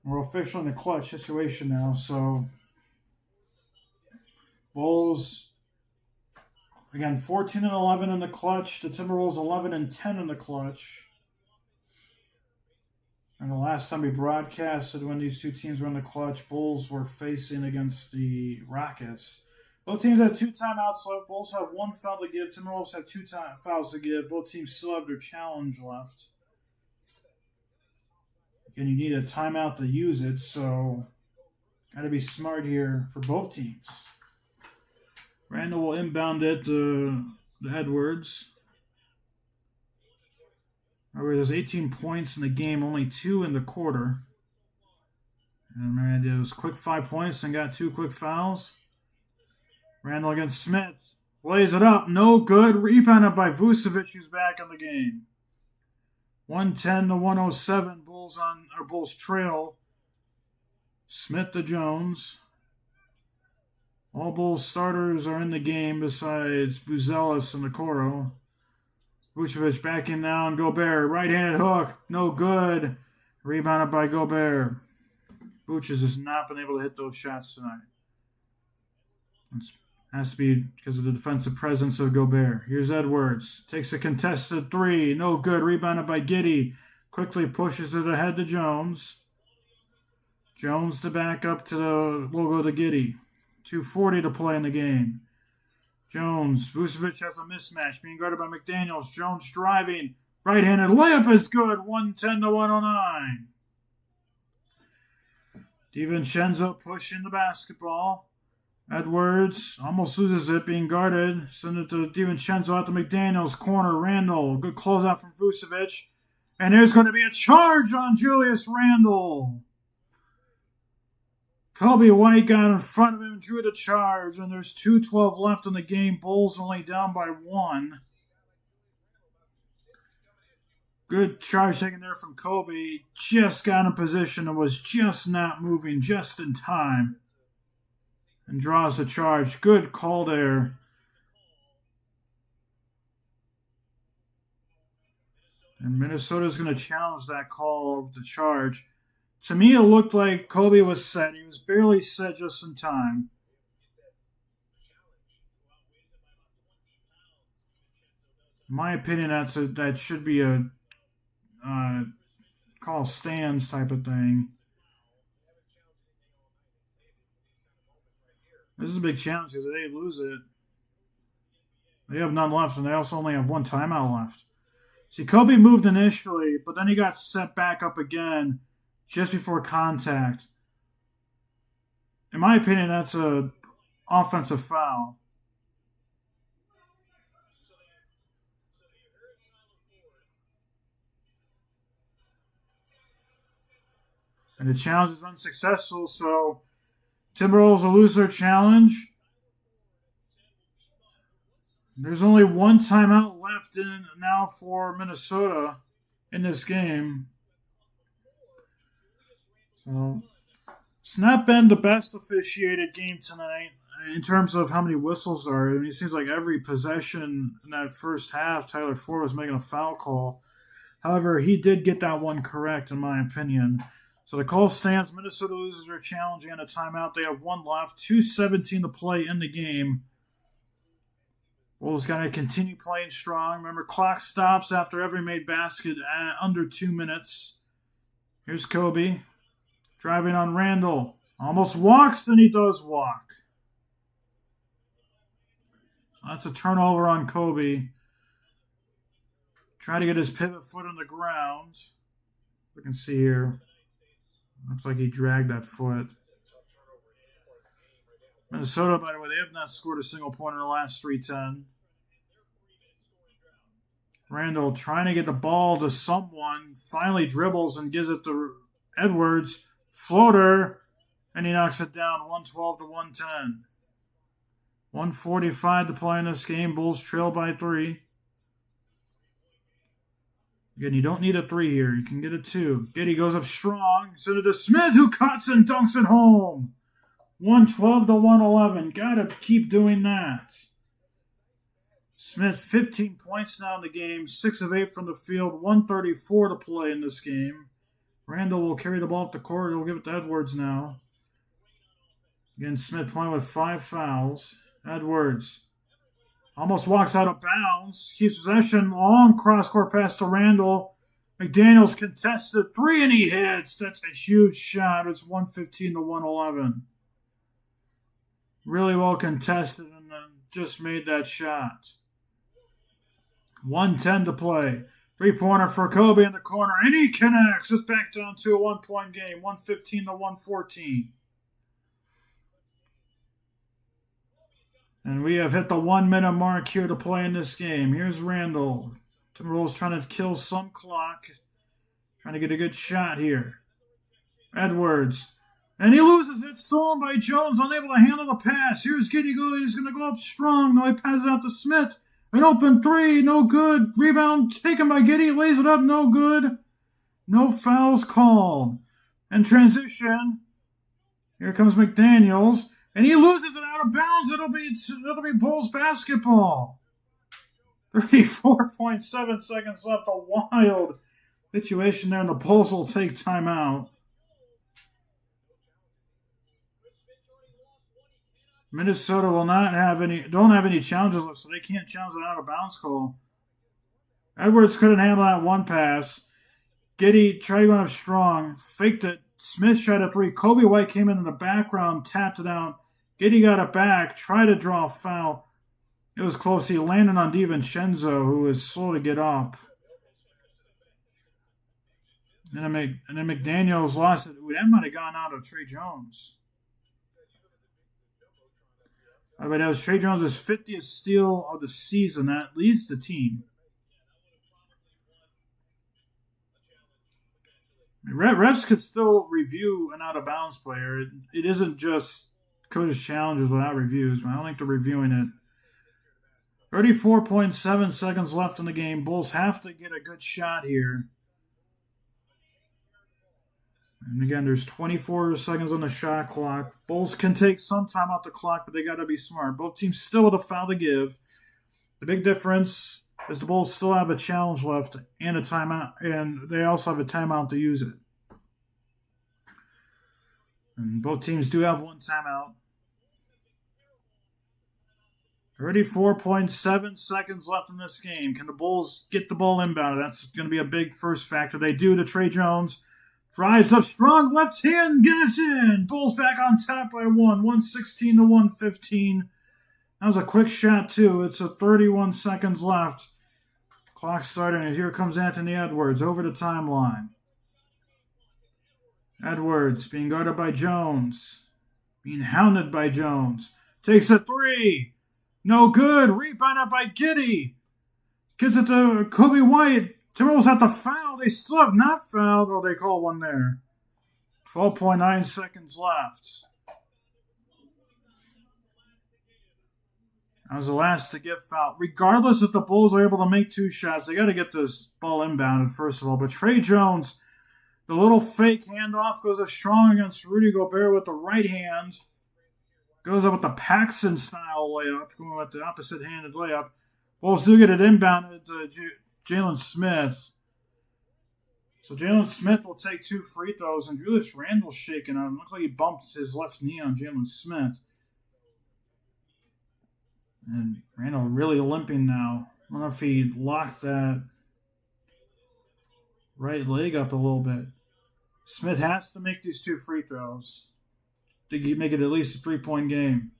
We're officially in a clutch situation now, so Bulls again 14 and 11 in the clutch. The Timberwolves 11 and 10 in the clutch. And the last time we broadcasted when these two teams were in the clutch, Bulls were facing against the Rockets. Both teams had 2 timeouts left. Bulls have 1 foul to give. Timberwolves have 2 fouls to give. Both teams still have their challenge left. Again, you need a timeout to use it, so got to be smart here for both teams. Randall will inbound it to Edwards. There's 18 points in the game, only 2 in the quarter. And Randall was quick 5 points and got 2 quick fouls. Randall against Smith. Lays it up. No good. Rebounded by Vucevic, who's back in the game. 110 to 107. Bulls trail. Smith to Jones. All Bulls starters are in the game besides Buzelis and Okoro. Vucevic backing down. Gobert. Right-handed hook. No good. Rebounded by Gobert. Vucevic has not been able to hit those shots tonight. It has to be because of the defensive presence of Gobert. Here's Edwards. Takes a contested 3. No good. Rebounded by Giddey. Quickly pushes it ahead to Jones. Jones to back up to the logo to Giddey. 2:40 to play in the game. Jones. Vucevic has a mismatch. Being guarded by McDaniels. Jones driving. Right-handed layup is good. 110 to 109. DiVincenzo pushing the basketball. Edwards almost loses it, being guarded. Send it to DiVincenzo out to McDaniels. Corner, Randall. Good closeout from Vucevic. And there's going to be a charge on Julius Randle. Kobe White got in front of him, drew the charge, and there's 2:12 left in the game. Bulls only down by 1. Good charge taken there from Kobe. Just got in position and was just not moving just in time. And draws the charge. Good call there. And Minnesota's going to challenge that call of the charge. To me, it looked like Kobe was set. He was barely set just in time. In my opinion, that should be a call stands type of thing. This is a big challenge because if they lose it, they have none left, and they also only have 1 timeout left. See, Kobe moved initially, but then he got set back up again just before contact. In my opinion, that's an offensive foul. And the challenge is unsuccessful, so Timberwolves will lose their challenge. There's only 1 timeout left now for Minnesota in this game. So it's not been the best officiated game tonight in terms of how many whistles there are. I mean, it seems like every possession in that first half, Tyler Ford was making a foul call. However, he did get that one correct, in my opinion. So the call stands. Minnesota loses their challenge and a timeout. They have 1 left. 2:17 to play in the game. Wolves got to continue playing strong. Remember, clock stops after every made basket at under 2 minutes. Here's Kobe. Driving on Randall. Almost walks, then he does walk. That's a turnover on Kobe. Try to get his pivot foot on the ground. We can see here. Looks like he dragged that foot. Minnesota, by the way, they have not scored a single point in the last 3:10. Randall trying to get the ball to someone. Finally dribbles and gives it to Edwards. Floater. And he knocks it down 112 to 110. 145 to play in this game. Bulls trail by 3. Again, you don't need a 3 here. You can get a 2. Giddey goes up strong. Send it to Smith, who cuts and dunks it home. 112 to 111. Gotta keep doing that. Smith, 15 points now in the game. 6 of 8 from the field. 134 to play in this game. Randall will carry the ball up the court. He'll give it to Edwards now. Again, Smith playing with 5 fouls. Edwards almost walks out of bounds. Keeps possession. Long cross-court pass to Randall. McDaniels contested 3 and he hits. That's a huge shot. It's 115 to 111. Really well contested and just made that shot. 1:10 to play. 3-pointer for Kobe in the corner. And he connects. It's back down to a 1-point game. 115 to 114. And we have hit the 1-minute mark here to play in this game. Here's Randall. Timberwolves trying to kill some clock. Trying to get a good shot here. Edwards. And he loses it. Stolen by Jones. Unable to handle the pass. Here's Giddey. He's going to go up strong. No, he passes out to Smith. An open 3. No good. Rebound taken by Giddey. Lays it up. No good. No fouls called. And transition. Here comes McDaniels. And he loses it out of bounds. It'll be Bulls basketball. 34.7 seconds left. A wild situation there, and the Bulls will take timeout. Minnesota don't have any challenges left, so they can't challenge an out of bounds call. Edwards couldn't handle that one pass. Giddey tried going up strong, faked it. Smith shot a 3. Kobe White came in the background, tapped it out. Giddey got it back, tried to draw a foul. It was close. He landed on DiVincenzo, who was slow to get up. And then McDaniels lost it. Ooh, that might have gone out of Trey Jones. I mean, that was Trey Jones' 50th steal of the season. That leads the team. Refs could still review an out-of-bounds player. It isn't just coach's challenges without reviews, but I don't think they're reviewing it. 34.7 seconds left in the game. Bulls have to get a good shot here. And again, there's 24 seconds on the shot clock. Bulls can take some time off the clock, but they got to be smart. Both teams still with a foul to give. The big difference is the Bulls still have a challenge left and a timeout, and they also have a timeout to use it. And both teams do have one timeout. 34.7 seconds left in this game. Can the Bulls get the ball inbounded? That's going to be a big first factor. They do to Trey Jones. Drives up strong, left hand, gets in. Bulls back on top by 116 to 115. That was a quick shot, too. It's 31 seconds left. Clock starting, and here comes Anthony Edwards over the timeline. Edwards being guarded by Jones. Being hounded by Jones. Takes a 3. No good. Rebounded by Giddey. Gets it to Kobe White. Timberwolves have to foul. They still have not fouled. Oh, they call one there. 12.9 seconds left. That was the last to get fouled. Regardless if the Bulls are able to make 2 shots, they got to get this ball inbounded, first of all. But Trey Jones, the little fake handoff, goes up strong against Rudy Gobert with the right hand. Goes up with the Paxson-style layup, going with the opposite-handed layup. Bulls do get it inbounded to Jalen Smith. So Jalen Smith will take 2 free throws, and Julius Randle's shaking on him. Looks like he bumped his left knee on Jalen Smith. And Randle really limping now. I don't know if he locked that right leg up a little bit. Smith has to make these 2 free throws to make it at least a 3-point game.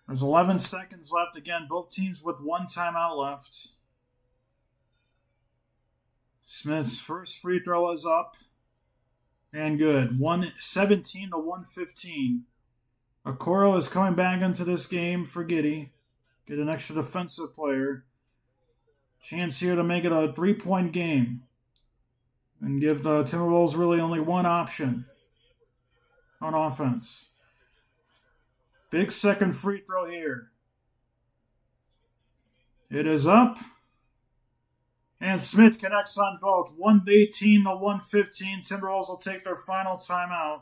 There's 11 seconds left. Again, both teams with 1 timeout left. Smith's first free throw is up. And good. 117 to 115. Okoro is coming back into this game for Giddey. Get an extra defensive player. Chance here to make it a 3-point game. and give the Timberwolves really only one option on offense. Big second free throw here. It is up. And Smith connects on both. 118 to 115. Timberwolves will take their final timeout.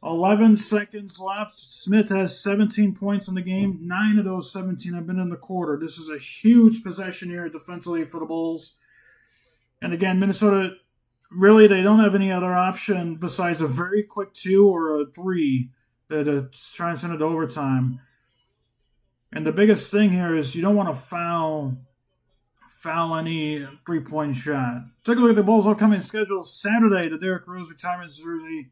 11 seconds left. Smith has 17 points in the game. 9 of those 17 have been in the quarter. This is a huge possession here defensively for the Bulls. And again, Minnesota, really, they don't have any other option besides a very quick 2 or a 3 to try and send it to overtime. And the biggest thing here is you don't want to foul any three-point shot. Take a look at the Bulls' upcoming schedule. Saturday, the Derrick Rose retirement jersey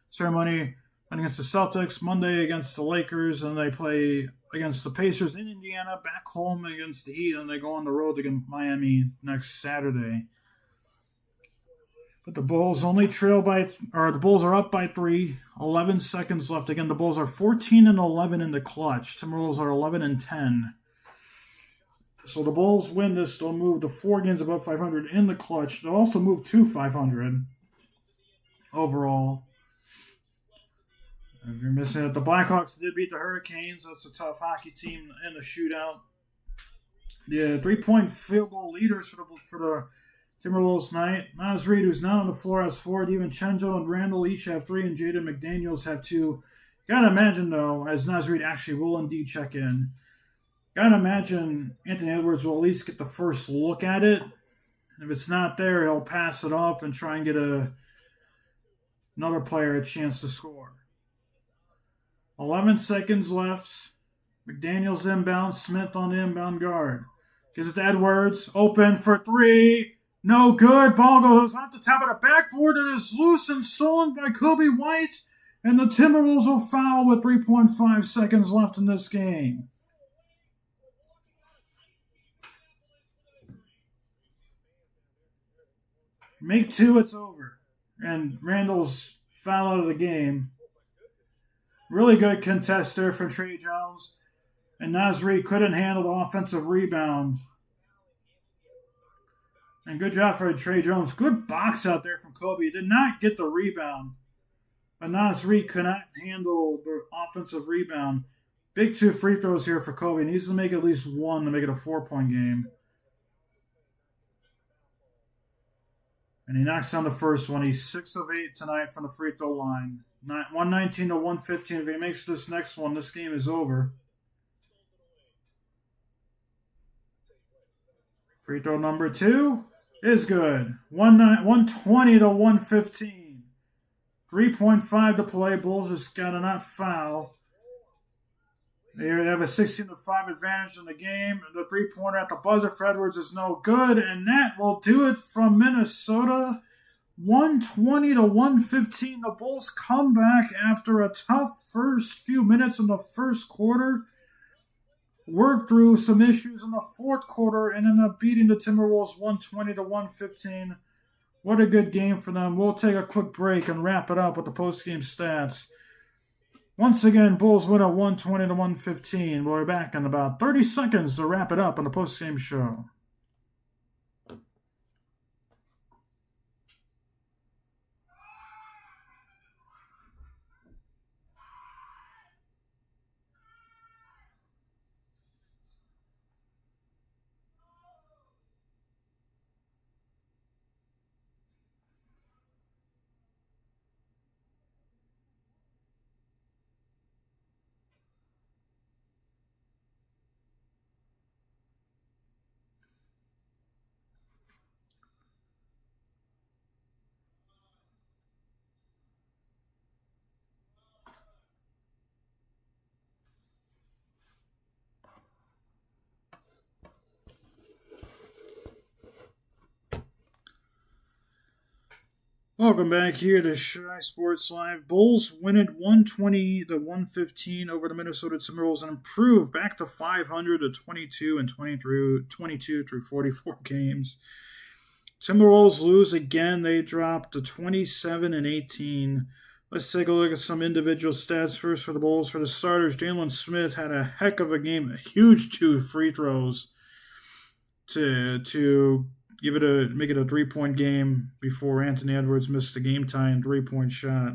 ceremony against the Celtics. Monday against the Lakers, and they play against the Pacers in Indiana. Back home against the Heat, and they go on the road against Miami next Saturday. But the Bulls the Bulls are up by 3. 11 seconds left. Again, the Bulls are 14-11 in the clutch. Timberwolves are 11-10. So the Bulls win this. They'll move to 4 games above 500 in the clutch. They'll also move to 500 overall. If you're missing it, the Blackhawks did beat the Hurricanes. That's a tough hockey team in the shootout. The 3-point field goal leaders for the Timberwolves tonight. Naz Reid, who's not on the floor, has 4. DiVincenzo and Randall each have 3, and Jaden McDaniels have 2. Gotta imagine, though, as Naz Reid actually will indeed check in, gotta imagine Anthony Edwards will at least get the first look at it. And if it's not there, he'll pass it up and try and get another player a chance to score. 11 seconds left. McDaniels inbound. Smith on the inbound guard. Gives it to Edwards. Open for 3. No good. Ball goes off the top of the backboard. It is loose and stolen by Kobe White. And the Timberwolves will foul with 3.5 seconds left in this game. Make 2, it's over. And Randall's foul out of the game. Really good contest there from Trey Jones. And Naz Reid couldn't handle the offensive rebound. And good job for Trey Jones. Good box out there from Kobe. He did not get the rebound. But Naz Reid could not handle the offensive rebound. Big 2 free throws here for Kobe. He needs to make at least 1 to make it a 4-point game. And he knocks down the first one. He's 6 of 8 tonight from the free throw line. 119 to 115. If he makes this next one, this game is over. Free throw number 2 is good. 120 to 115. 3.5 to play. Bulls just got to not foul. They have a 16-5 advantage in the game. The 3-pointer at the buzzer for Edwards is no good, and that will do it from Minnesota. 120 to 115. The Bulls come back after a tough first few minutes in the first quarter. Work through some issues in the fourth quarter and end up beating the Timberwolves 120 to 115. What a good game for them. We'll take a quick break and wrap it up with the post-game stats. Once again, Bulls win at 120 to 115. We'll be back in about 30 seconds to wrap it up on the post-game show. Welcome back here to Shy Sports Live. Bulls win it 120 to 115 over the Minnesota Timberwolves and improve back to 500 to 22 and 22 through 44 games. Timberwolves lose again. They drop to 27 and 18. Let's take a look at some individual stats first for the Bulls. For the starters, Jalen Smith had a heck of a game, a huge 2 free throws to make it a 3-point game before Anthony Edwards missed the game tying 3-point shot.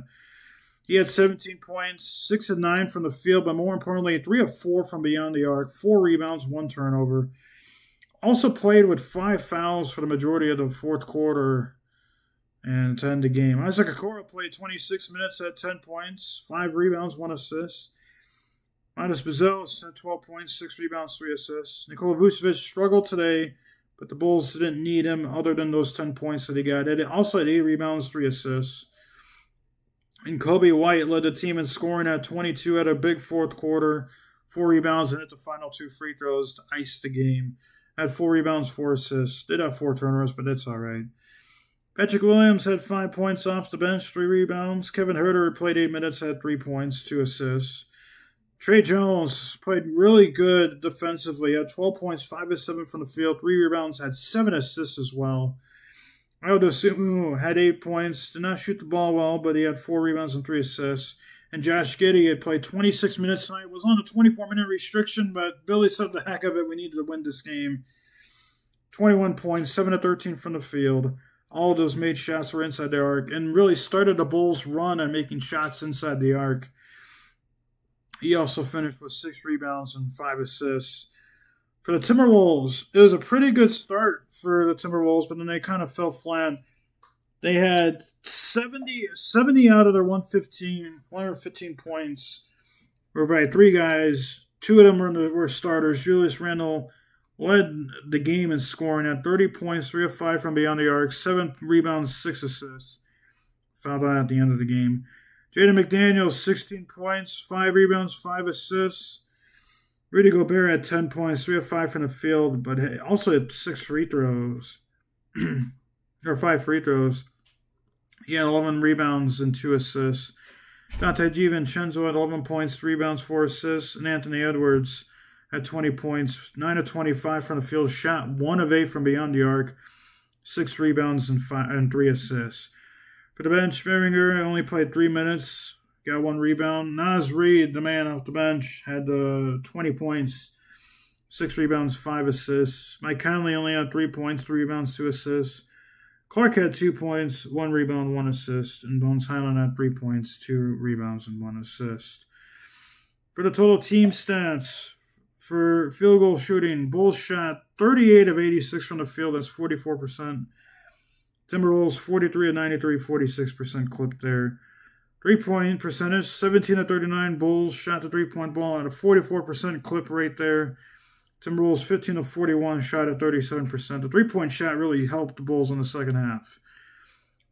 He had 17 points, 6 of 9 from the field, but more importantly, 3 of 4 from beyond the arc, 4 rebounds, 1 turnover. Also played with 5 fouls for the majority of the fourth quarter and to end the game. Isaac Okoro played 26 minutes at 10 points, 5 rebounds, 1 assist. Midas Bazelis had 12 points, 6 rebounds, 3 assists. Nikola Vucevic struggled today, but the Bulls didn't need him other than those 10 points that he got. He also had 8 rebounds, 3 assists. And Kobe White led the team in scoring at 22 at a big fourth quarter, 4 rebounds, and hit the final 2 free throws to ice the game. Had 4 rebounds, 4 assists. Did have 4 turnovers, but that's all right. Patrick Williams had 5 points off the bench, 3 rebounds. Kevin Huerter played 8 minutes, had 3 points, 2 assists. Trey Jones played really good defensively. Had 12 points, 5 of 7 from the field, 3 rebounds, had 7 assists as well. Ayo had 8 points, did not shoot the ball well, but he had 4 rebounds and 3 assists. And Josh Giddey had played 26 minutes tonight, was on a 24-minute restriction, but Billy said the heck of it, we needed to win this game. 21 points, 7 of 13 from the field. All of those made shots were inside the arc and really started the Bulls' run on making shots inside the arc. He also finished with 6 rebounds and 5 assists. For the Timberwolves, it was a pretty good start for the Timberwolves, but then they kind of fell flat. They had 70 out of their 115 points were by 3 guys. 2 of them were starters. Julius Randle led the game in scoring at 30 points, 3 of 5 from beyond the arc, 7 rebounds, 6 assists. Fouled out at the end of the game. Jaden McDaniels, 16 points, 5 rebounds, 5 assists. Rudy Gobert had 10 points, 3 of 5 from the field, but also had 6 free throws. or 5 free throws. He had 11 rebounds and 2 assists. Dante DiVincenzo had 11 points, 3 rebounds, 4 assists. And Anthony Edwards had 20 points, 9 of 25 from the field, shot 1 of 8 from beyond the arc, 6 rebounds and 3 assists. For the bench, Beringer only played 3 minutes, got 1 rebound. Naz Reid, the man off the bench, had 20 points, 6 rebounds, 5 assists. Mike Conley only had 3 points, 3 rebounds, 2 assists. Clark had 2 points, 1 rebound, 1 assist. And Bones Highland had 3 points, 2 rebounds, and 1 assist. For the total team stats, for field goal shooting, Bulls shot 38 of 86 from the field. That's 44%. Timberwolves 43 of 93, 46% clip there. 3-point percentage, 17 of 39. Bulls shot the 3-point ball at a 44% clip rate there. Timberwolves 15 of 41, shot at 37%. The 3-point shot really helped the Bulls in the second half.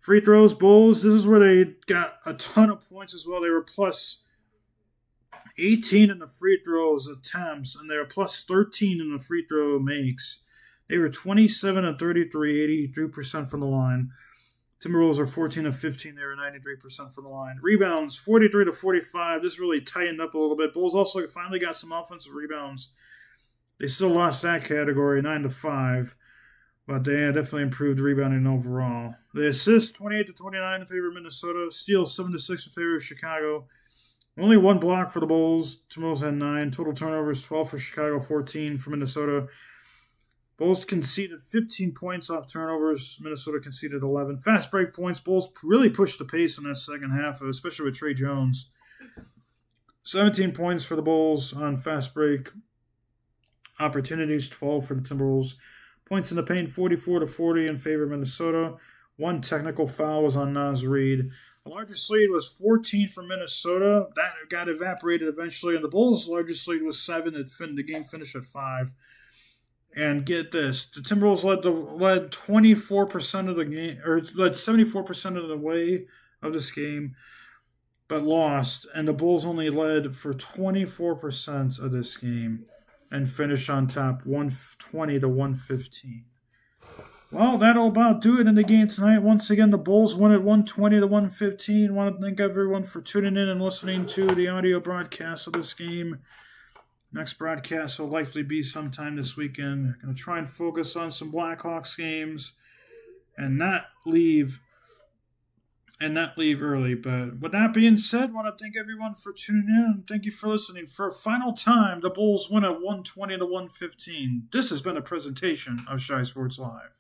Free throws, Bulls, this is where they got a ton of points as well. They were plus 18 in the free throws attempts, and they were plus 13 in the free throw makes. They were 27 of 33, 82% from the line. Timberwolves are 14 of 15. They were 93% from the line. Rebounds, 43 to 45. This really tightened up a little bit. Bulls also finally got some offensive rebounds. They still lost that category, 9 to 5. But they definitely improved rebounding overall. The assists, 28 to 29 in favor of Minnesota. Steals, 7 to 6 in favor of Chicago. Only 1 block for the Bulls. Timberwolves had 9. Total turnovers, 12 for Chicago, 14 for Minnesota. Bulls conceded 15 points off turnovers. Minnesota conceded 11. Fast break points. Bulls really pushed the pace in that second half, especially with Trey Jones. 17 points for the Bulls on fast break opportunities, 12 for the Timberwolves. Points in the paint, 44 to 40 in favor of Minnesota. 1 technical foul was on Naz Reid. The largest lead was 14 for Minnesota. That got evaporated eventually, and the Bulls' largest lead was 7. The game finished at 5. And get this, the Timberwolves led 24% of the game, or led 74% of the way of this game, but lost. And the Bulls only led for 24% of this game and finished on top 120 to 115. Well, that'll about do it in the game tonight. Once again, the Bulls won at 120 to 115. I want to thank everyone for tuning in and listening to the audio broadcast of this game. Next broadcast will likely be sometime this weekend. I'm going to try and focus on some Blackhawks games and not leave early. But with that being said, I want to thank everyone for tuning in. Thank you for listening. For a final time, the Bulls win at 120 to 115. This has been a presentation of Shy Sports Live.